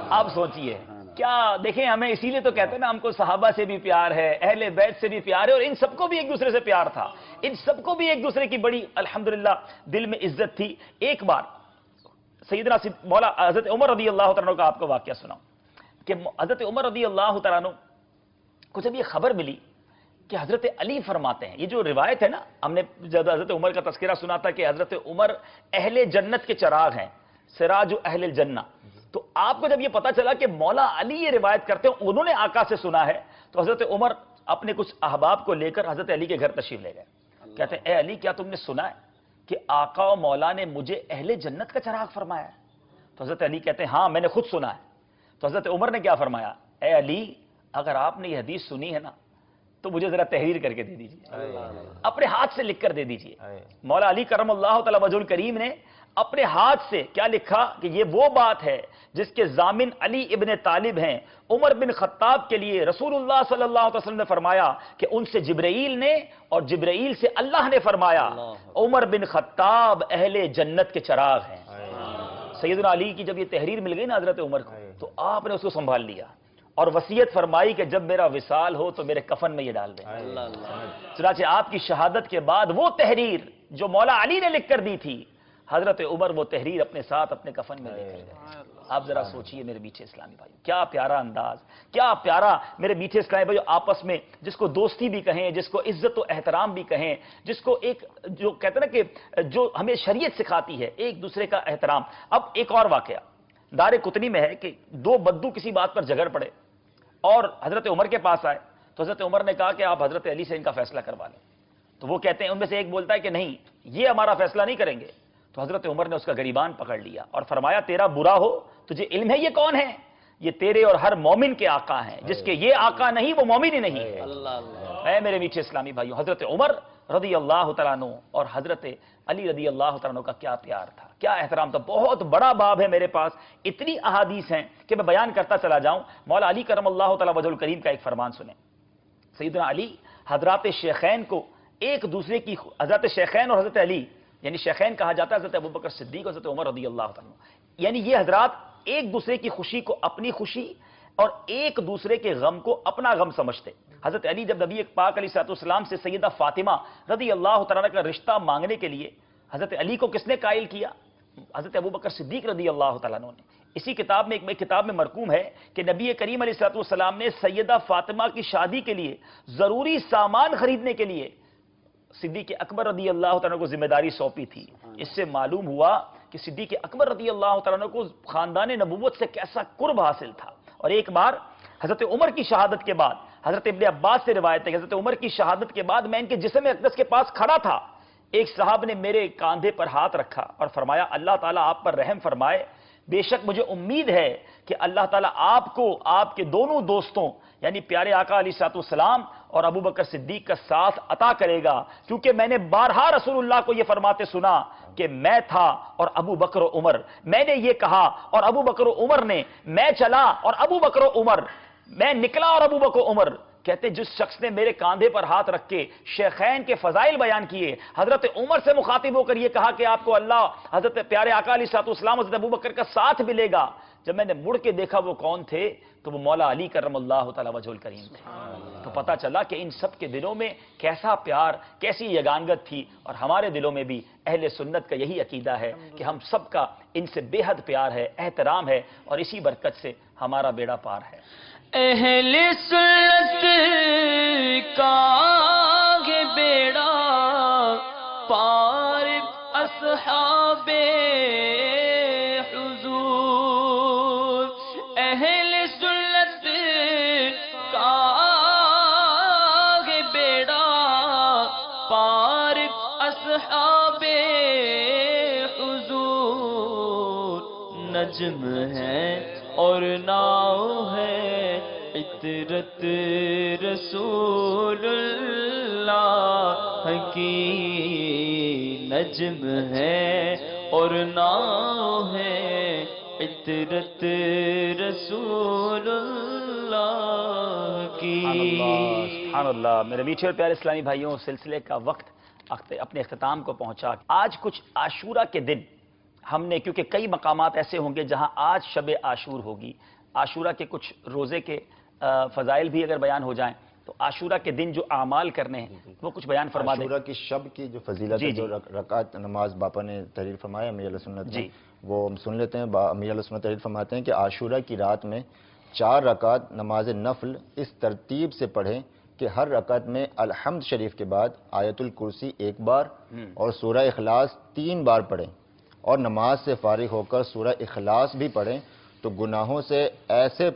آپ سوچئے کیا، دیکھیں ہمیں اسی لیے تو کہتے ہیں نا ہم کو صحابہ سے بھی پیار ہے، اہل بیت سے بھی پیار ہے، اور ان سب کو بھی ایک دوسرے سے پیار تھا، ان سب کو بھی ایک دوسرے کی بڑی الحمدللہ دل میں عزت تھی۔ ایک بار سیدنا مولا حضرت عمر رضی اللہ تعالیٰ عنہ کا آپ کو واقعہ سناؤں کہ حضرت عمر رضی اللہ تعالیٰ عنہ کو جب یہ خبر ملی کہ حضرت علی فرماتے ہیں، یہ جو روایت ہے نا، ہم نے جب حضرت عمر کا تذکرہ سنا تھا کہ حضرت عمر اہل جنت کے چراغ ہیں، سراج اہل الجنہ، تو آپ کو جب یہ پتا چلا کہ مولا علی یہ روایت کرتے ہیں، انہوں نے آقا سے سنا ہے، تو حضرت عمر اپنے کچھ احباب کو لے کر حضرت علی کے گھر تشریف لے گئے۔ کہتے ہیں اے علی کیا تم نے سنا ہے کہ آقا و مولا نے مجھے اہل جنت کا چراغ فرمایا ہے؟ تو حضرت علی کہتے ہیں ہاں میں نے خود سنا ہے۔ تو حضرت عمر نے کیا فرمایا، اے علی اگر آپ نے یہ حدیث سنی ہے نا تو مجھے ذرا تحریر کر کے دے دیجیے، اپنے ہاتھ سے لکھ کر دے دیجیے۔ مولا علی کرم اللہ تعالی وجہ الکریم نے اپنے ہاتھ سے کیا لکھا کہ یہ وہ بات ہے جس کے ضامن علی ابن طالب ہیں۔ عمر بن خطاب کے لیے رسول اللہ صلی اللہ علیہ وسلم نے فرمایا کہ ان سے جبرائیل نے اور جبرائیل سے اللہ نے فرمایا عمر بن خطاب اہل جنت کے چراغ ہیں۔ سیدنا علی کی جب یہ تحریر مل گئی نا حضرت عمر کو، تو آپ نے اس کو سنبھال لیا اور وصیت فرمائی کہ جب میرا وصال ہو تو میرے کفن میں یہ ڈال دیں۔ چنانچہ آپ کی شہادت کے بعد وہ تحریر جو مولا علی نے لکھ کر دی تھی، حضرت عمر وہ تحریر اپنے ساتھ اپنے کفن میں لے کر گئے۔ آپ ذرا سوچئے میرے میٹھے اسلامی بھائی، کیا پیارا انداز، کیا پیارا میرے میٹھے اسلامی بھائی، آپس میں جس کو دوستی بھی کہیں، جس کو عزت و احترام بھی کہیں، جس کو ایک جو کہتے ہیں نا کہ جو ہمیں شریعت سکھاتی ہے ایک دوسرے کا احترام۔ اب ایک اور واقعہ دار قطنی میں ہے کہ دو بدو کسی بات پر جھگڑ پڑے اور حضرت عمر کے پاس آئے، تو حضرت عمر نے کہا کہ آپ حضرت علی سے ان کا فیصلہ کروا لیں۔ تو وہ کہتے ہیں، ان میں سے ایک بولتا ہے کہ نہیں یہ ہمارا فیصلہ نہیں کریں گے۔ تو حضرت عمر نے اس کا گریبان پکڑ لیا اور فرمایا تیرا برا ہو، تجھے علم ہے یہ کون ہے؟ یہ تیرے اور ہر مومن کے آقا ہیں، جس کے یہ آقا نہیں وہ مومن ہی نہیں ہے۔ اے میرے میٹھے اسلامی بھائیوں، حضرت عمر رضی اللہ تعالیٰ عنہ اور حضرت علی رضی اللہ تعالیٰ عنہ کا کیا پیار تھا، کیا احترام تھا۔ بہت بڑا باب ہے میرے پاس، اتنی احادیث ہیں کہ میں بیان کرتا چلا جاؤں۔ مولا علی کرم اللہ تعالیٰ وجہ الکریم کا ایک فرمان سنیں۔ سیدنا علی حضرات شیخین کو ایک دوسرے کی، حضرت شیخین اور حضرت علی، یعنی شیخین کہا جاتا ہے حضرت ابوبکر صدیق اور حضرت عمر رضی اللہ تعالیٰ عنہ، یعنی یہ حضرات ایک دوسرے کی خوشی کو اپنی خوشی اور ایک دوسرے کے غم کو اپنا غم سمجھتے۔ حضرت علی جب نبی پاک علیہ السلام سے سیدہ فاطمہ رضی اللہ تعالیٰ عنہ کا رشتہ مانگنے کے لیے، حضرت علی کو کس نے قائل کیا؟ حضرت ابوبکر صدیق رضی اللہ تعالیٰ عنہ نے۔ اسی کتاب میں ایک کتاب میں مرقوم ہے کہ نبی کریم علیہ السلام نے سیدہ فاطمہ کی شادی کے لیے ضروری سامان خریدنے کے لیے صدیق اکبر رضی اللہ تعالیٰ کو ذمہ داری سونپی تھی۔ اس سے معلوم ہوا کہ صدیق اکبر رضی اللہ تعالیٰ کو خاندان نبوت سے کیسا قرب حاصل تھا اور ایک بار حضرت عمر کی شہادت کے بعد، حضرت ابن عباس سے روایت ہے کہ حضرت عمر کی شہادت کے بعد میں ان کے جسم اقدس کے پاس کھڑا تھا، ایک صاحب نے میرے کاندھے پر ہاتھ رکھا اور فرمایا اللہ تعالیٰ آپ پر رحم فرمائے، بے شک مجھے امید ہے کہ اللہ تعالیٰ آپ کو آپ کے دونوں دوستوں یعنی پیارے آقا علیہ الصلوۃ والسلام اور ابو بکر صدیق کا ساتھ عطا کرے گا، کیونکہ میں نے بارہا رسول اللہ کو یہ فرماتے سنا کہ میں تھا اور ابو بکر و عمر، میں نے یہ کہا اور ابو بکر و عمر نے، میں چلا اور ابو بکر و عمر، میں نکلا اور ابو بکر و عمر۔ کہتے جس شخص نے میرے کاندھے پر ہاتھ رکھ کے شیخین کے فضائل بیان کیے، حضرت عمر سے مخاطب ہو کر یہ کہا کہ آپ کو اللہ حضرت پیارے آقا علیہ الصلوۃ والسلام حضرت ابو بکر کا ساتھ ملے گا، جب میں نے مڑ کے دیکھا وہ کون تھے تو وہ مولا علی کرم اللہ تعالی وجہ الکریم تھے، تو پتہ چلا کہ ان سب کے دلوں میں کیسا پیار، کیسی یگانگت تھی، اور ہمارے دلوں میں بھی اہل سنت کا یہی عقیدہ ہے کہ ہم سب کا ان سے بے حد پیار ہے، احترام ہے، اور اسی برکت سے ہمارا بیڑا پار ہے۔ اہل سنت کا یہ بیڑا پار اصحاب حضور، اہل سنت کا یہ بیڑا پار اصحاب حضور، نجم ہے اور ناؤ ہے عطرت رسول اللہ کی، نجم ہے اور ناؤ ہے عطرت رسول اللہ کی۔ سبحان اللہ۔ میرے میٹھے اور پیارے اسلامی بھائیوں، سلسلے کا وقت اپنے اختتام کو پہنچا۔ آج کچھ عاشورہ کے دن ہم نے، کیونکہ کئی مقامات ایسے ہوں گے جہاں آج شب عاشور ہوگی، عاشورہ کے کچھ روزے کے فضائل بھی اگر بیان ہو جائیں تو عاشورہ کے دن جو اعمال کرنے ہیں وہ کچھ بیان فرما دیں۔ عاشورہ کی شب کی جو فضیلت ہے، جو رکعت نماز باپا نے تحریر فرمایا امیر علیہ سنت نے، وہ ہم سن لیتے ہیں۔ امیر علیہ سنت تحریر فرماتے ہیں کہ عاشورہ کی رات میں 4 رکعت نماز نفل اس ترتیب سے پڑھیں کہ ہر رکعت میں الحمد شریف کے بعد آیت الکرسی 1 بار اور سورہ اخلاص 3 بار پڑھیں، اور نماز سے فارغ ہو کر سورہ اخلاص بھی پڑھیں تو گناہوں سے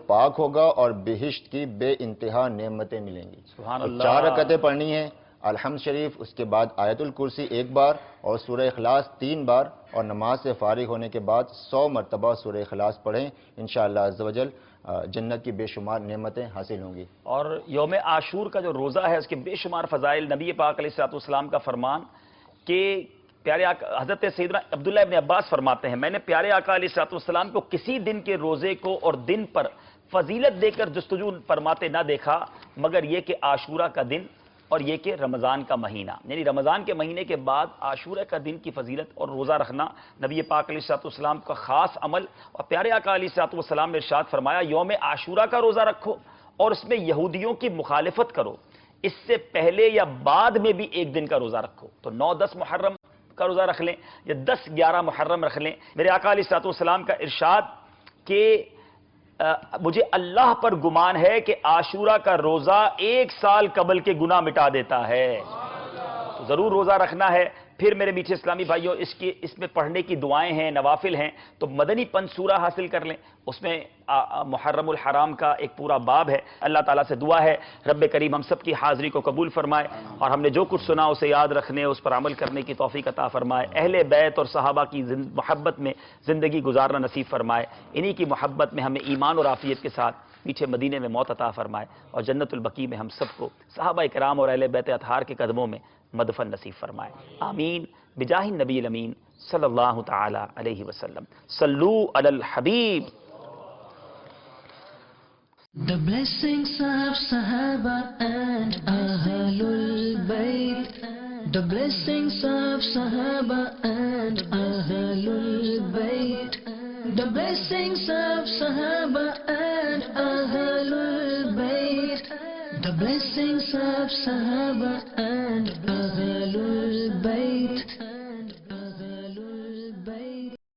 پاک ہوگا اور بہشت کی بے انتہا نعمتیں ملیں گی۔ سبحان اللہ۔ 4 رکعتیں پڑھنی ہیں، الحمد شریف، اس کے بعد آیت الکرسی 1 بار اور سورہ اخلاص 3 بار، اور نماز سے فارغ ہونے کے بعد 100 مرتبہ سورہ اخلاص پڑھیں، انشاءاللہ عزوجل جنت کی بے شمار نعمتیں حاصل ہوں گی۔ اور یوم عاشور کا جو روزہ ہے اس کے بے شمار فضائل، نبی پاک علیہ الصلوۃ والسلام کا فرمان کہ پیارے آقا حضرت سیدنا عبداللہ ابن عباس فرماتے ہیں، میں نے پیارے آقا علیہ الصلوۃ والسلام کو کسی دن کے روزے کو اور دن پر فضیلت دے کر جستجو فرماتے نہ دیکھا مگر یہ کہ عاشورہ کا دن اور یہ کہ رمضان کا مہینہ، یعنی رمضان کے مہینے کے بعد عاشورہ کا دن کی فضیلت اور روزہ رکھنا نبی پاک علیہ الصلوۃ والسلام کا خاص عمل۔ اور پیارے آقا علیہ الصلوۃ والسلام نے ارشاد فرمایا یوم عاشورہ کا روزہ رکھو اور اس میں یہودیوں کی مخالفت کرو، اس سے پہلے یا بعد میں بھی ایک دن کا روزہ رکھو، تو 9-10 محرم کا روزہ رکھ لیں یا 10-11 محرم رکھ لیں۔ میرے آقا علیہ الصلوۃ والسلام کا ارشاد کہ مجھے اللہ پر گمان ہے کہ عاشورہ کا روزہ 1 سال قبل کے گناہ مٹا دیتا ہے، تو ضرور روزہ رکھنا ہے۔ پھر میرے میٹھے اسلامی بھائیوں، اس میں پڑھنے کی دعائیں ہیں، نوافل ہیں، تو مدنی پنج سورہ حاصل کر لیں، اس میں محرم الحرام کا ایک پورا باب ہے۔ اللہ تعالیٰ سے دعا ہے رب کریم ہم سب کی حاضری کو قبول فرمائے اور ہم نے جو کچھ سنا اسے یاد رکھنے، اس پر عمل کرنے کی توفیق عطا فرمائے، اہل بیت اور صحابہ کی محبت میں زندگی گزارنا نصیب فرمائے، انہی کی محبت میں ہمیں ایمان اور عافیت کے ساتھ میٹھے مدینے میں موت عطا فرمائے، اور جنت البقیع میں ہم سب کو صحابہ کرام اور اہل بیت اطہار کے قدموں میں مدفن نصیب فرمائے، آمین بجاہ النبی الامین صلی اللہ تعالی علیہ وسلم۔ صلو علی الحبیب۔ The blessings of Sahaba and Ahlul Bayt, the blessings of Sahaba and Ahlul Bayt, the blessings of Sahaba and Ahlul Bayt, the blessings of Sahaba and Ahlul